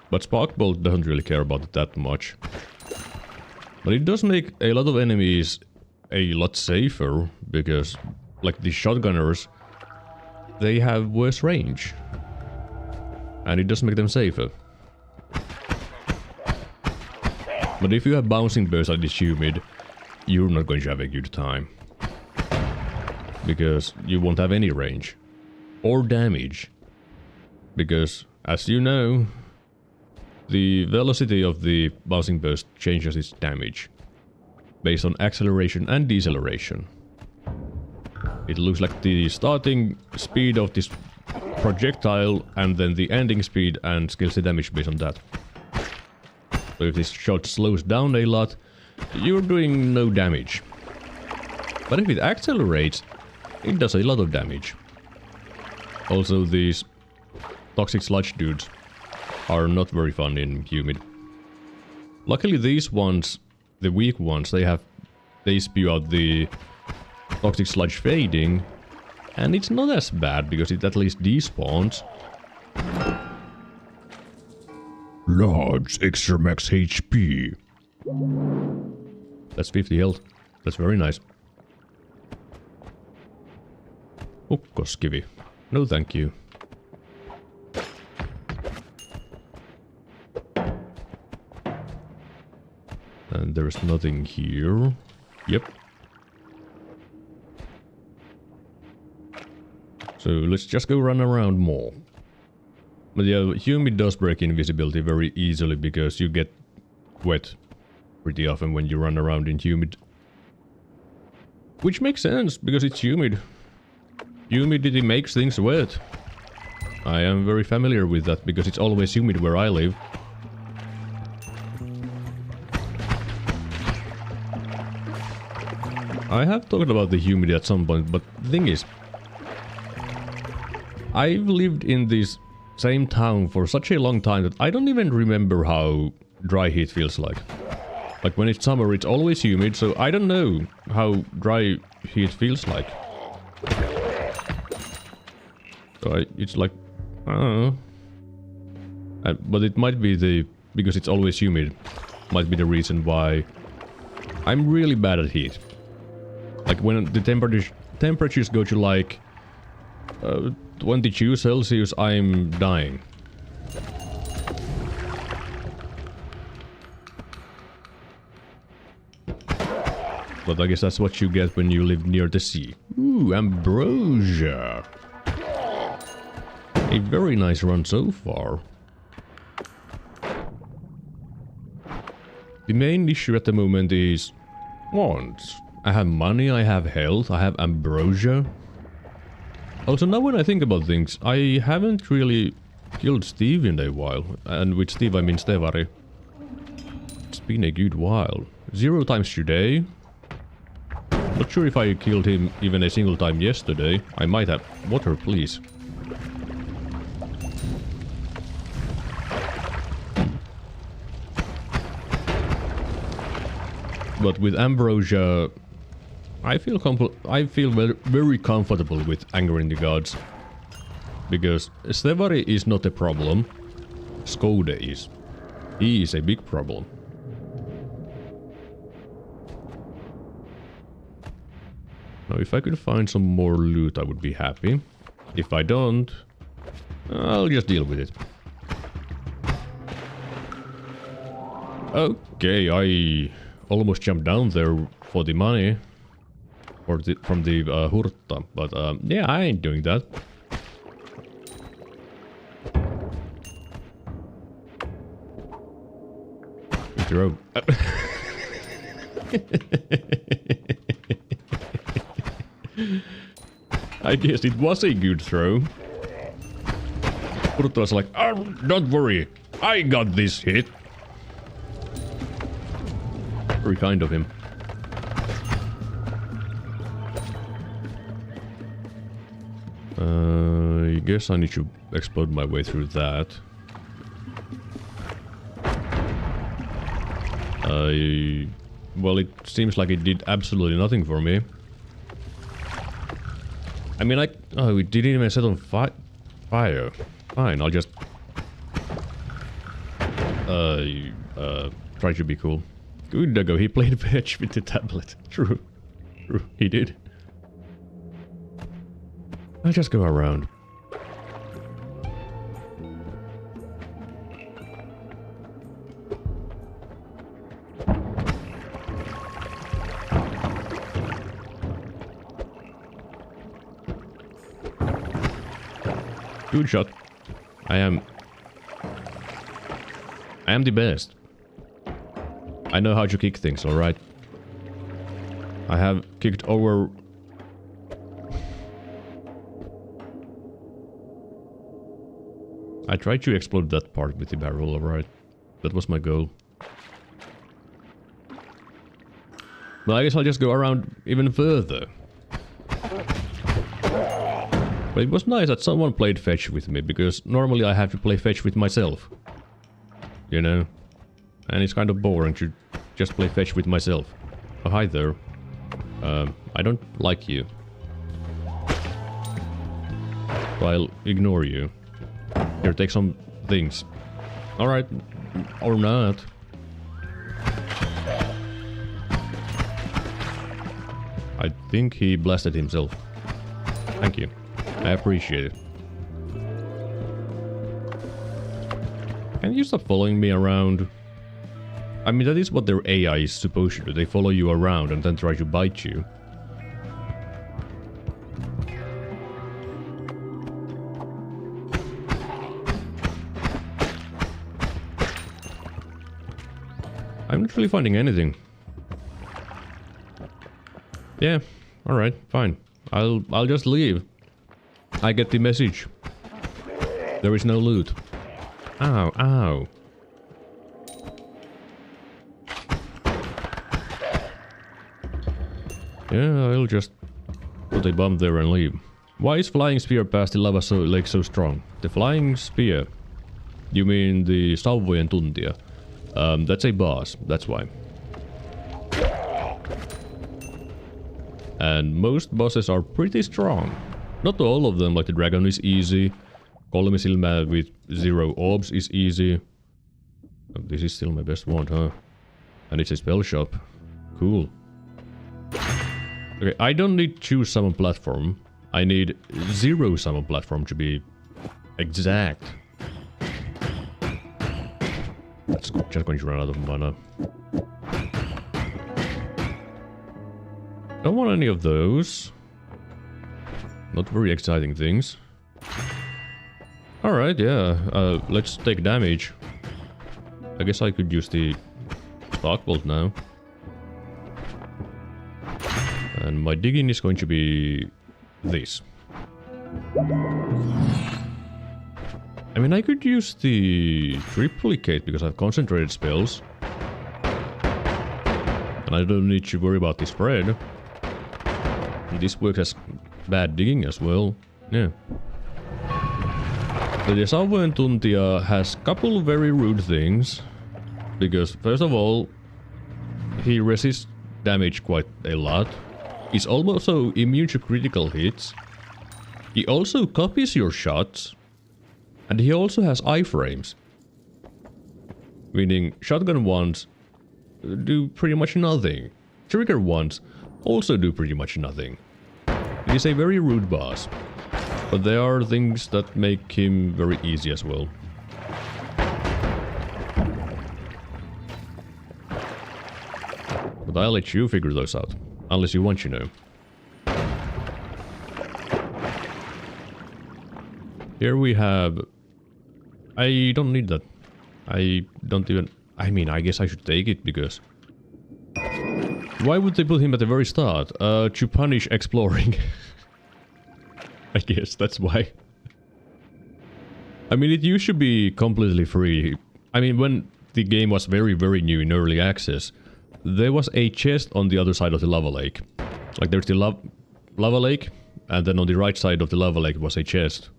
But Sparkbolt doesn't really care about it that much. But it does make a lot of enemies a lot safer, because like the shotgunners, they have worse range. And it does make them safer. But if you have bouncing bursts and it's humid, you're not going to have a good time. Because you won't have any range. Or damage. Because, as you know, the velocity of the bouncing burst changes its damage. Based on acceleration and deceleration. It looks like the starting speed of this projectile and then the ending speed and scales the damage based on that. So if this shot slows down a lot, you're doing no damage. But if it accelerates, it does a lot of damage. Also, these toxic sludge dudes are not very fun in humid. Luckily these ones, the weak ones, they spew out the toxic sludge fading, and it's not as bad because it at least despawns. Large extra max HP. That's 50 health. That's very nice. Ukkoskivi. No thank you. And there's nothing here. Yep. So let's just go run around more. But yeah, humid does break invisibility very easily because you get wet pretty often when you run around in humid. Which makes sense, because it's humid. Humidity makes things wet. I am very familiar with that because it's always humid where I live. I have talked about the humidity at some point, but the thing is, I've lived in this same town for such a long time that I don't even remember how dry heat feels like. Like when it's summer, it's always humid, so I don't know how dry heat feels like. So it's like, I don't know. But it might be because it's always humid, might be the reason why I'm really bad at heat. Like when the temperatures go to like 22 Celsius, I'm dying. But I guess that's what you get when you live near the sea. Ooh, ambrosia. A very nice run so far. The main issue at the moment is wands. I have money, I have health, I have ambrosia. Also, now when I think about things, I haven't really killed Steve in a while. And with Steve I mean Stevari. It's been a good while. 0 times today. Not sure if I killed him even a single time yesterday. I might have. Water, please. But with ambrosia, I feel very comfortable with angering the gods. Because Stevari is not a problem. Skode is. He is a big problem. Now if I could find some more loot I would be happy. If I don't, I'll just deal with it. Okay, I almost jumped down there for the money. Or from the hurta, but yeah, I ain't doing that. Throw. I guess it was a good throw. Hurta was like, oh, don't worry, I got this hit. Very kind of him. I guess I need to explode my way through that. Well, it seems like it did absolutely nothing for me. I mean, oh, it didn't even set on fire. Fine, I'll just... try to be cool. Good go, he played fetch with the tablet. True. True, he did. I'll just go around. Good shot. I am the best. I know how to kick things, alright? I have kicked over... I tried to explode that part with the barrel, alright? That was my goal. Well, I guess I'll just go around even further. But it was nice that someone played fetch with me, because normally I have to play fetch with myself. You know? And it's kind of boring to just play fetch with myself. Oh, hi there. I don't like you. So I'll ignore you. Here, take some things. Alright. Or not. I think he blasted himself. Thank you. I appreciate it. Can you stop following me around? I mean, that is what their AI is supposed to do. They follow you around and then try to bite you. I'm not really finding anything. Yeah, alright, fine. I'll just leave. I get the message. There is no loot. Ow, ow. Yeah, I'll just put a bomb there and leave. Why is flying spear past the lava lake so strong? The flying spear? You mean the sauvojen tuntija? That's a boss, that's why. And most bosses are pretty strong. Not all of them, like the dragon is easy. Kolmisilmä with 0 orbs is easy. Oh, this is still my best wand, huh? And it's a spell shop. Cool. Okay, I don't need 2 summon platform. I need 0 summon platform to be exact. That's just going to run out of mana. Don't want any of those. Not very exciting things. Alright, yeah. Let's take damage. I guess I could use the spark bolt now. And my digging is going to be this. I mean, I could use the triplicate because I have concentrated spells. And I don't need to worry about the spread. And this works as bad digging as well. Yeah. So the sauvojen tuntija has a couple very rude things. Because, first of all, he resists damage quite a lot. He's also immune to critical hits. He also copies your shots. And he also has iframes. Meaning, shotgun ones do pretty much nothing. Trigger ones also do pretty much nothing. He's a very rude boss. But there are things that make him very easy as well. But I'll let you figure those out. Unless you want to know. Here we have... I don't need that. I don't even... I mean, I guess I should take it because... Why would they put him at the very start? To punish exploring. I guess that's why. I mean, it used to be completely free. I mean, when the game was very, very new in early access, there was a chest on the other side of the lava lake. Like, there's the lava lake, and then on the right side of the lava lake was a chest.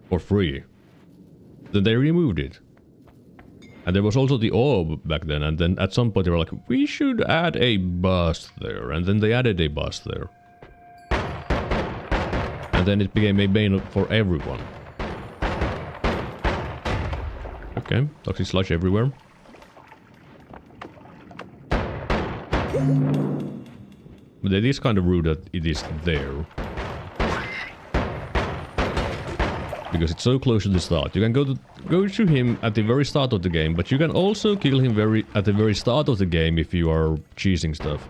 For free. Then they removed it. And there was also the orb back then, and then at some point they were like, we should add a boss there, and then they added a boss there. And then it became a bane for everyone. Okay, toxic sludge everywhere. But it is kind of rude that it is there. because it's so close to the start. You can go to him at the very start of the game, but you can also kill him at the very start of the game if you are cheesing stuff.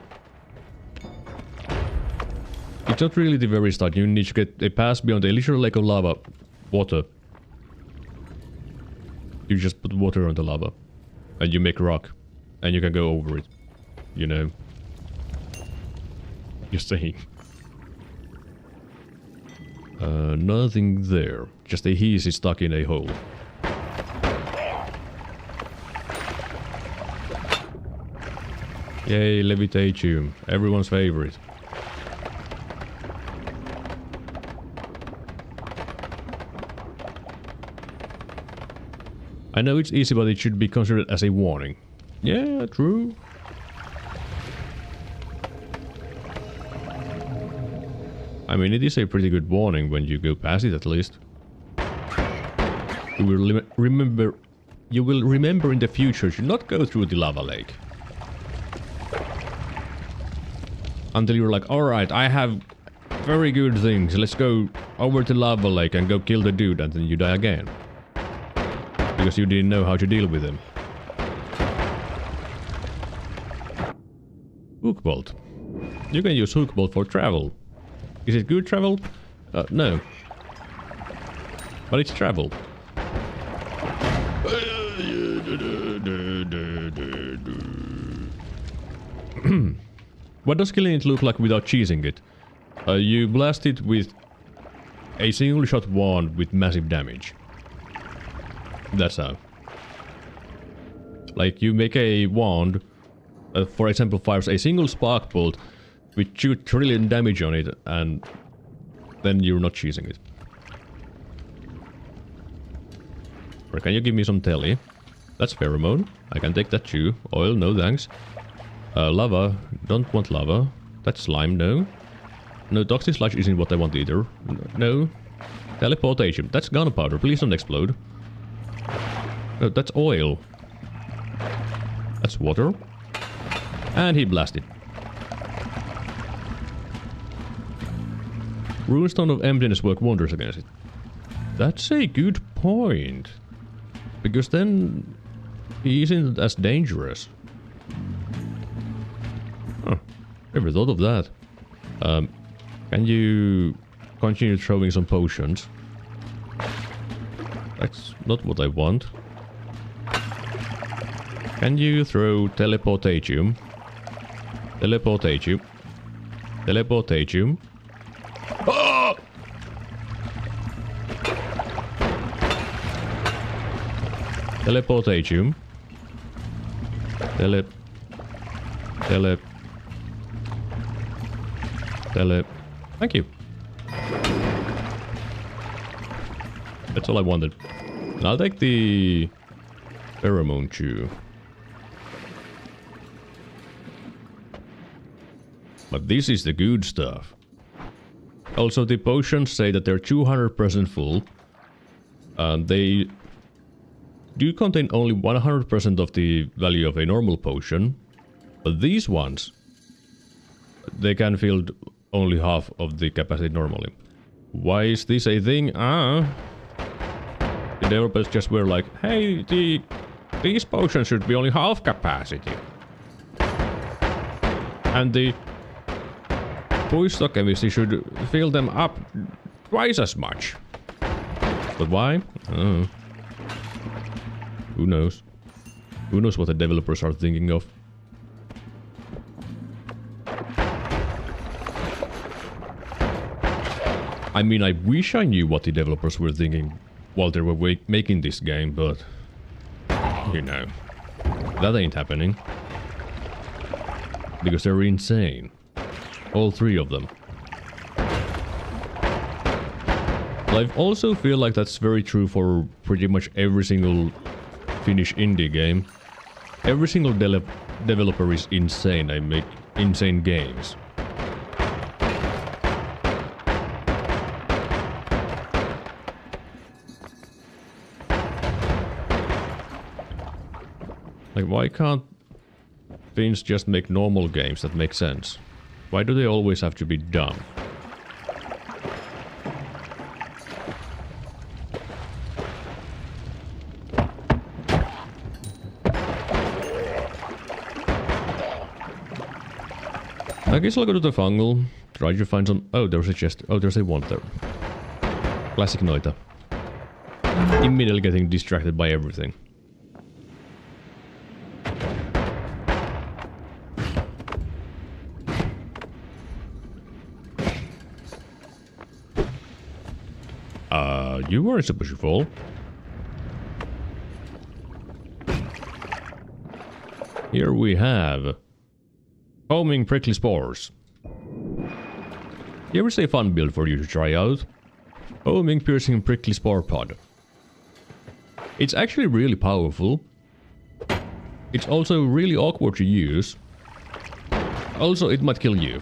It's not really the very start. You need to get a pass beyond a literal lake of lava. Water. You just put water on the lava. And you make rock. And you can go over it. You know. Just saying. Nothing there. Just a heese is stuck in a hole. Yay, levitate. Everyone's favorite. I know it's easy, but it should be considered as a warning. Yeah, true. I mean, it is a pretty good warning when you go past it, at least. You will remember in the future to not go through the lava lake. Until you're like, alright, I have very good things. Let's go over to lava lake and go kill the dude, and then you die again. Because you didn't know how to deal with him. Hook bolt. You can use hook bolt for travel. Is it good travel? No. But it's travel. What does killing it look like without cheesing it? You blast it with a single shot wand with massive damage. That's how. Like, you make a wand, for example, fires a single spark bolt with 2 trillion damage on it, and then you're not cheesing it. Or can you give me some telly? That's pheromone. I can take that too. Oil, no thanks. Lava. Don't want lava. That's slime, no. No, toxic sludge isn't what I want either. No. Teleportation. That's gunpowder. Please don't explode. No, that's oil. That's water. And he blasted. Runestone of Emptiness work wonders against it. That's a good point. Because then he isn't as dangerous. Huh. Never thought of that. Can you continue throwing some potions? That's not what I want. Can you throw teleportation? Teleportation. Teleportation. Oh! Teleportation. Tele. Thank you. That's all I wanted. And I'll take the pheromone chew. But this is the good stuff. Also, the potions say that they're 200% full. They do contain only 100% of the value of a normal potion. But these ones, they can fill only half of the capacity normally. Why is this a thing? The developers just were like, hey, these potions should be only half capacity. And the stock chemistry should fill them up twice as much. But why? Who knows? Who knows what the developers are thinking of? I mean, I wish I knew what the developers were thinking while they were making this game, but you know, that ain't happening. Because they're insane. All 3 of them. I also feel like that's very true for pretty much every single Finnish indie game. Every single developer is insane. They make insane games. Like, why can't Finns just make normal games that make sense? Why do they always have to be dumb? I guess I'll go to the fungal. Try to find some... Oh, there's a chest. Oh, there's a wand there. Classic Noita. Immediately getting distracted by everything. You weren't supposed to fall. Here we have homing prickly spores. Here is a fun build for you to try out. Homing piercing prickly spore pod. It's actually really powerful. It's also really awkward to use. Also, it might kill you.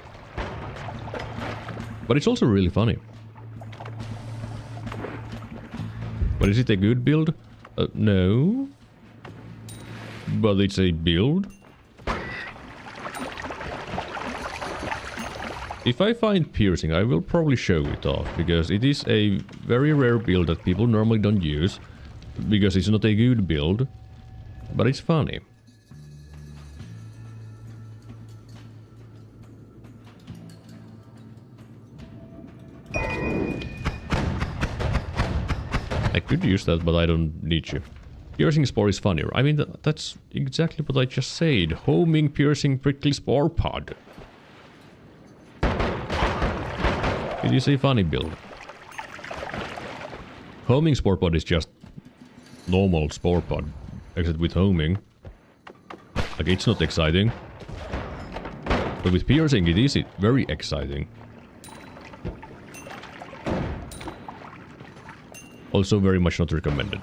But it's also really funny. But is it a good build? No. But it's a build. If I find piercing, I will probably show it off, because it is a very rare build that people normally don't use, because it's not a good build, but it's funny. I could use that, but I don't need to. Piercing spore is funnier. I mean, that's exactly what I just said. Homing piercing prickly spore pod. It is a funny build. Homing spore pod is just normal spore pod, except with homing. Like, it's not exciting. But with piercing, it is very exciting. Also very much not recommended.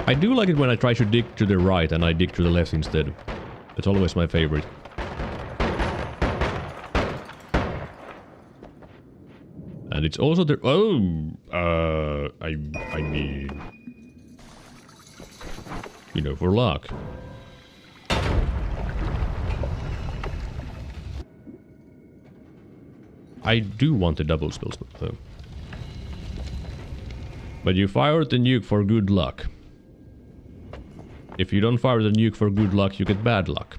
I do like it when I try to dig to the right and I dig to the left instead. It's always my favorite. And it's also the... Oh! I need... You know, for luck. I do want the double spells though. But you fire the nuke for good luck. If you don't fire the nuke for good luck, you get bad luck.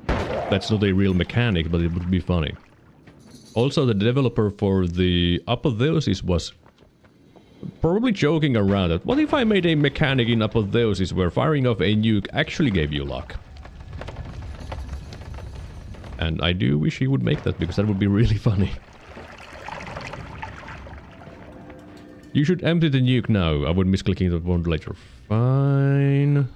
That's not a real mechanic, but it would be funny. Also, the developer for the Apotheosis was probably joking around that, what if I made a mechanic in Apotheosis where firing off a nuke actually gave you luck? And I do wish he would make that, because that would be really funny. You should empty the nuke now. I would misclicking that one later. Fine.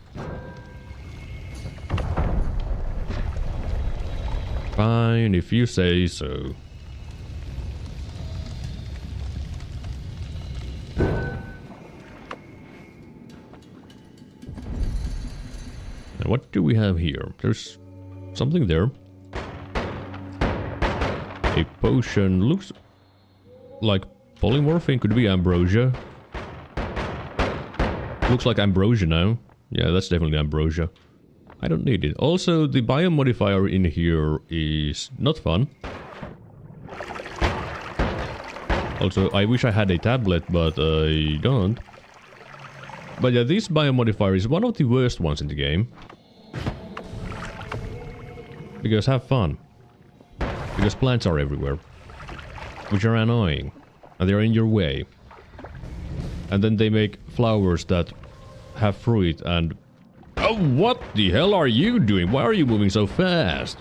Fine, if you say so. Now what do we have here? There's something there. A potion looks like polymorphine, could be ambrosia. Looks like ambrosia now. Yeah, that's definitely ambrosia. I don't need it. Also, the biomodifier in here is not fun. Also, I wish I had a tablet, but I don't. But yeah, this biomodifier is one of the worst ones in the game. Because have fun. Because plants are everywhere. Which are annoying. And they're in your way. And then they make flowers that have fruit and... Oh, what the hell are you doing? Why are you moving so fast?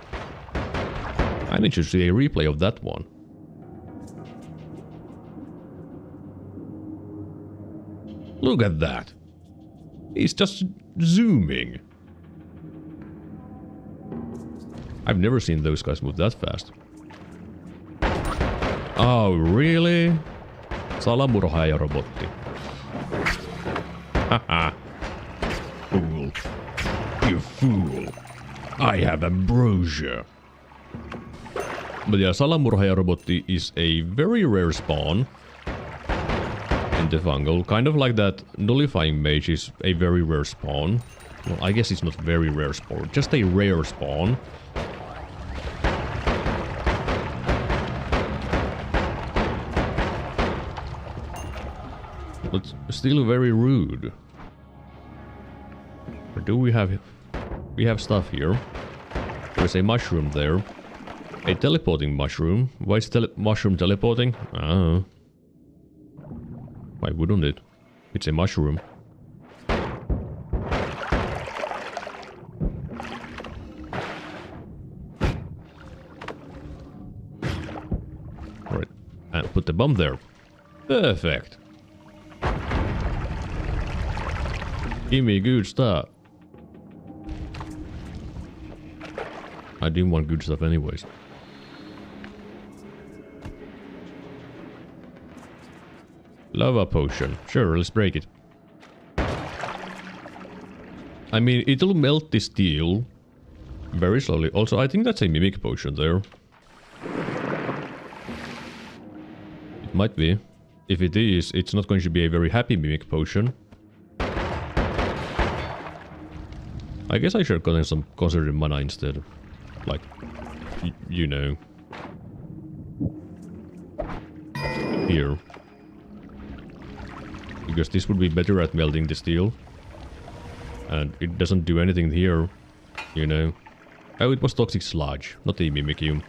I need to see a replay of that one. Look at that. He's just zooming. I've never seen those guys move that fast. Oh, really? Salamurhaaja-robotti. Haha. Fool. You fool. I have ambrosia. But yeah, Salamurhaaja-robotti is a very rare spawn in the fungal. Kind of like that nullifying mage is a very rare spawn. Well, I guess it's not very rare spawn, just a rare spawn. But still very rude. Or do we have... We have stuff here. There's a mushroom there. A teleporting mushroom. Why is mushroom teleporting? Ah. Why wouldn't it? It's a mushroom. Alright. And put the bomb there. Perfect. Give me good stuff. I didn't want good stuff anyways. Lava potion. Sure, let's break it. I mean, it'll melt the steel very slowly. Also, I think that's a mimic potion there. It might be. If it is, it's not going to be a very happy mimic potion. I guess I should have gotten some concentrated mana instead. Like, you know. Here. Because this would be better at melting the steel. And it doesn't do anything here, you know. Oh, it was toxic sludge, not a mimicum.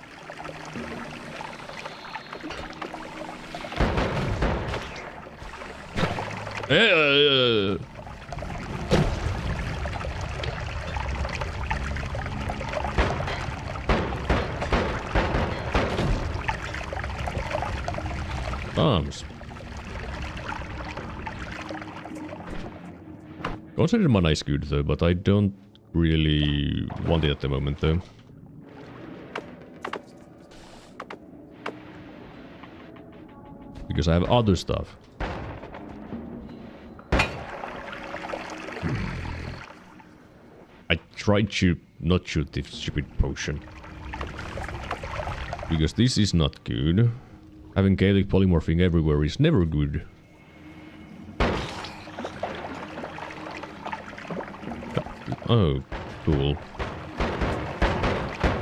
Bombs. Concentrated mana is good though, but I don't really want it at the moment though. Because I have other stuff. I tried to not shoot this stupid potion. Because this is not good. Having chaotic polymorphing everywhere is never good. Oh, cool.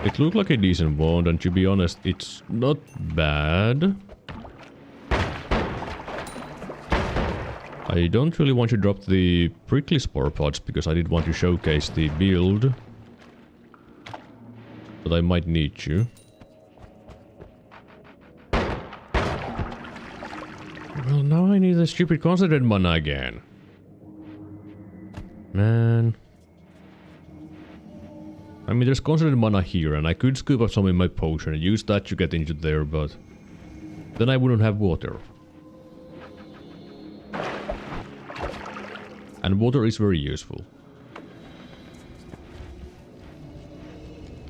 It looked like a decent wand, and to be honest, it's not bad. I don't really want to drop the prickly spore pods, because I did want to showcase the build. But I might need to. Well, now I need the stupid concentrated mana again. Man. I mean, there's concentrated mana here, and I could scoop up some in my potion and use that to get into there, but then I wouldn't have water. And water is very useful.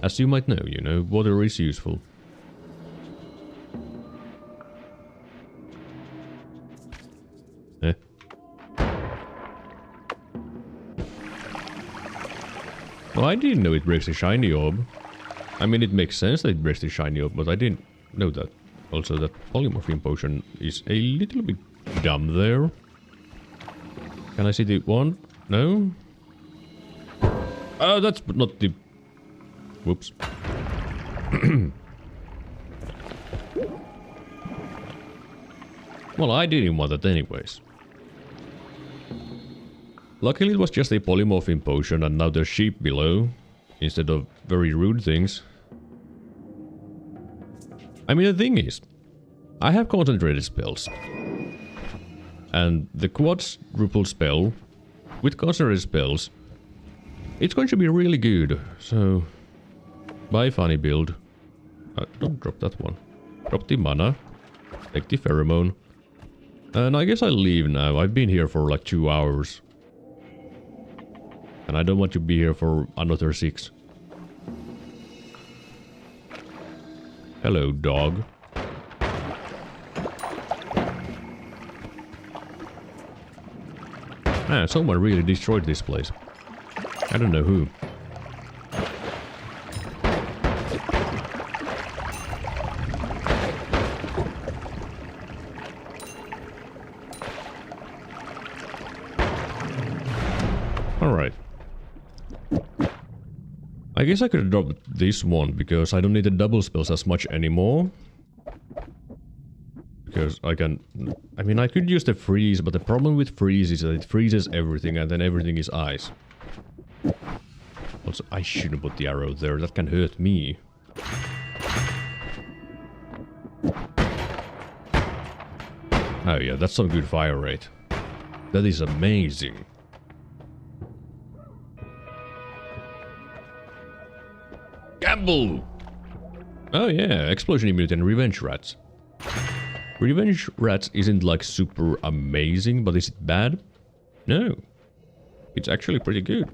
As you might know, you know, water is useful. Eh? Well, I didn't know it breaks the shiny orb. I mean, it makes sense that it breaks the shiny orb, but I didn't know that. Also, that polymorphine potion is a little bit dumb there. Can I see the one? No? Oh, that's not the... Whoops. Well, I didn't want that anyways. Luckily it was just a polymorphine potion and now there's sheep below, instead of very rude things. I mean, the thing is, I have concentrated spells. And the quadruple spell, with concentrated spells, it's going to be really good. So, bye funny build. Don't drop that one. Drop the mana. Take the pheromone. And I guess I'll leave now. I've been here for like 2 hours. And I don't want to be here for another 6. Hello, dog. Man, someone really destroyed this place. I don't know who. Alright. I guess I could have dropped this one, because I don't need the double spells as much anymore. Because I can... I mean, I could use the freeze, but the problem with freeze is that it freezes everything, and then everything is ice. Also, I shouldn't put the arrow there. That can hurt me. Oh yeah, that's some good fire rate. That is amazing. Gamble! Oh yeah, explosion immunity and revenge rats. Revenge rats isn't like super amazing, but is it bad? No. It's actually pretty good.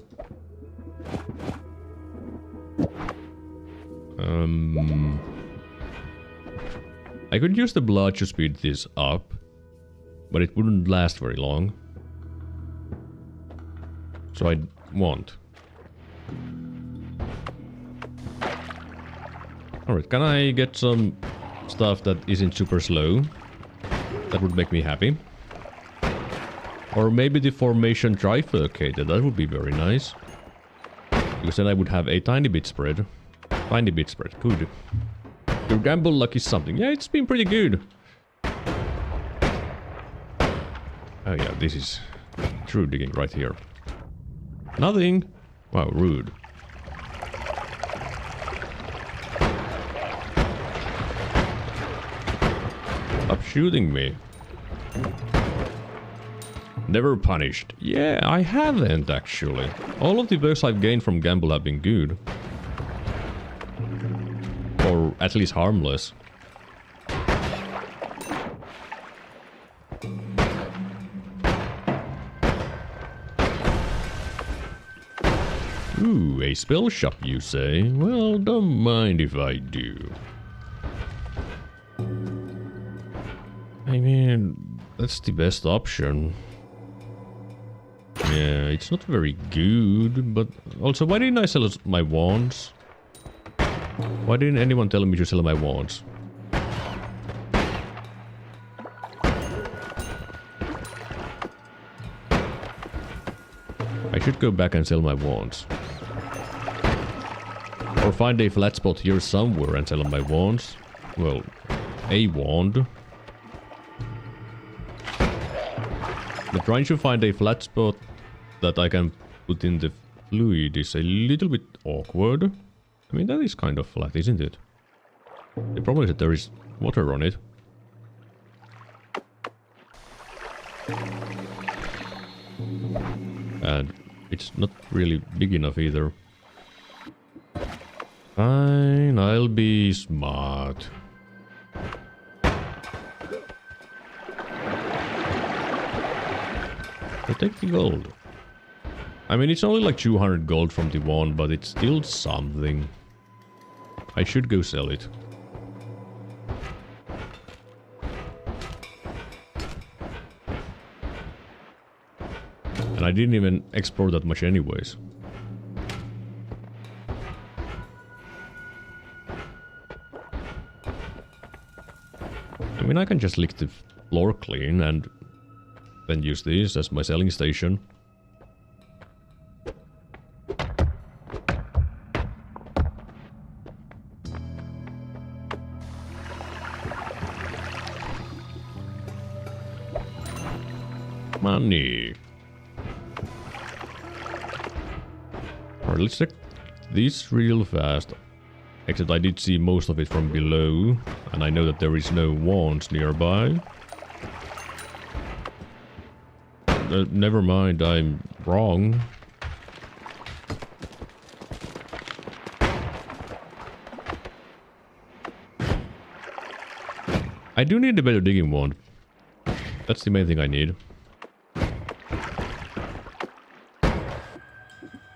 I could use the blood to speed this up, but it wouldn't last very long. So I won't. Alright, can I get some stuff that isn't super slow? That would make me happy. Or maybe the formation trifurcated, that would be very nice. Because then I would have a tiny bit spread. Tiny bit spread, good. Your gamble luck is something. Yeah, it's been pretty good. Oh yeah, this is true digging right here. Nothing. Wow, rude. Stop shooting me. Never punished. Yeah, I haven't actually. All of the perks I've gained from gamble have been good. Or at least harmless. Ooh, a spell shop you say? Well, don't mind if I do. I mean, that's the best option. Yeah, it's not very good, but also, why didn't I sell my wands? Why didn't anyone tell me to sell my wands? I should go back and sell my wands. Or find a flat spot here somewhere and sell my wands. Well, a wand. But trying to find a flat spot that I can put in the fluid is a little bit awkward. I mean, that is kind of flat, isn't it? The problem is that there is water on it. And it's not really big enough either. Fine, I'll be smart. I'll take the gold. I mean, it's only like 200 gold from the wand, but it's still something. I should go sell it. And I didn't even explore that much anyways. I mean, I can just lick the floor clean and then use this as my selling station. Money. Alright, let's check this real fast. Except I did see most of it from below, and I know that there is no wands nearby. Never mind, I'm wrong. I do need a better digging wand. That's the main thing I need.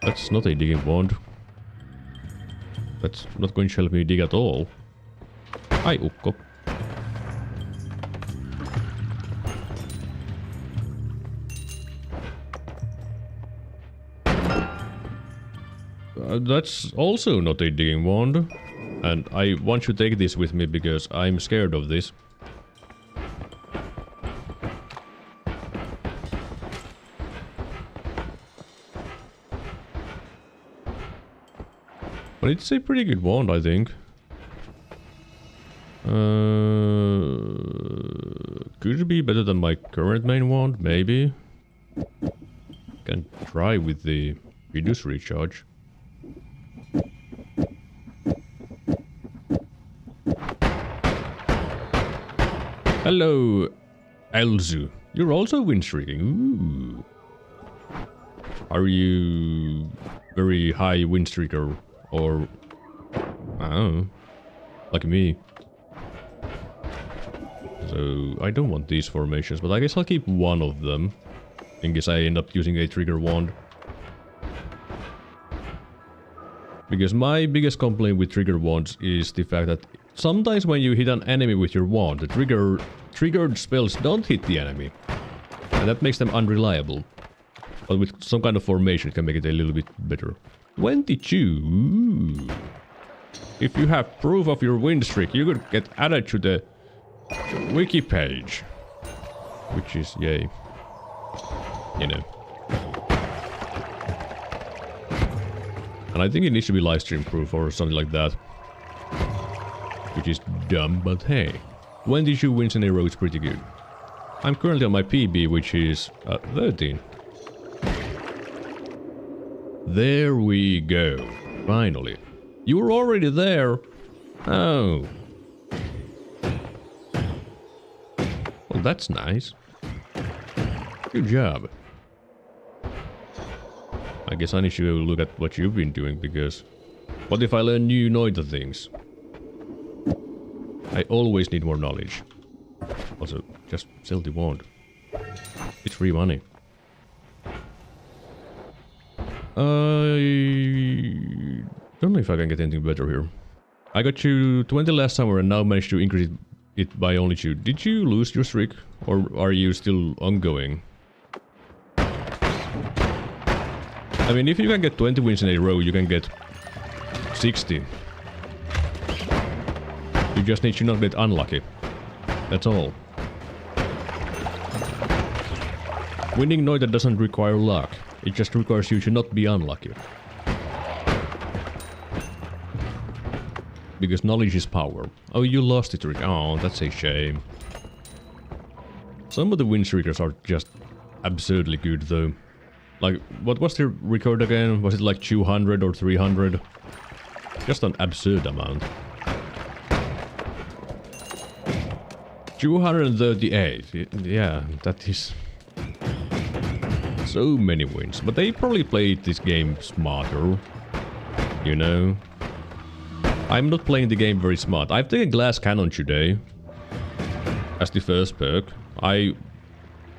That's not a digging wand. That's not going to help me dig at all. Hi, Ukko. That's also not a digging wand. And I want to take this with me because I'm scared of this. But it's a pretty good wand, I think. Could be better than my current main wand, maybe. Can try with the reduce recharge. Hello, Elzu. You're also windstreaking. Ooh. Are you very high windstreaker or I don't know, like me? So I don't want these formations, but I guess I'll keep one of them in case I end up using a trigger wand. Because my biggest complaint with trigger wands is the fact that sometimes when you hit an enemy with your wand, the triggered spells don't hit the enemy. And that makes them unreliable. But with some kind of formation it can make it a little bit better. 22! Ooh. If you have proof of your win streak, you could get added to the wiki page. Which is, yay. You know. And I think it needs to be livestream proof or something like that. Which is dumb, but hey. 22 wins in a row is pretty good. I'm currently on my PB, which is 13. There we go. Finally. You were already there. Oh. Well, that's nice. Good job. I guess I need to look at what you've been doing, because... What if I learn new Noita things? I always need more knowledge. Also, just sell the wand. It's free money. I don't know if I can get anything better here. I got you 20 last summer and now managed to increase it by only 2. Did you lose your streak? Or are you still ongoing? I mean, if you can get 20 wins in a row, you can get 60. You just need to not get unlucky. That's all. Winning Noita doesn't require luck. It just requires you to not be unlucky. Because knowledge is power. Oh, you lost it, Rick. Oh, that's a shame. Some of the win streakers are just absurdly good, though. Like, what was the record again? Was it like 200 or 300? Just an absurd amount. 238. Yeah, that is... so many wins. But they probably played this game smarter. You know? I'm not playing the game very smart. I've taken Glass Cannon today. As the first perk. I've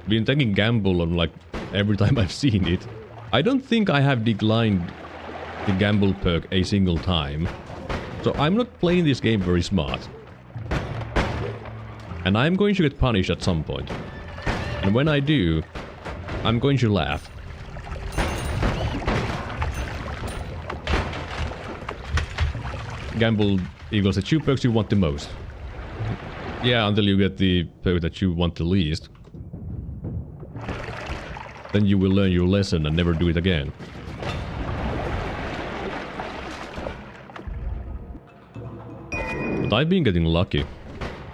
been taking Gamble on like every time I've seen it. I don't think I have declined the Gamble perk a single time. So I'm not playing this game very smart. And I'm going to get punished at some point. And when I do, I'm going to laugh. Gamble equals the 2 perks you want the most. Yeah, until you get the perk that you want the least. Then you will learn your lesson and never do it again. But I've been getting lucky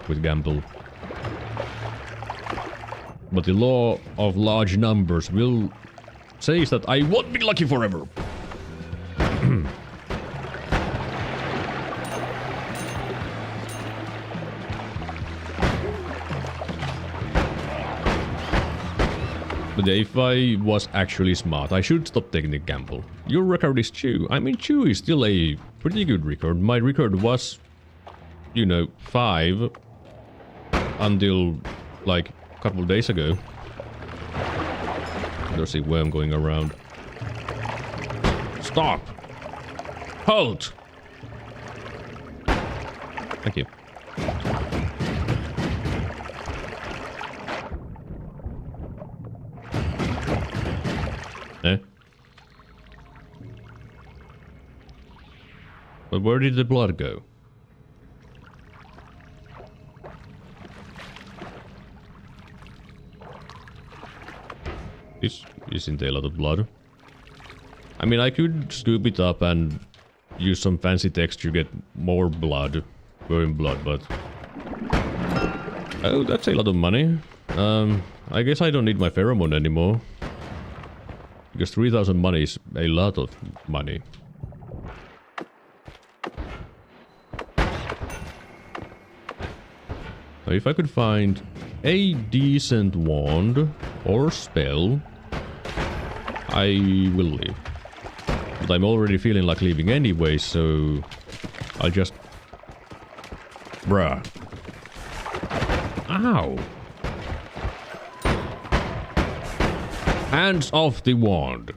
with Gamble. But the law of large numbers will say that I won't be lucky forever. But if I was actually smart, I should stop taking the gamble. Your record is 2. I mean, 2 is still a pretty good record. My record was, you know, 5 until like a couple of days ago. Let's see where I'm going around. Stop! Halt! Thank you. Eh? But where did the blood go? This isn't a lot of blood. I mean, I could scoop it up and use some fancy text to get more blood. Burn blood, but... Oh, that's a lot of money. I guess I don't need my pheromone anymore. Because 3,000 money is a lot of money. If I could find a decent wand or spell, I will leave. But I'm already feeling like leaving anyway, so I'll just... Bruh. Ow! Hands off the wand!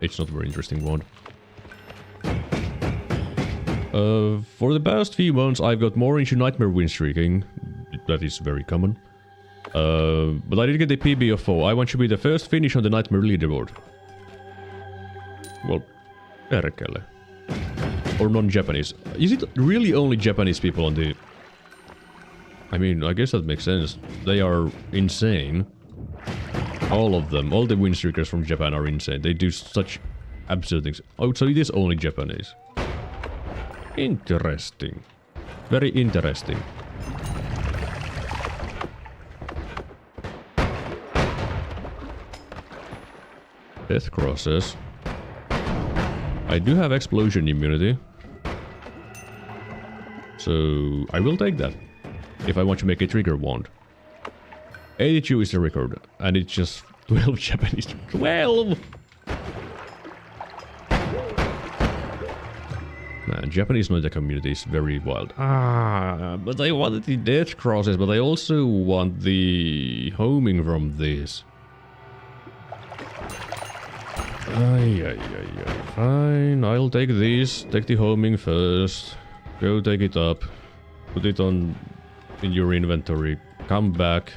It's not a very interesting wand. For the past few months I've got more into nightmare winstreaking. That is very common. But I did get the PB of 4. I want to be the first Finnish on the nightmare leaderboard. Well, perkele. Or non-Japanese. Is it really only Japanese people on the... I mean, I guess that makes sense. They are insane. All of them. All the winstreakers from Japan are insane. They do such absurd things. Oh, so it is only Japanese. Interesting. Very interesting. Death crosses. I do have explosion immunity. So I will take that. If I want to make a trigger wand. 82 is the record. And it's just 12 Japanese. 12! Man, Japanese Noita community is very wild. But I wanted the death crosses, but I also want the homing from this. Fine, I'll take this. Take the homing first. Go take it up. Put it on in your inventory. Come back.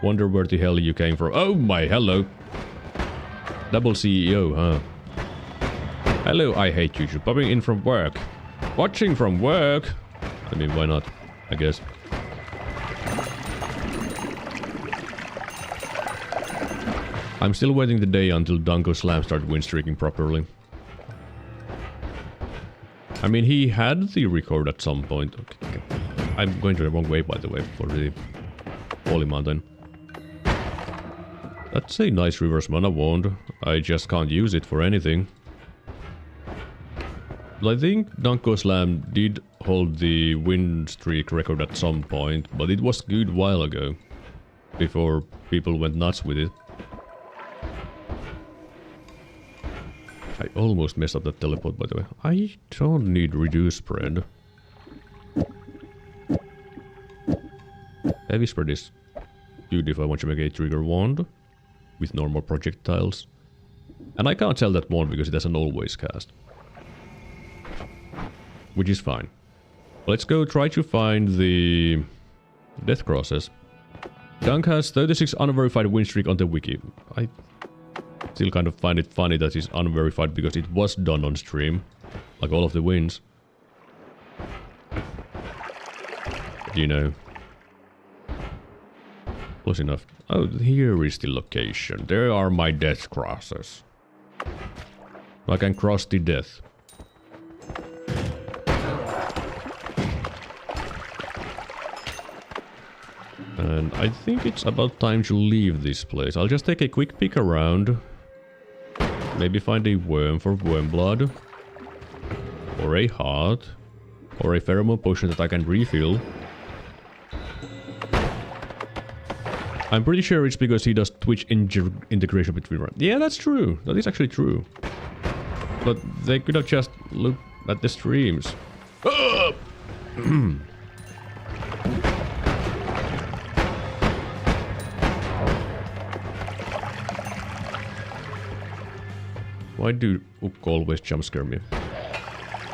Wonder where the hell you came from. Oh my, hello. Double CEO, huh? Hello, I hate you. You're popping in from work. Watching from work? I mean, why not? I guess. I'm still waiting the day until Dunko Slam started winstreaking properly. I mean, he had the record at some point. Okay. I'm going to the wrong way, by the way, for the Holy Mountain. That's a nice reverse mana wand. I just can't use it for anything. I think Dunko Slam did hold the win streak record at some point, but it was a good while ago. Before people went nuts with it. I almost messed up that teleport, by the way. I don't need reduce spread. Heavy spread is good if I want to make a trigger wand with normal projectiles. And I can't sell that wand because it doesn't always cast. Which is fine. Let's go try to find the death crosses. Dunk has 36 unverified win streak on the wiki. I still kind of find it funny that it's unverified because it was done on stream. Like all of the wins. But you know. Close enough. Oh, here is the location. There are my death crosses. I can cross the death. And I think it's about time to leave this place. I'll just take a quick peek around. Maybe find a worm for worm blood. Or a heart. Or a pheromone potion that I can refill. I'm pretty sure it's because he does Twitch integration between runs. Yeah, that's true. That is actually true. But they could have just looked at the streams. Why do Ukko always jump scare me?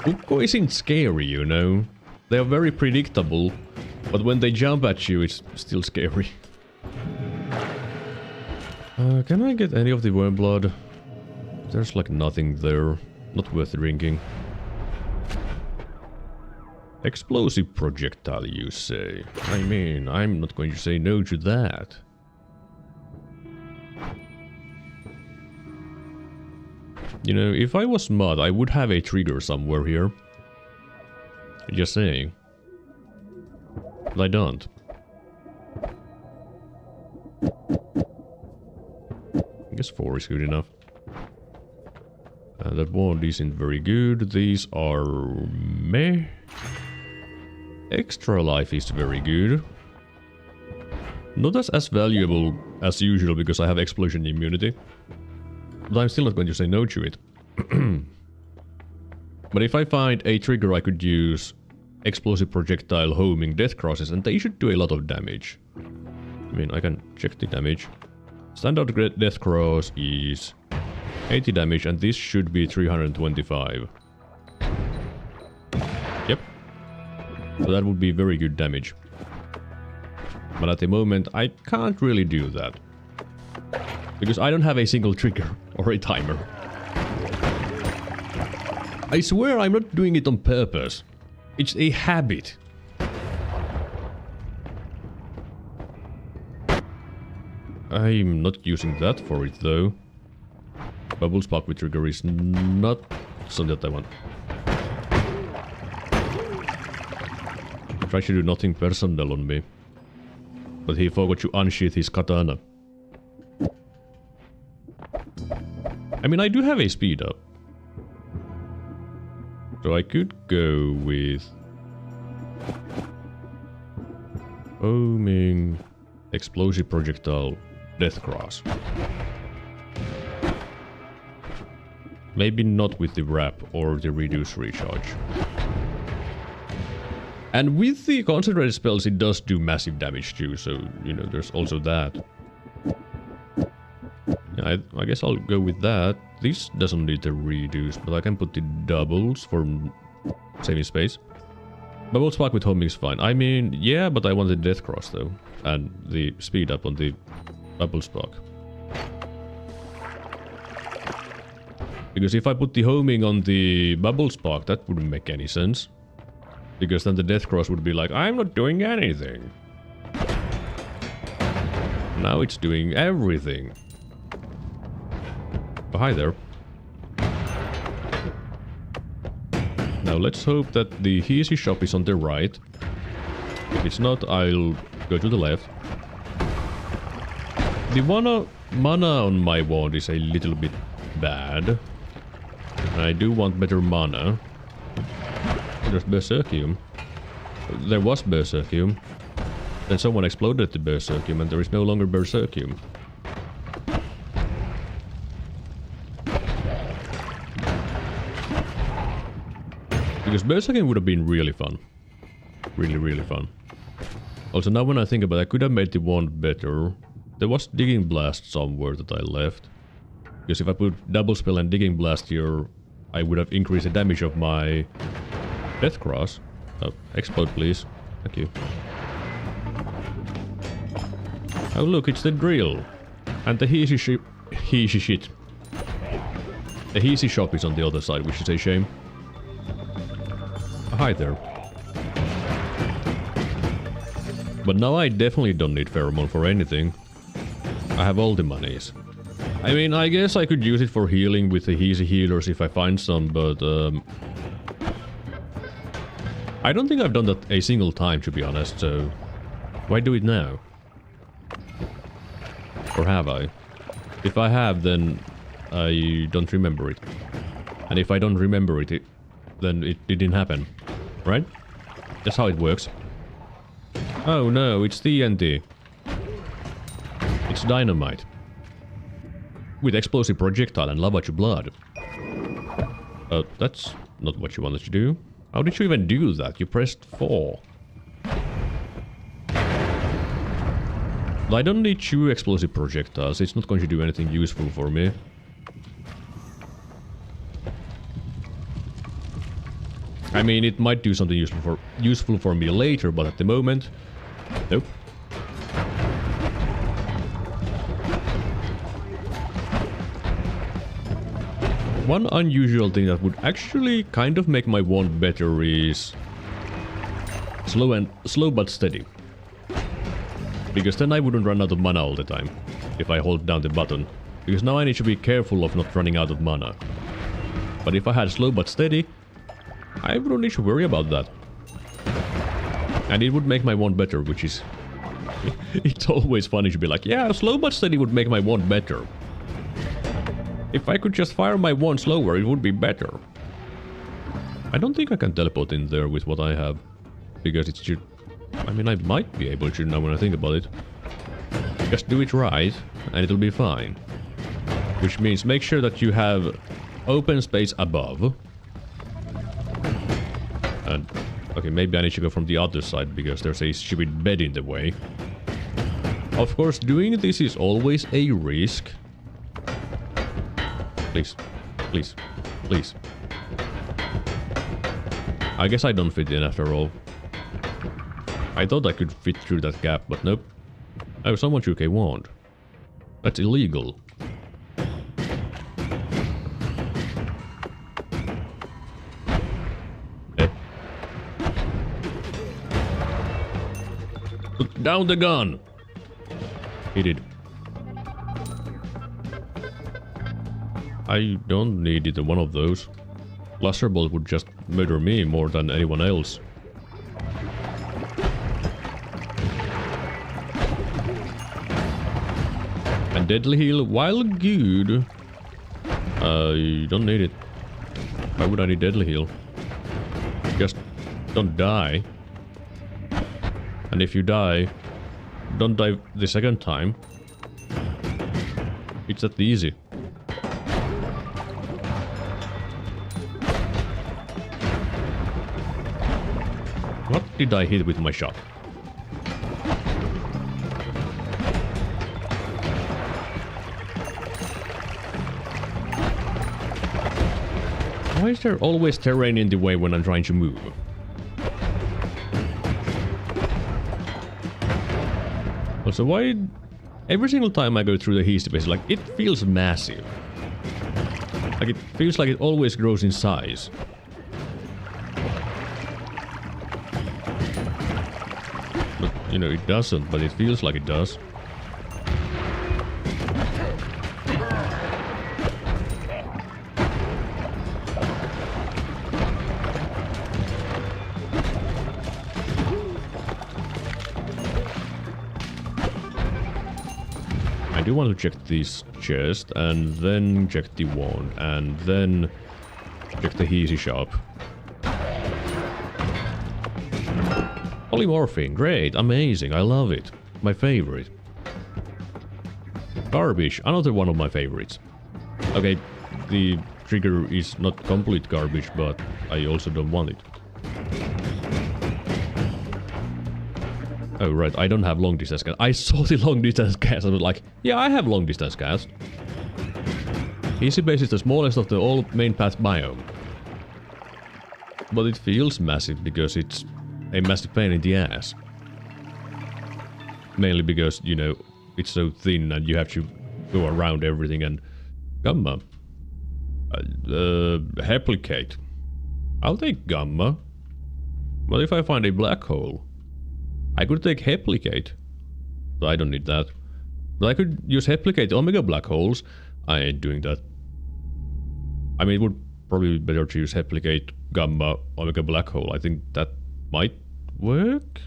Ukko isn't scary, you know. They are very predictable, but when they jump at you, it's still scary. Can I get any of the worm blood? There's like nothing there. Not worth drinking. Explosive projectile, you say? I mean, I'm not going to say no to that. You know, if I was mud, I would have a trigger somewhere here. Just saying. But I don't. I guess 4 is good enough. That wand isn't very good. These are meh. Extra life is very good. Not as valuable as usual because I have explosion immunity. But I'm still not going to say no to it. But if I find a trigger I could use explosive projectile homing death crosses, and they should do a lot of damage. I mean, I can check the damage. Standard death cross is 80 damage, and this should be 325. Yep. So that would be very good damage. But at the moment, I can't really do that. Because I don't have a single trigger or a timer. I swear I'm not doing it on purpose. It's a habit. I'm not using that for it though. Bubble spark with trigger is not something that I want. He tried to do nothing personal on me. But he forgot to unsheath his katana. I mean, I do have a speed up. So I could go with homing explosive projectile death cross. Maybe not with the wrap or the reduce recharge. And with the concentrated spells it does do massive damage too, so you know there's also that. Yeah, I guess I'll go with that. This doesn't need the reduce, but I can put the doubles for saving space. Bubble spark with homing is fine. I mean, yeah, but I want the death cross though. And the speed up on the bubble spark. Because if I put the homing on the bubble spark, that wouldn't make any sense. Because then the death cross would be like, I'm not doing anything. Now it's doing everything. Oh, hi there. Now let's hope that the easy shop is on the right. If it's not, I'll go to the left. The mana on my wand is a little bit bad. I do want better mana. There's Berserkium. There was Berserkium. Then someone exploded the Berserkium and there is no longer Berserkium. Because Berserkium would have been really fun. Really fun. Also now when I think about it, I could have made the wand better. There was Digging Blast somewhere that I left. Because if I put double spell and Digging Blast here, I would have increased the damage of my Death Cross. Oh, explode please. Thank you. Oh look, it's the drill. And the Heezy shit. The Heezy shop is on the other side, which is a shame. Hi there. But now I definitely don't need pheromone for anything. I have all the monies. I mean, I guess I could use it for healing with the Heezy healers if I find some, but I don't think I've done that a single time, to be honest, so why do it now? Or have I? If I have, then I don't remember it. And if I don't remember it, then it didn't happen. Right? That's how it works. Oh no, it's TNT. It's dynamite. With explosive projectile and lava to blood. That's not what you wanted to do. How did you even do that? You pressed 4. I don't need 2 explosive projectiles. It's not going to do anything useful for me. I mean, it might do something useful for me later, but at the moment, nope. One unusual thing that would actually kind of make my wand better is slow but steady. Because then I wouldn't run out of mana all the time if I hold down the button. Because now I need to be careful of not running out of mana. But if I had slow but steady, I wouldn't need to worry about that. And it would make my wand better, which is... it's always funny to be like, yeah, slow but steady would make my wand better. If I could just fire my wand slower, it would be better. I don't think I can teleport in there with what I have. because it should... I mean, I might be able to now when I think about it. Just do it right, and it'll be fine. Which means make sure that you have open space above. And... okay, maybe I need to go from the other side, because there's a stupid bed in the way. Of course, doing this is always a risk. Please. Please. Please. I guess I don't fit in after all. I thought I could fit through that gap, but nope. Oh, someone took a wand. That's illegal. Put down the gun! He did. I don't need either one of those. Laserbolt would just murder me more than anyone else. And deadly heal, while good, I don't need it. Why would I need deadly heal? Just don't die. And if you die, don't die the second time. It's that easy. What did I hit with my shot? Why is there always terrain in the way when I'm trying to move? Also, why... every single time I go through the Heasty base, like, it feels massive. Like, it feels like it always grows in size. But, you know, it doesn't, but it feels like it does. I do want to check this chest, and then check the wand, and then check the Heasy shop. Polymorphing, great, amazing, I love it. My favorite. Garbage, another one of my favorites. Okay, the trigger is not complete garbage, but I also don't want it. Oh right, I don't have long distance cast. I saw the long distance cast and was like, yeah, I have long distance cast. Easy base is the smallest of the all main path biome. But it feels massive because it's a massive pain in the ass. Mainly because, you know, it's so thin and you have to go around everything and... Gamma. Replicate. I'll take Gamma. But if I find a black hole... I could take Replicate, but I don't need that. But I could use Replicate Omega black holes. I ain't doing that. I mean, it would probably be better to use Replicate Gamma Omega black hole. I think that might work?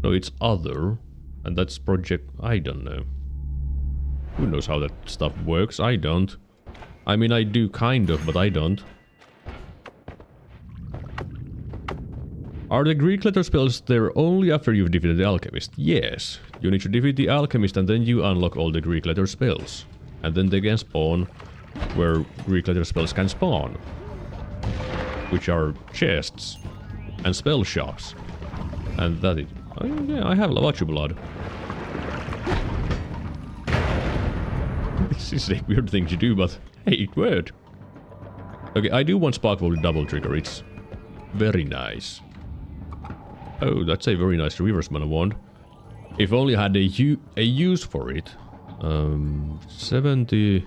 No, it's other. And that's project... I don't know. Who knows how that stuff works? I don't. I mean, I do kind of, but I don't. Are the Greek letter spells there only after you've defeated the alchemist? Yes. You need to defeat the alchemist and then you unlock all the Greek letter spells. And then they can spawn where Greek letter spells can spawn. Which are chests and spell shops. And that is... oh, yeah, I have Lavachu blood. This is a weird thing to do, but hey, it worked. Okay, I do want Sparkle with double trigger. It's very nice. Oh, that's a very nice reverse mana wand. If only I had a use for it. 70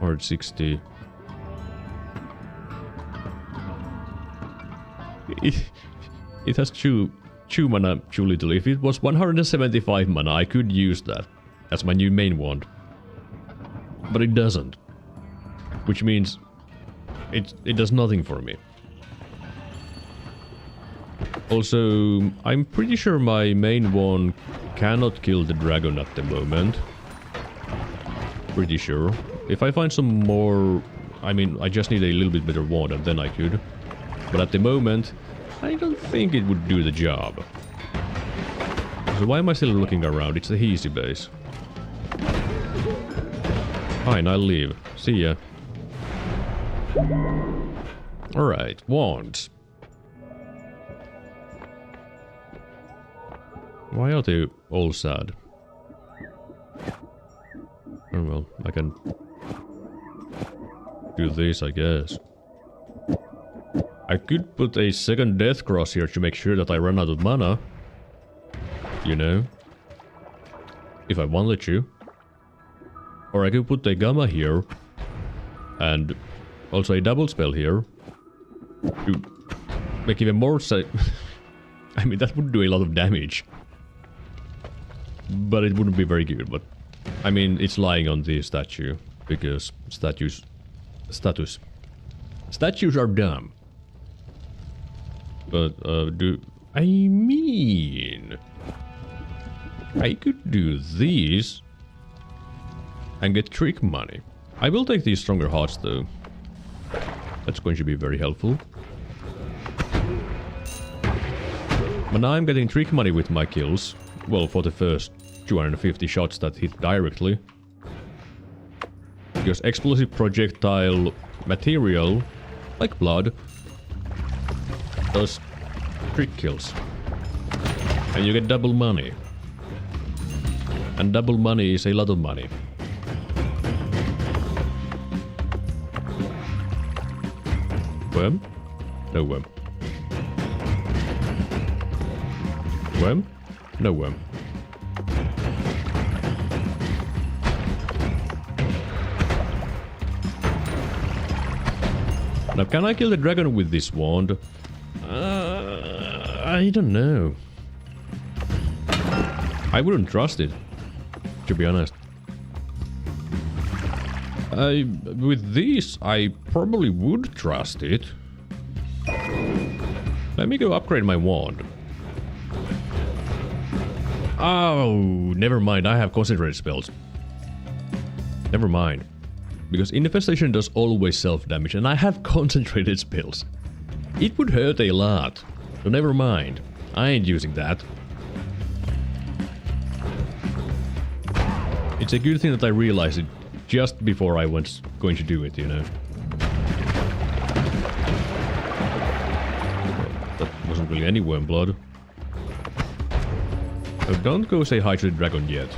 or 60. It has two mana too little. If it was 175 mana, I could use that as my new main wand. But it doesn't. Which means it does nothing for me. Also, I'm pretty sure my main wand cannot kill the dragon at the moment. Pretty sure. If I find some more... I mean, I just need a little bit better wand and then I could. But at the moment, I don't think it would do the job. So why am I still looking around? It's the easy base. Fine, I'll leave. See ya. Alright, wands. Why are they all sad? Oh well, I can do this, I guess. I could put a second death cross here to make sure that I run out of mana. You know? If I wanted to. Or I could put a gamma here. And also a double spell here. To make even more I mean, that would do a lot of damage. But it wouldn't be very good, but... I mean, it's lying on the statue. Because statues are dumb. But, I mean... I could do these... and get trick money. I will take these stronger hearts, though. That's going to be very helpful. But now I'm getting trick money with my kills. Well, for the first 250 shots that hit directly. Because explosive projectile material, like blood, does trick kills. And you get double money. And double money is a lot of money. Worm? No worm. Worm? No worm. Now, can I kill the dragon with this wand? I don't know. I wouldn't trust it, to be honest. With these, I probably would trust it. Let me go upgrade my wand. Oh, never mind, I have concentrated spells. Never mind. Because infestation does always self-damage, and I have concentrated spells. It would hurt a lot. So never mind. I ain't using that. It's a good thing that I realized it just before I was going to do it, you know. That wasn't really any worm blood. So don't go say hi to the dragon yet.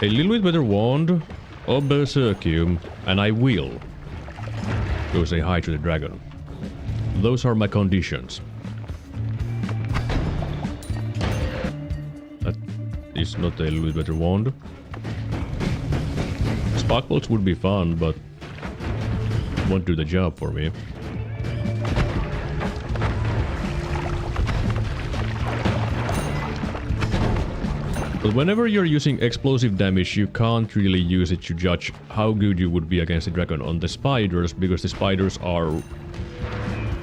A little bit better wand, or berserkium, and I will go say hi to the dragon. Those are my conditions. That is not a little bit better wand. Spark bolts would be fun, but won't do the job for me. But whenever you're using explosive damage, you can't really use it to judge how good you would be against the dragon on the spiders, because the spiders are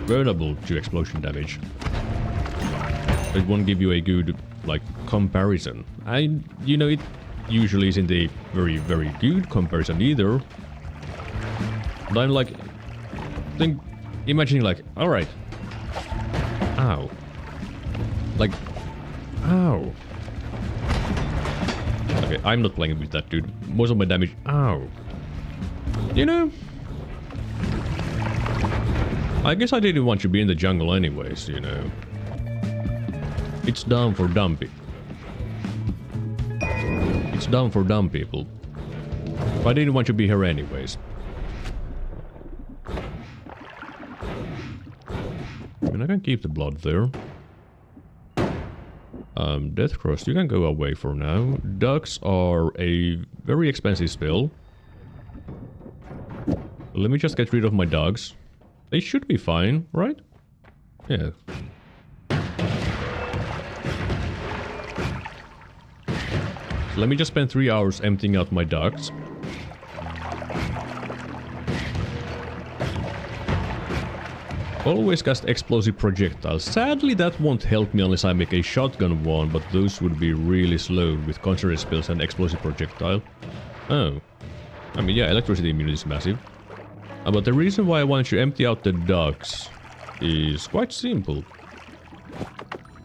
vulnerable to explosion damage. It won't give you a good, like, comparison. You know, it usually isn't a very, very good comparison either. But I'm like, imagining like, alright. Ow. Like, ow. Okay, I'm not playing with that, dude. Most of my damage... Ow. You know... I guess I didn't want to be in the jungle anyways, you know. It's down for dumb people. It's down for dumb people. But I didn't want to be here anyways. I mean, I can keep the blood there. Death Cross, you can go away for now. Ducks are a very expensive spell. Let me just get rid of my dogs. They should be fine, right? Yeah. So let me just spend 3 hours emptying out my ducks. Always cast explosive projectiles. Sadly, that won't help me unless I make a shotgun one, but those would be really slow with concentrated spells and explosive projectile. Oh. I mean, yeah, electricity immunity is massive. But the reason why I want to empty out the ducks is quite simple.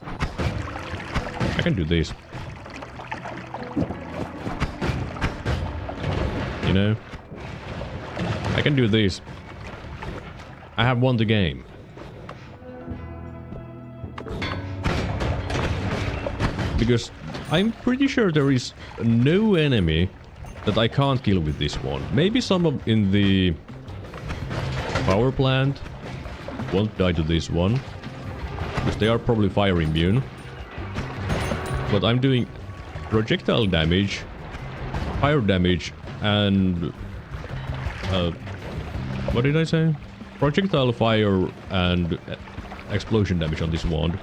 I can do this. You know? I can do this. I have won the game. Because I'm pretty sure there is no enemy that I can't kill with this one. Maybe some of in the power plant won't die to this one, because they are probably fire immune. But I'm doing projectile damage, fire damage, and what did I say? Projectile fire and explosion damage on this wand.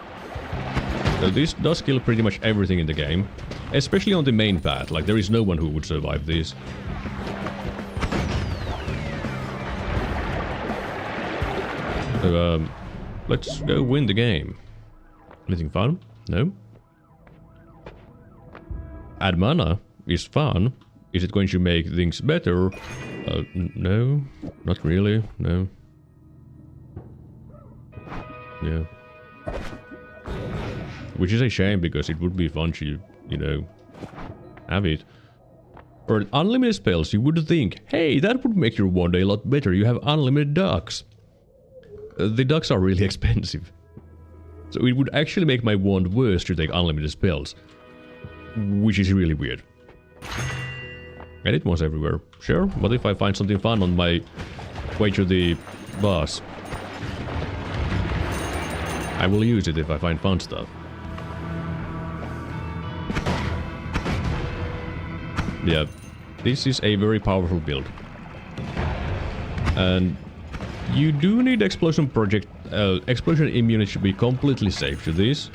So this does kill pretty much everything in the game, especially on the main path. Like, there is no one who would survive this. So, let's go win the game. Anything fun? No? Add mana is fun. Is it going to make things better? No, not really, no. Yeah. Which is a shame, because it would be fun to, you know, have it. For unlimited spells, you would think, hey, that would make your wand a lot better. You have unlimited ducks. The ducks are really expensive. So it would actually make my wand worse to take unlimited spells. Which is really weird. And it was everywhere. Sure, what if I find something fun on my way to the boss? I will use it if I find fun stuff. Yeah, this is a very powerful build. And you do need explosion immunity to be completely safe to this.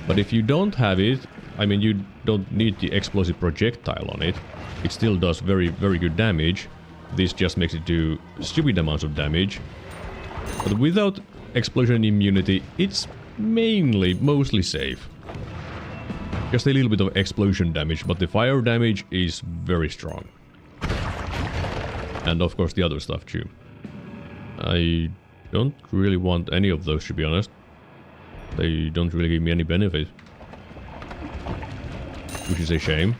But if you don't have it, I mean, you don't need the explosive projectile on it. It still does very, very good damage. This just makes it do stupid amounts of damage. But without explosion immunity, it's mostly safe. Just a little bit of explosion damage, but the fire damage is very strong. And of course the other stuff too. I don't really want any of those, to be honest. They don't really give me any benefit. Which is a shame.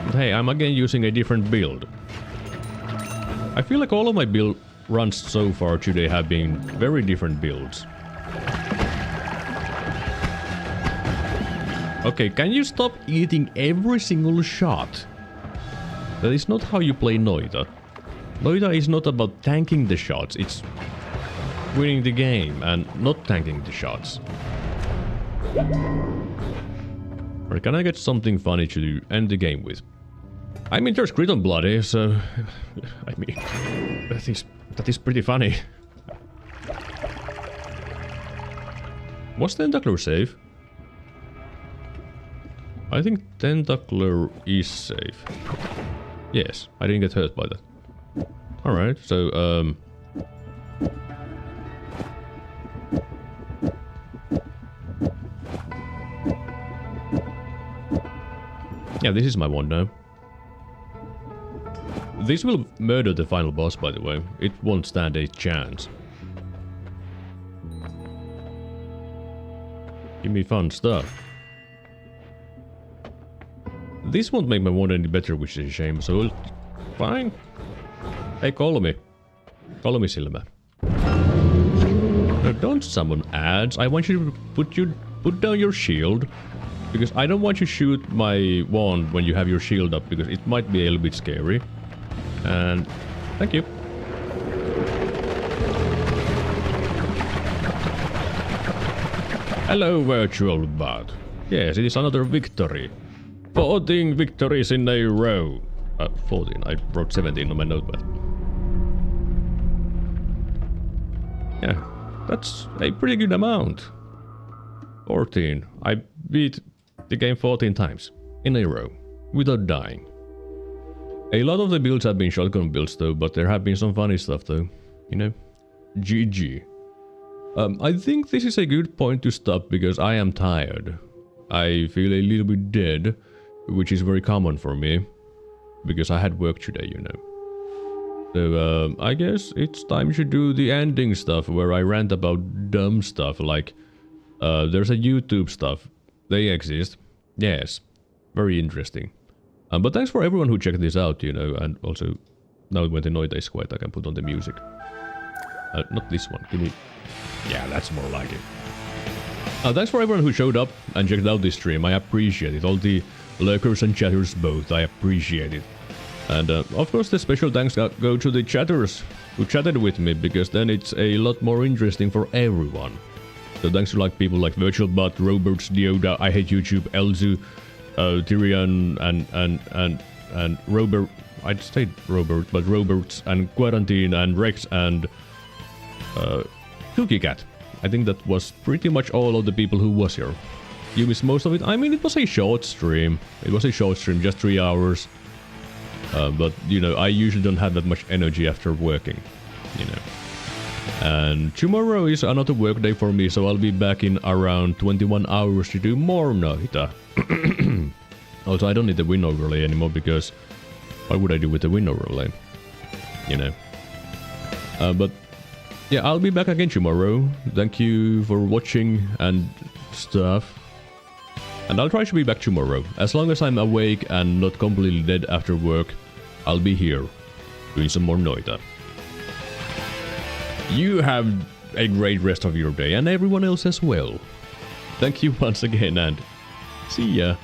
But hey, I'm again using a different build. I feel like all of my build runs so far today have been very different builds. Okay, can you stop eating every single shot? That is not how you play Noita. Noita is not about tanking the shots, it's winning the game and not tanking the shots. Or can I get something funny to end the game with? I mean, there's grit on bloody, so... I mean... That is pretty funny. Was Tentacler safe? I think Tentacler is safe. Yes, I didn't get hurt by that. Alright, so, yeah, this is my wand now. This will murder the final boss, by the way. It won't stand a chance. Give me fun stuff. This won't make my wand any better, which is a shame, so... Fine. Hey, call me. Call me, Silma. No, don't summon ads. I want you to put down your shield. Because I don't want you to shoot my wand when you have your shield up, because it might be a little bit scary. And... thank you. Hello, virtual bot. Yes, it is another victory. 14 victories in a row. 14. I wrote 17 on my notepad. Yeah, that's a pretty good amount. 14. I beat the game 14 times in a row without dying. A lot of the builds have been shotgun builds though, but there have been some funny stuff though, you know. GG. I think this is a good point to stop because I am tired. I feel a little bit dead, which is very common for me, because I had work today, you know. So, I guess it's time to do the ending stuff, where I rant about dumb stuff, like, there's a YouTube stuff. They exist. Yes. Very interesting. But thanks for everyone who checked this out, you know, and also, now when the Noita is quiet, I can put on the music. Not this one, give me... Yeah, that's more like it. Thanks for everyone who showed up and checked out this stream, I appreciate it. All the lurkers and chatters both, I appreciate it. And of course the special thanks go to the chatters who chatted with me, because then it's a lot more interesting for everyone. So thanks to like people like VirtualBot, Roberts, Dioda, I Hate YouTube, Elzu, Tyrion, and Robert. I'd say Robert, but Roberts and Quarantine and Rex and Cookie Cat. I think that was pretty much all of the people who was here. You missed most of it. I mean, it was a short stream. It was a short stream, just 3 hours. But, you know, I usually don't have that much energy after working, you know. And tomorrow is another work day for me, so I'll be back in around 21 hours to do more Noita. Also, I don't need the win overlay anymore, because what would I do with the win overlay? You know. But, yeah, I'll be back again tomorrow. Thank you for watching and stuff. And I'll try to be back tomorrow. As long as I'm awake and not completely dead after work, I'll be here, doing some more Noita. You have a great rest of your day, and everyone else as well. Thank you once again, and see ya.